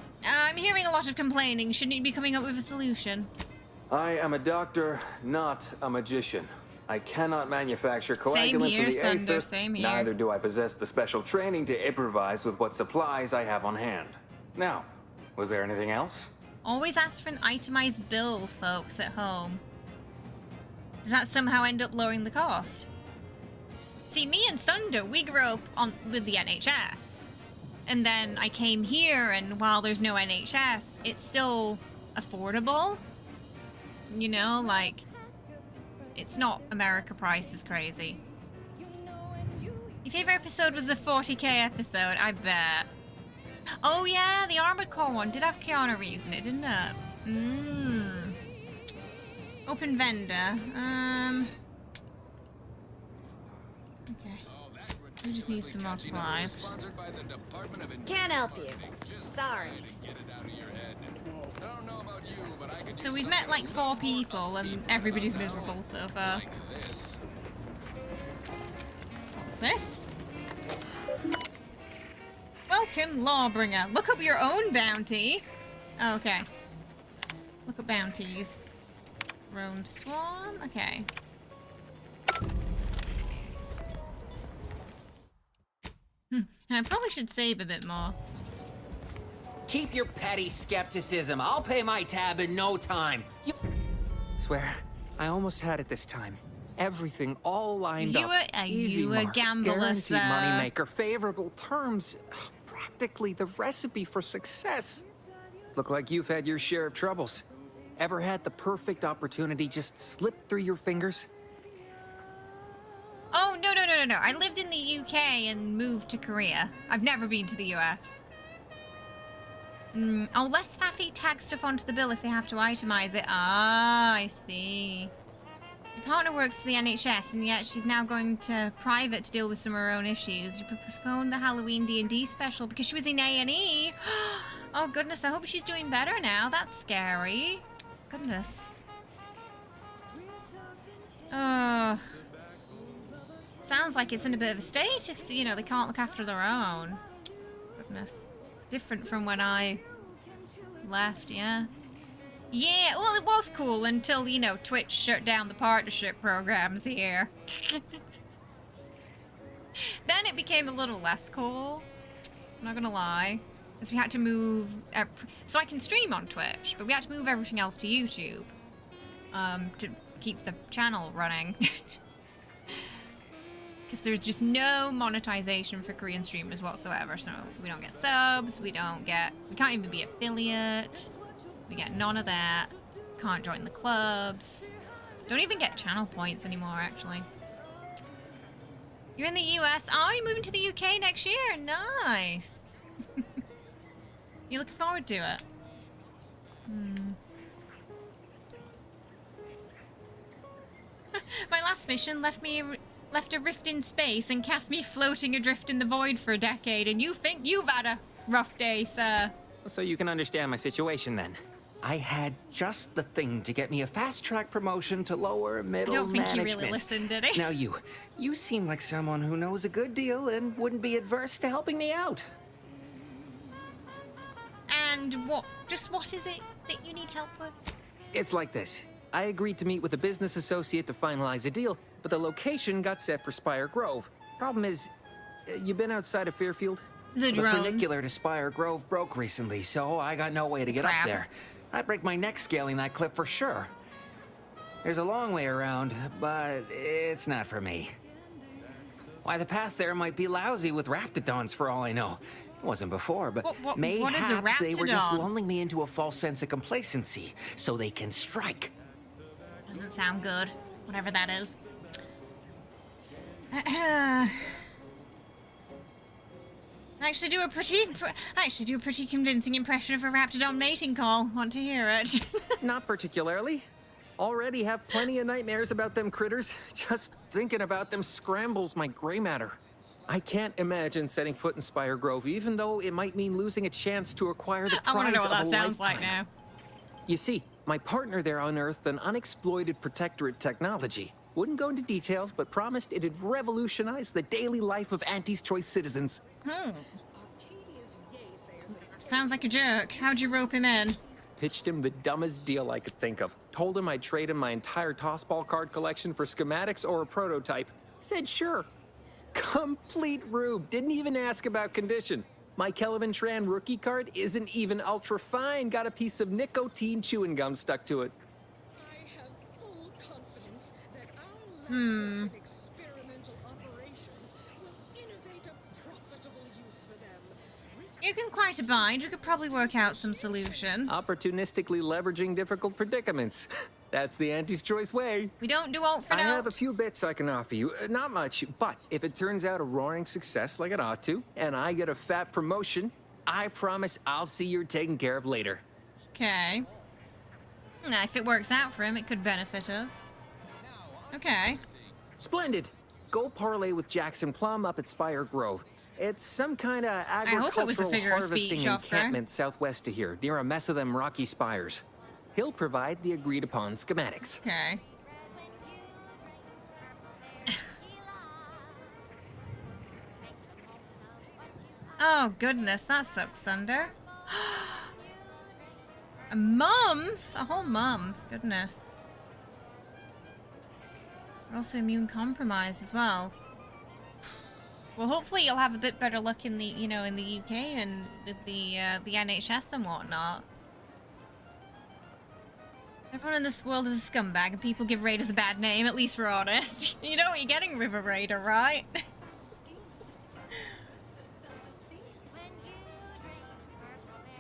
hearing a lot of complaining. Shouldn't you be coming up with a solution?
I am a doctor, not a magician. I cannot manufacture coagulant from the aether.
Same here.
Neither do I possess the special training to improvise with what supplies I have on hand. Now, was there anything else?
Always ask for an itemized bill, folks at home. Does that somehow end up lowering the cost? See, me and Sunder, we grew up with the NHS. And then I came here, and while there's no NHS, it's still affordable. You know, like, it's not America price is crazy. Your favorite episode was the 40k episode, I bet. Oh yeah, the Armored Core one did have Keanu Reeves in it, didn't it? Open vendor. Okay. We just need some more supplies.
Can't help you. Sorry.
So we've met like 4 people and everybody's miserable so far. What's this? Welcome, Lawbringer. Look up your own bounty. Oh, okay. Look up bounties. Roan Swarm. Okay. I probably should save a bit more.
Keep your petty skepticism. I'll pay my tab in no time.
Swear, I almost had it this time. Everything all lined up.
You a gambler,
guaranteed
sir.
moneymaker, favorable terms. Practically the recipe for success. Look like you've had your share of troubles. Ever had the perfect opportunity just slip through your fingers?
Oh, no. I lived in the UK and moved to Korea. I've never been to the US. Oh, less faffy tag stuff onto the bill if they have to itemize it. Ah, I see. My partner works for the NHS, and yet she's now going to private to deal with some of her own issues. You postponed the Halloween D&D special because she was in A&E. Oh, goodness, I hope she's doing better now. That's scary. Goodness. Oh. Sounds like it's in a bit of a state if, you know, they can't look after their own. Goodness. Different from when I left, yeah. Yeah, well, it was cool until, you know, Twitch shut down the partnership programs here. Then it became a little less cool. I'm not gonna lie. Because we had to move... so I can stream on Twitch, but we had to move everything else to YouTube. To keep the channel running. Because there's just no monetization for Korean streamers whatsoever. So we don't get subs, we can't even be affiliate. We get none of that. Can't join the clubs. Don't even get channel points anymore, actually. You're in the US. Oh, you're moving to the UK next year. Nice. You looking forward to it? My last mission left a rift in space and cast me floating adrift in the void for a decade, and you think you've had a rough day, sir.
So you can understand my situation then. I had just the thing to get me a fast-track promotion to lower middle management.
I don't think he really listened, did he?
Now you seem like someone who knows a good deal and wouldn't be adverse to helping me out.
And what is it that you need help with?
It's like this. I agreed to meet with a business associate to finalize a deal, but the location got set for Spire Grove. Problem is, you been outside of Fairfield?
The drones.
funicular to Spire Grove broke recently, so I got no way to get up there. I'd break my neck scaling that cliff for sure.
There's a long way around, but it's not for me. Why, the path there might be lousy with raptidons for all I know. It wasn't before, but
what is a
mayhaps they were just
raptidon?
lulling me into a false sense of complacency so they can strike.
Doesn't sound good, whatever that is. I actually do a pretty convincing impression of a raptidon mating call. Want to hear it?
Not particularly. Already have plenty of nightmares about them critters. Just thinking about them scrambles my gray matter. I can't imagine setting foot in Spire Grove, even though it might mean losing a chance to acquire the
I want
prize
to know what
of
that
a
sounds
lifetime.
like now.
You see, my partner there unearthed an unexploited protectorate technology. Wouldn't go into details, but promised it'd revolutionize the daily life of Auntie's Choice citizens.
Sounds like a jerk. How'd you rope him in?
Pitched him the dumbest deal I could think of. Told him I'd trade him my entire tossball card collection for schematics or a prototype. Said sure. Complete rube. Didn't even ask about condition. My Kelvin Tran rookie card isn't even ultra fine. Got a piece of nicotine chewing gum stuck to it.
Experimental operations will innovate a profitable use for them.
You can quite a bind. We could probably work out some solution.
Opportunistically leveraging difficult predicaments. That's the Auntie's Choice way.
We don't do alt for
I have a
note.
few bits I can offer you. Not much, but if it turns out a roaring success like it ought to, and I get a fat promotion, I promise I'll see you're taken care of later.
Okay. Now, if it works out for him, it could benefit us. Okay.
Splendid. Go parlay with Jackson Plum up at Spire Grove. It's some kind of
hope it was a
agricultural
figure of
harvesting
speech off there.
encampment southwest of here, near a mess of them rocky spires. He'll provide the agreed-upon schematics.
Okay. Oh, goodness, that sucks, Thunder. A month? A whole month. Goodness. We're also immune compromised as well. Well, hopefully you'll have a bit better luck in the, in the UK and with the NHS and whatnot. Everyone in this world is a scumbag, and people give raiders a bad name. At least we're honest. You know what you're getting, River Raider, right?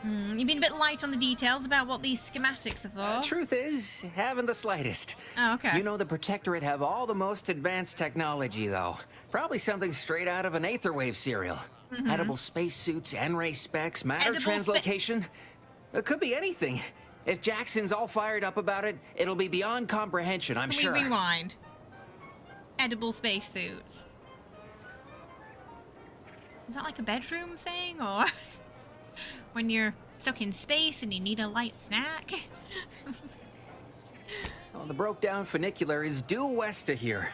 You've been a bit light on the details about what these schematics are for.
Truth is, haven't the slightest.
Oh, okay.
You know, the Protectorate have all the most advanced technology, though. Probably something straight out of an Aetherwave serial. Edible spacesuits, N-ray specs, matter
Edible
translocation. It could be anything. If Jackson's all fired up about it, it'll be beyond comprehension, I'm sure.
Can we rewind? Edible spacesuits. Is that like a bedroom thing, or when you're stuck in space and you need a light snack?
Well, the broke-down funicular is due west of here.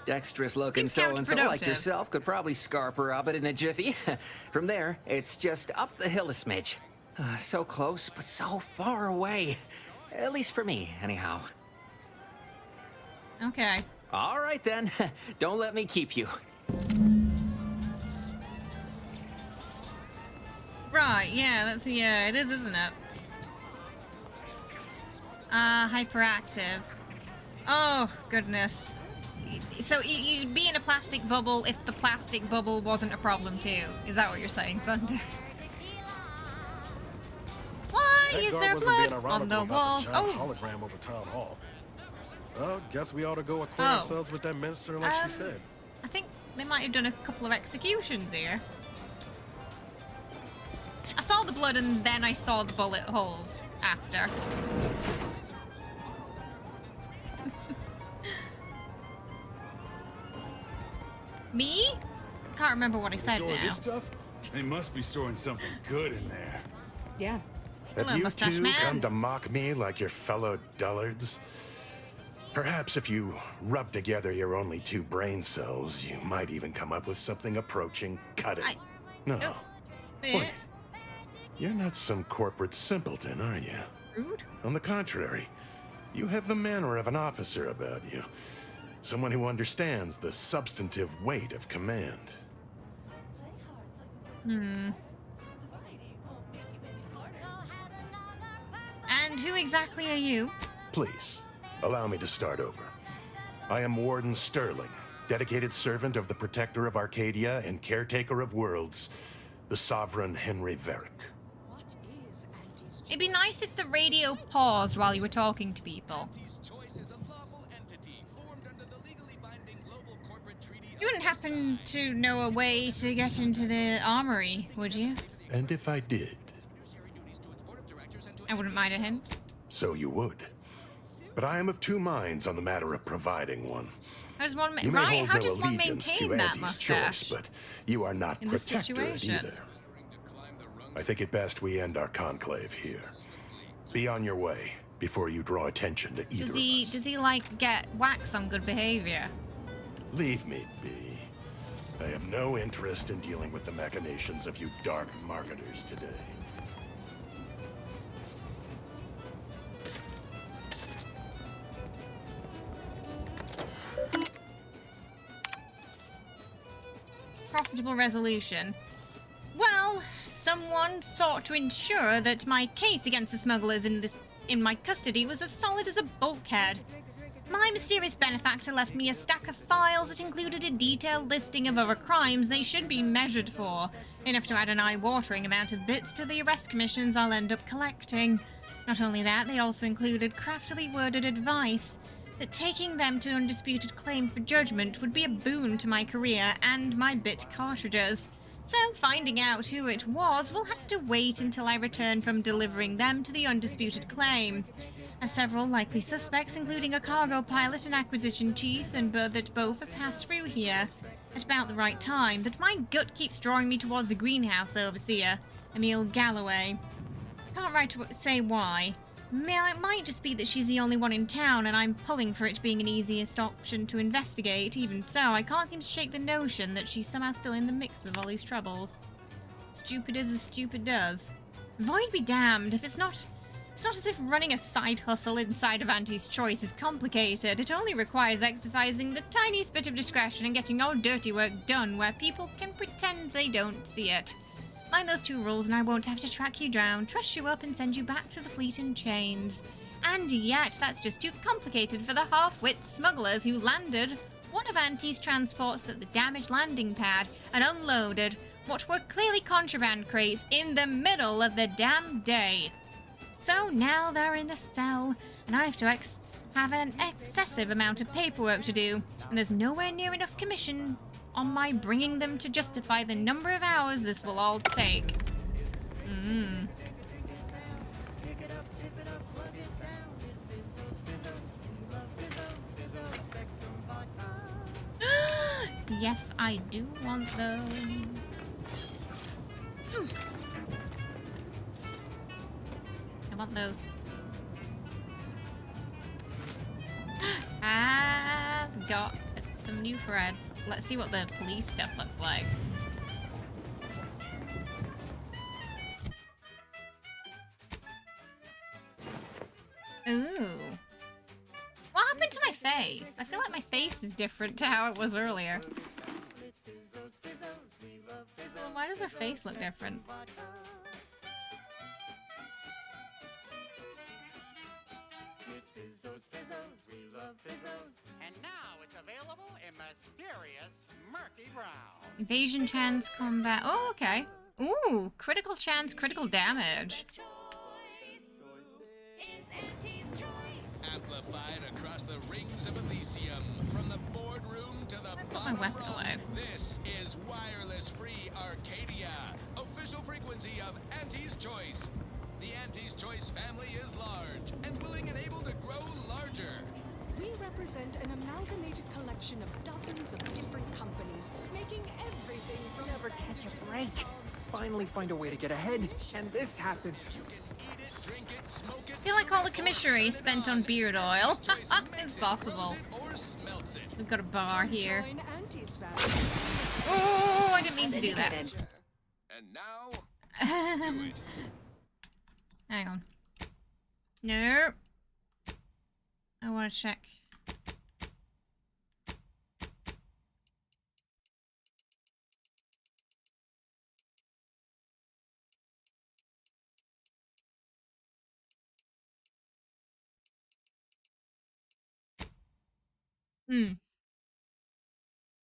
Dexterous-looking
Seems
so-and-so like
counterproductive.
yourself could probably scarp her up it in a jiffy. From there, it's just up the hill a smidge. So close, but so far away. At least for me, anyhow.
Okay.
All right, then. Don't let me keep you.
Right, yeah, it is, isn't it? Hyperactive. Oh, goodness. So you'd be in a plastic bubble if the plastic bubble wasn't a problem too. Is that what you're saying, Thunder? Why
That
is
guard
there
wasn't
blood
being
on the
ironical
walls?
about the
Oh,
giant hologram over town hall. Well, guess we ought to go acquaint
Oh.
ourselves with that minister like she said.
I think they might have done a couple of executions here. I saw the blood and then I saw the bullet holes after. Me? Can't remember what I said
Door
now.
this stuff? They must be storing something good in there.
Yeah.
Have
Hello,
you
mustache
two
man.
come to mock me like your fellow dullards? Perhaps if you rub together your only 2 brain cells, you might even come up with something approaching cutting. No. Wait. You're not some corporate simpleton, are you?
Rude.
On the contrary, you have the manner of an officer about you. Someone who understands the substantive weight of command.
And who exactly are you?
Please, Allow me to start over. I am Warden Sterling, dedicated servant of the Protector of Arcadia and caretaker of worlds, the Sovereign Henry Varick.
It'd be nice if the radio paused while you were talking to people. You wouldn't happen to know a way to get into the armory, would you?
And if I did?
I wouldn't mind a hint.
So you would. But I am of two minds on the matter of providing one.
How does one
You may
right?
hold
How
no
does one
allegiance
maintain
to
that
Auntie's
mustache?
choice, but you are not
in this
protectorate
situation?
either. I think it best we end our conclave here. Be on your way before you draw attention to either of us.
Does he like get wax on good behavior?
Leave me be. I have no interest in dealing with the machinations of you dark marketers today.
Profitable resolution. Well, someone sought to ensure that my case against the smugglers in my custody was as solid as a bulkhead. My mysterious benefactor left me a stack of files that included a detailed listing of other crimes they should be measured for, enough to add an eye-watering amount of bits to the arrest commissions I'll end up collecting. Not only that, they also included craftily worded advice that taking them to undisputed claim for judgment would be a boon to my career and my bit cartridges. So finding out who it was will have to wait until I return from delivering them to the undisputed claim. Several likely suspects, including a cargo pilot and acquisition chief, and that both have passed through here at about the right time, but my gut keeps drawing me towards the greenhouse overseer, Emile Galloway. Can't say why. It might just be that she's the only one in town, and I'm pulling for it being an easiest option to investigate. Even so, I can't seem to shake the notion that she's somehow still in the mix with all these troubles. Stupid as the stupid does. Void be damned, if it's not as if running a side hustle inside of Auntie's Choice is complicated. It only requires exercising the tiniest bit of discretion and getting your dirty work done where people can pretend they don't see it. Mind those two rules and I won't have to track you down, truss you up and send you back to the fleet in chains. And yet, that's just too complicated for the half-wit smugglers who landed one of Auntie's transports at the damaged landing pad and unloaded what were clearly contraband crates in the middle of the damn day. So now they're in a cell, and I have to have an excessive amount of paperwork to do, and there's nowhere near enough commission on my bringing them to justify the number of hours this will all take. Yes, I do want those. I want those. I've got some new threads. Let's see what the police stuff looks like. Ooh. What happened to my face? I feel like my face is different to how it was earlier. Well, why does her face look different?
And now it's available in mysterious murky brown.
Evasion chance, combat. Oh, okay. Ooh, critical chance, critical damage.
Amplified across the rings of Elysium, from the boardroom to the bottom rung. This is wireless free Arcadia, official frequency of Auntie's Choice. The Auntie's Choice family is large and willing and able to grow larger.
We represent an amalgamated collection of dozens of different companies, making everything from
never catch a break. Finally find a way to get ahead, and this happens.
You can eat it, drink it, smoke it.
I feel like all the commissary spent on beard oil. It's possible. We've got a bar here. Oh, I didn't mean to do that.
And now, do it.
Hang on. No. I want to check.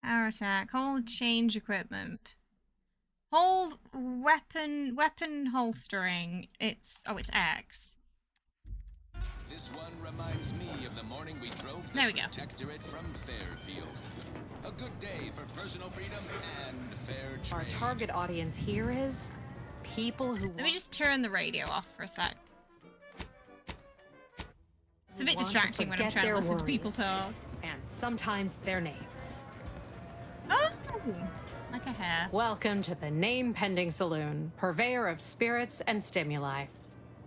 Power attack. Hold change equipment. Hold weapon holstering. It's X.
This one reminds me of the morning we drove the Protectorate from Fairfield. A good day for personal freedom and fair trade.
Our target audience here is people who.
Let me just turn the radio off for a sec. It's a bit distracting when I'm trying to listen to people talk.
And sometimes their names.
Oh, like a hair.
Welcome to the Name Pending Saloon, purveyor of spirits and stimuli.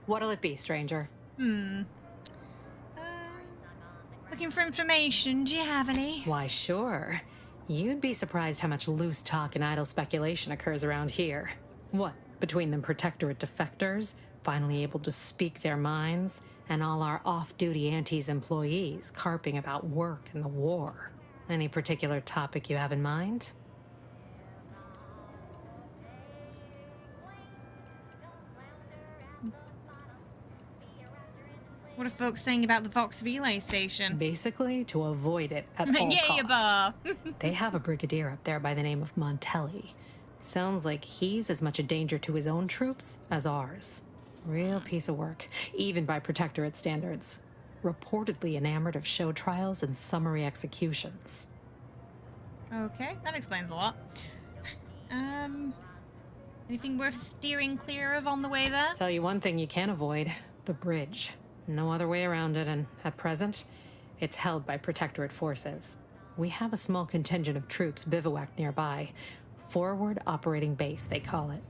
What'll it be, stranger?
Looking for information. Do you have any?
Why, sure. You'd be surprised how much loose talk and idle speculation occurs around here. What, between them Protectorate defectors, finally able to speak their minds, and all our off-duty Antes employees carping about work and the war. Any particular topic you have in mind?
What are folks saying about the Vox Relay station?
Basically, to avoid it at all costs. They have a brigadier up there by the name of Montelli. Sounds like he's as much a danger to his own troops as ours. Real piece of work, even by Protectorate standards. Reportedly enamored of show trials and summary executions.
Okay, that explains a lot. Anything worth steering clear of on the way there?
Tell you one thing you can't avoid, the bridge. No other way around it, and at present, it's held by Protectorate forces. We have a small contingent of troops bivouacked nearby. Forward Operating Base, they call it.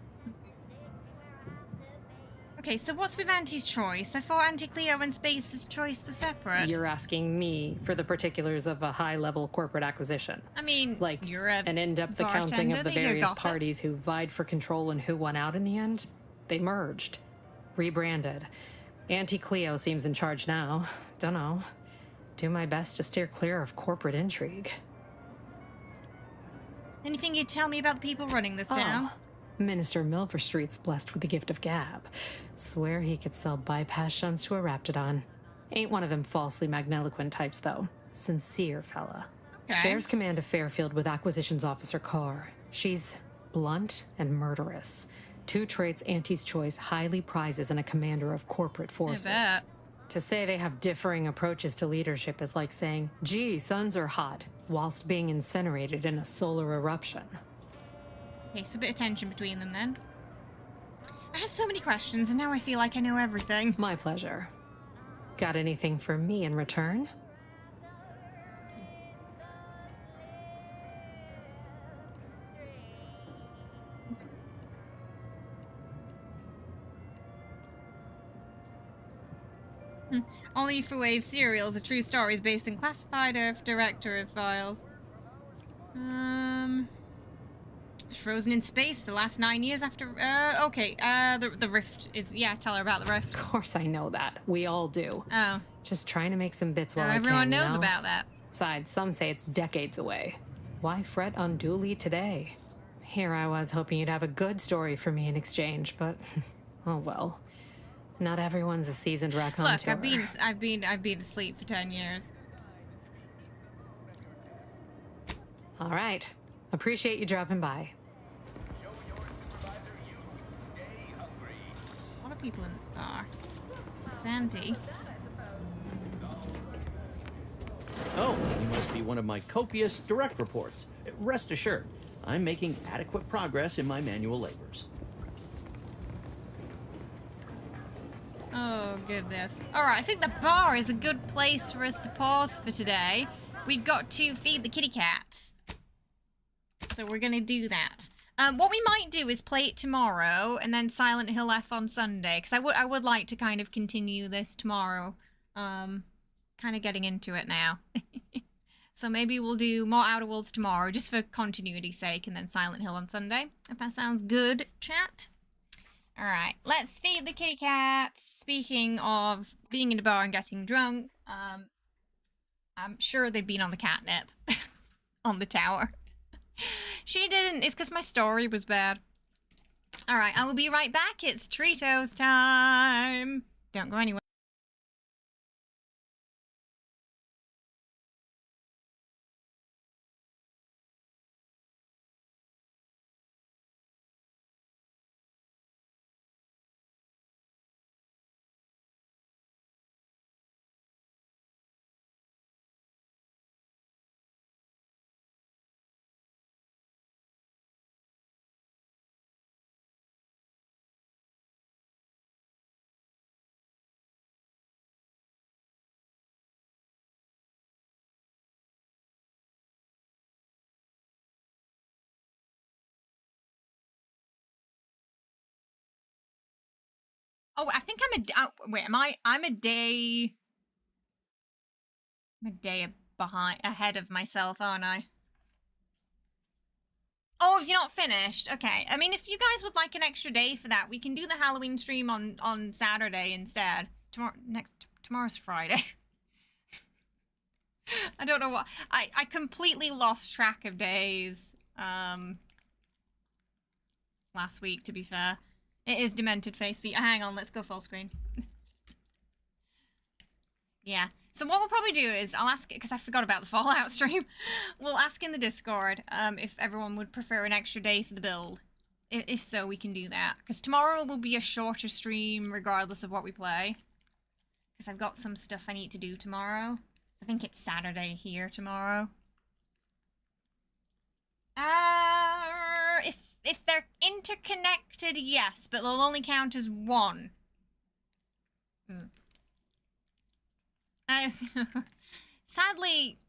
Okay, so what's with Auntie's choice? I thought Auntie Cleo and Space's choice were separate.
You're asking me for the particulars of a high-level corporate acquisition.
I mean,
like
you're
an in-depth accounting of the various parties who vied for control and who won out in the end. They merged, rebranded. Auntie Cleo seems in charge now. Dunno. Do my best to steer clear of corporate intrigue.
Anything you'd tell me about the people running this town?
Minister Milverstreet's blessed with the gift of gab. Swear he could sell bypass shunts to a Raptidon. Ain't one of them falsely magniloquent types, though. Sincere fella.
Okay.
Shares command of Fairfield with Acquisitions Officer Carr. She's blunt and murderous. Two traits Auntie's choice highly prizes in a commander of corporate forces.
I bet.
To say they have differing approaches to leadership is like saying, gee, suns are hot, whilst being incinerated in a solar eruption.
Okay, so a bit of tension between them then. I had so many questions, and now I feel like I know everything.
My pleasure. Got anything for me in return?
Only for Wave serials, a true story is based in classified Earth Directorate files. It's frozen in space for the last 9 years after. The rift is. Yeah, tell her about the rift.
Of course I know that. We all do.
Oh.
Just trying to make some bits while I can.
Everyone knows about that.
Besides, some say it's decades away. Why fret unduly today? Here I was hoping you'd have a good story for me in exchange, but oh well. Not everyone's a seasoned raconteur.
Look, I've been asleep for 10 years.
All right. Appreciate you dropping by.
A lot of people in this bar. Sandy.
Oh, you must be one of my copious direct reports. Rest assured, I'm making adequate progress in my manual labors.
Oh, goodness. All right, I think the bar is a good place for us to pause for today. We've got to feed the kitty cats. So we're going to do that. What we might do is play it tomorrow and then Silent Hill F on Sunday. Because I would like to kind of continue this tomorrow. Kind of getting into it now. So maybe we'll do more Outer Worlds tomorrow just for continuity's sake. And then Silent Hill on Sunday. If that sounds good, chat. Alright, let's feed the kitty cats. Speaking of being in a bar and getting drunk, I'm sure they've been on the catnip on the tower. She didn't. It's because my story was bad. Alright, I will be right back. It's Treatos time. Don't go anywhere. Oh, I think wait, am I? I'm a day ahead of myself, aren't I? Oh, if you're not finished, okay. I mean, if you guys would like an extra day for that, we can do the Halloween stream on Saturday instead. Tomorrow's Friday. I don't know what I completely lost track of days last week, to be fair. It is Demented Face Feet. Hang on, let's go full screen. Yeah. So what we'll probably do is I'll ask it, because I forgot about the Fallout stream. We'll ask in the Discord if everyone would prefer an extra day for the build. If so, we can do that. Because tomorrow will be a shorter stream regardless of what we play. Because I've got some stuff I need to do tomorrow. I think it's Saturday here tomorrow. If they're interconnected, yes, but they'll only count as one. Sadly,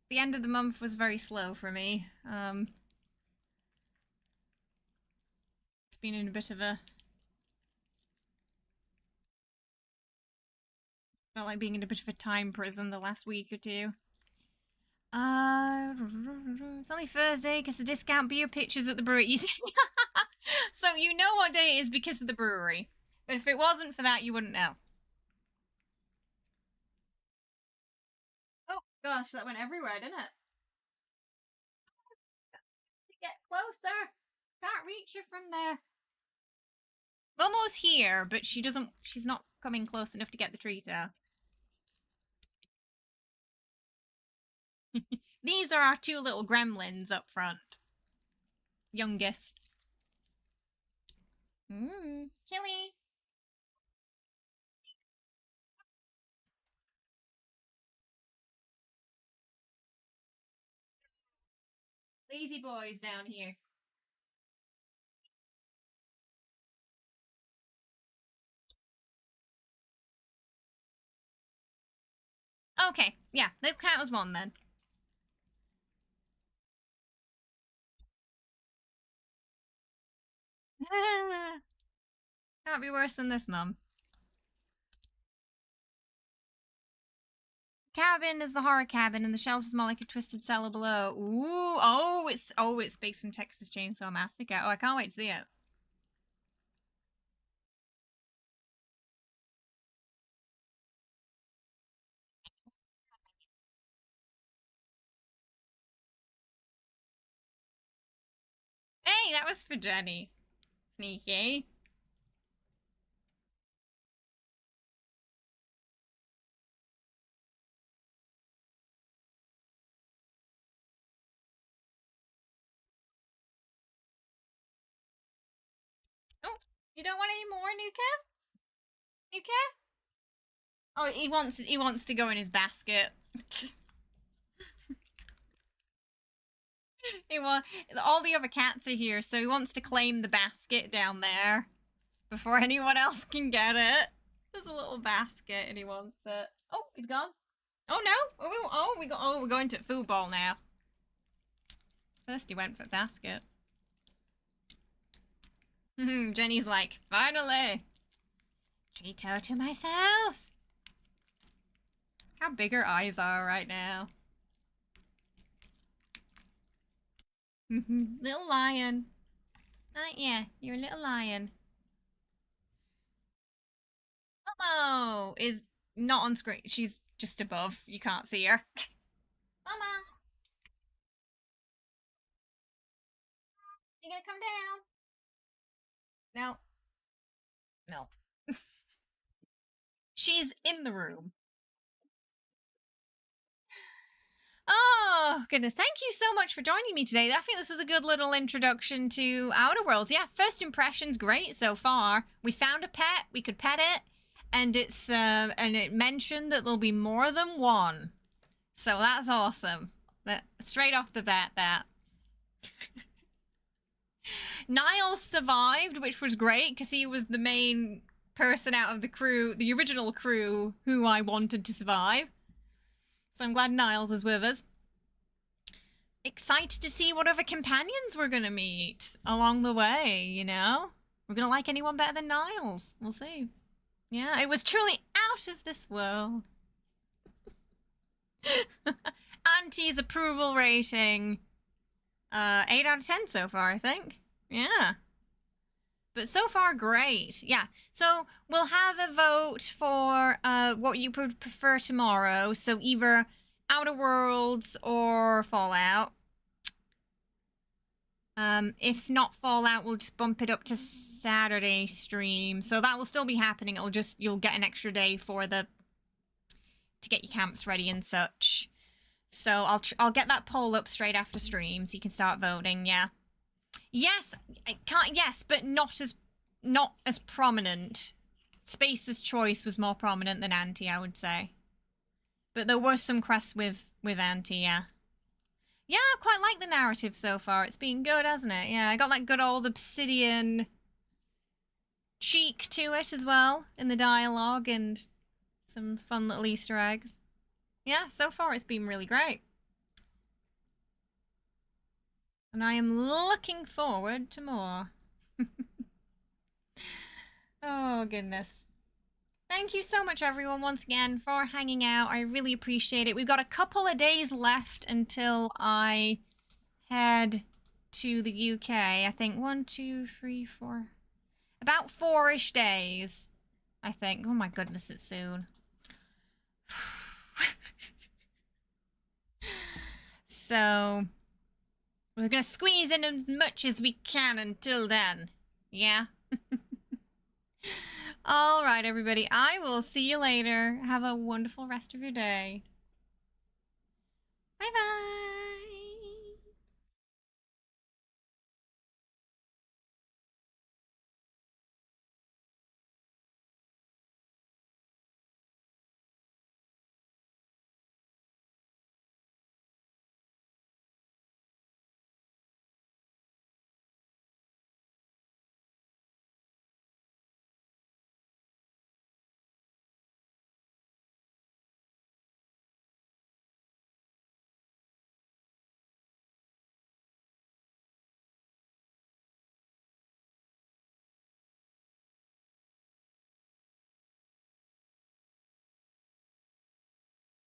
the end of the month was very slow for me. It's been in a bit of a... Felt like being in a bit of a time prison the last week or two. It's only Thursday because the discount beer pitchers at the brewery. So you know what day it is because of the brewery. But if it wasn't for that, you wouldn't know. Oh gosh, that went everywhere, didn't it? Get closer. Can't reach her from there. Almost here, but she's not coming close enough to get the treat out. These are our two little gremlins up front. Youngest. Killy. Lazy boys down here. Okay, yeah, they'll count as one then. Can't be worse than this, Mum. Cabin is the horror cabin, and the shelves is more like a twisted cellar below. Ooh, it's based on Texas Chainsaw Massacre. Oh, I can't wait to see it. Hey, that was for Jenny. Sneaky. Oh, you don't want any more, Nuka? Nuka? Oh, he wants to go in his basket. All the other cats are here, so he wants to claim the basket down there before anyone else can get it. There's a little basket, and he wants it. Oh, he's gone. Oh no! We're going to football now. First he went for basket. Jenny's like, finally! Treat her to myself! How big her eyes are right now. Little lion. Aren't ya? You're a little lion. Momo is not on screen. She's just above. You can't see her. Mama! You gonna come down? No. No. She's in the room. Oh, goodness. Thank you so much for joining me today. I think this was a good little introduction to Outer Worlds. Yeah, first impressions, great so far. We found a pet. We could pet it. And it mentioned that there'll be more than one. So that's awesome. Straight off the bat, that. Niles survived, which was great, because he was the main person out of the crew, the original crew, who I wanted to survive. So I'm glad Niles is with us. Excited to see what other companions we're going to meet along the way, you know? We're going to like anyone better than Niles. We'll see. Yeah, it was truly out of this world. Auntie's approval rating, 8 out of 10 so far, I think. Yeah. But so far, great. Yeah. So we'll have a vote for what you would prefer tomorrow. So either Outer Worlds or Fallout. If not Fallout, we'll just bump it up to Saturday stream. So that will still be happening. You'll get an extra day for to get your camps ready and such. So I'll get that poll up straight after stream so you can start voting. Yeah. Yes, yes, but not as prominent. Space's Choice was more prominent than Auntie, I would say. But there were some quests with Auntie, yeah. Yeah, I quite like the narrative so far. It's been good, hasn't it? Yeah, I got that good old Obsidian cheek to it as well in the dialogue and some fun little Easter eggs. Yeah, so far it's been really great. And I am looking forward to more. Oh, goodness. Thank you so much, everyone, once again, for hanging out. I really appreciate it. We've got a couple of days left until I head to the UK. I think 1, 2, 3, 4... About 4-ish days, I think. Oh, my goodness, it's soon. So, we're going to squeeze in as much as we can until then. Yeah? All right, everybody. I will see you later. Have a wonderful rest of your day. Bye-bye.